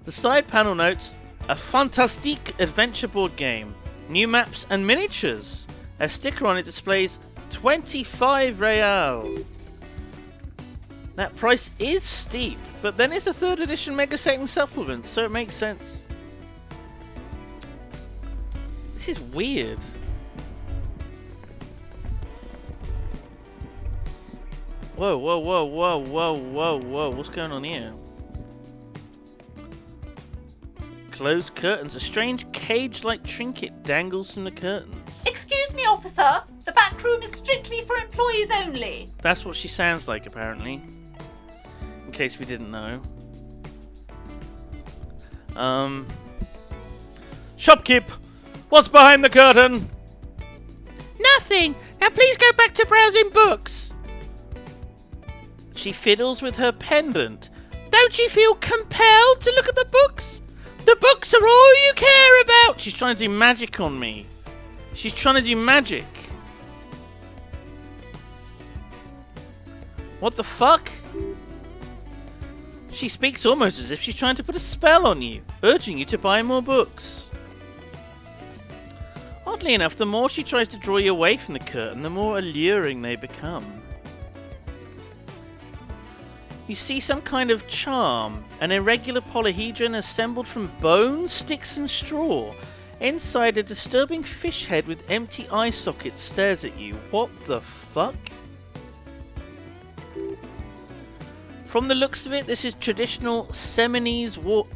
The side panel notes, a fantastique adventure board game, new maps and miniatures. A sticker on it displays 25 real. That price is steep, but then it's a 3rd Edition Mega Setting Supplement, so it makes sense. This is weird. Whoa, whoa, whoa, whoa, whoa, whoa, whoa. What's going on here? closed curtains. A strange cage-like trinket dangles from the curtains. Excuse me, officer. The back room is strictly for employees only. That's what she sounds like, apparently. In case we didn't know. Shopkeep! What's behind the curtain? Nothing. Now please go back to browsing books. She fiddles with her pendant. Don't you feel compelled to look at the books? The books are all you care about. She's trying to do magic on me. She's trying to do magic. What the fuck? She speaks almost as if she's trying to put a spell on you, urging you to buy more books. Oddly enough, the more she tries to draw you away from the curtain, the more alluring they become. You see some kind of charm, an irregular polyhedron assembled from bones, sticks and straw. Inside, a disturbing fish head with empty eye sockets stares at you. What the fuck? From the looks of it, this is traditional Semenese ward,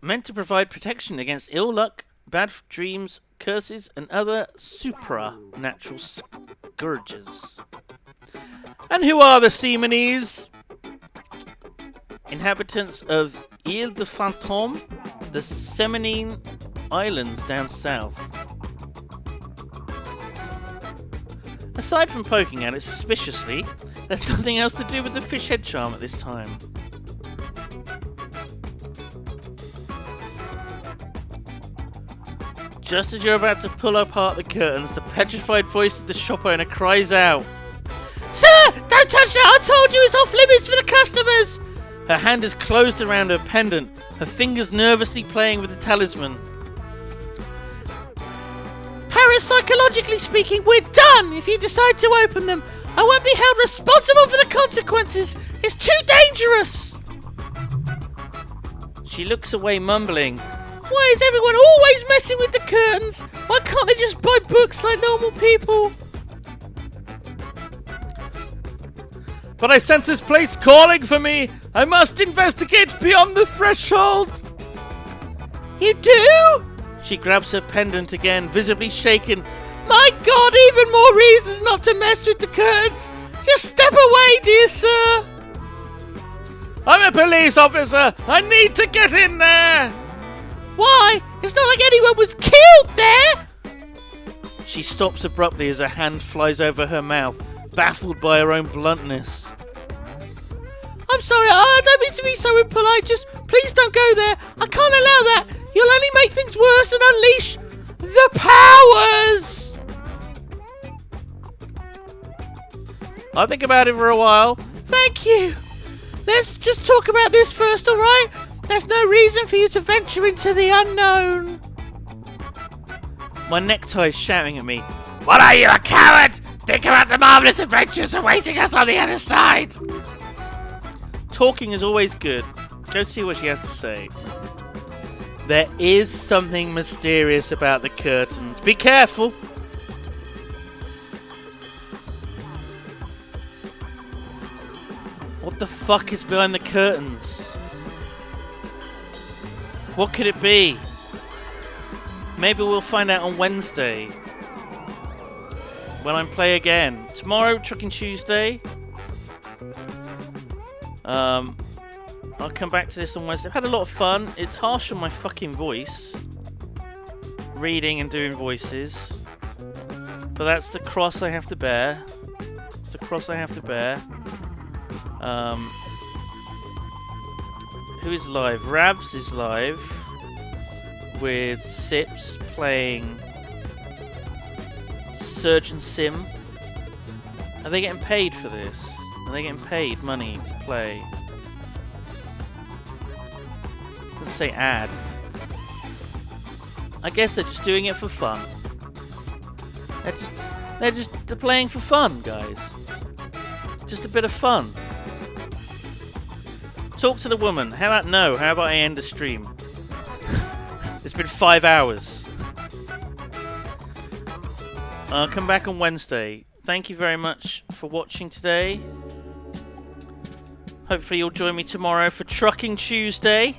meant to provide protection against ill luck, bad dreams, curses, and other supernatural scourges. And who are the Semenese? Inhabitants of Ile de Fantôme, the Semenine Islands down south. Aside from poking at it suspiciously, there's nothing else to do with the fish head charm at this time. Just as you're about to pull apart the curtains, the petrified voice of the shop owner cries out, Sir, don't touch that! I told you it's off limits for the customers! Her hand is closed around her pendant, her fingers nervously playing with the talisman. Parapsychologically speaking, we're done if you decide to open them. I won't be held responsible for the consequences. It's too dangerous. She looks away, mumbling, Why is everyone always messing with the curtains? Why can't they just buy books like normal people? But I sense this place calling for me. I must investigate beyond the threshold. You do? She grabs her pendant again, visibly shaken. My God, even more reasons not to mess with the curtains. Just step away, dear sir. I'm a police officer. I need to get in there. Why? It's not like anyone was killed there. She stops abruptly as her hand flies over her mouth, baffled by her own bluntness. I'm sorry, I don't mean to be so impolite. Just please don't go there. I can't allow that. You'll only make things worse and unleash the powers. I'll think about it for a while. Thank you. Let's just talk about this first, all right? There's no reason for you to venture into the unknown. My necktie's shouting at me. What are you, a coward? Think about the marvelous adventures awaiting us on the other side. Talking is always good. Go see what she has to say. There is something mysterious about the curtains. Be careful. What the fuck is behind the curtains? What could it be? Maybe we'll find out on Wednesday. When I play again. Tomorrow, Trucking Tuesday. I'll come back to this on Wednesday. I've had a lot of fun. It's harsh on my fucking voice. Reading and doing voices. But that's the cross I have to bear. It's the cross I have to bear. Who is live? Rabs is live. With Sips playing Surgeon Sim. Are they getting paid for this? Are they getting paid money to play? Let's say ad. I guess they're just doing it for fun. They're playing for fun, guys. Just a bit of fun. Talk to the woman. How about no? How about I end the stream? It's been 5 hours. I'll come back on Wednesday. Thank you very much for watching today. Hopefully you'll join me tomorrow for Trucking Tuesday.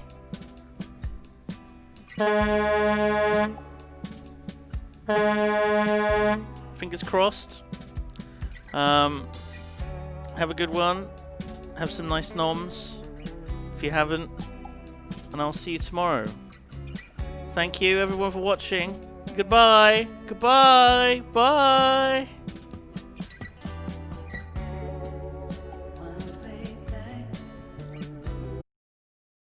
Fingers crossed. Have a good one. Have some nice noms if you haven't. And I'll see you tomorrow. Thank you everyone for watching. Goodbye. Goodbye. Bye.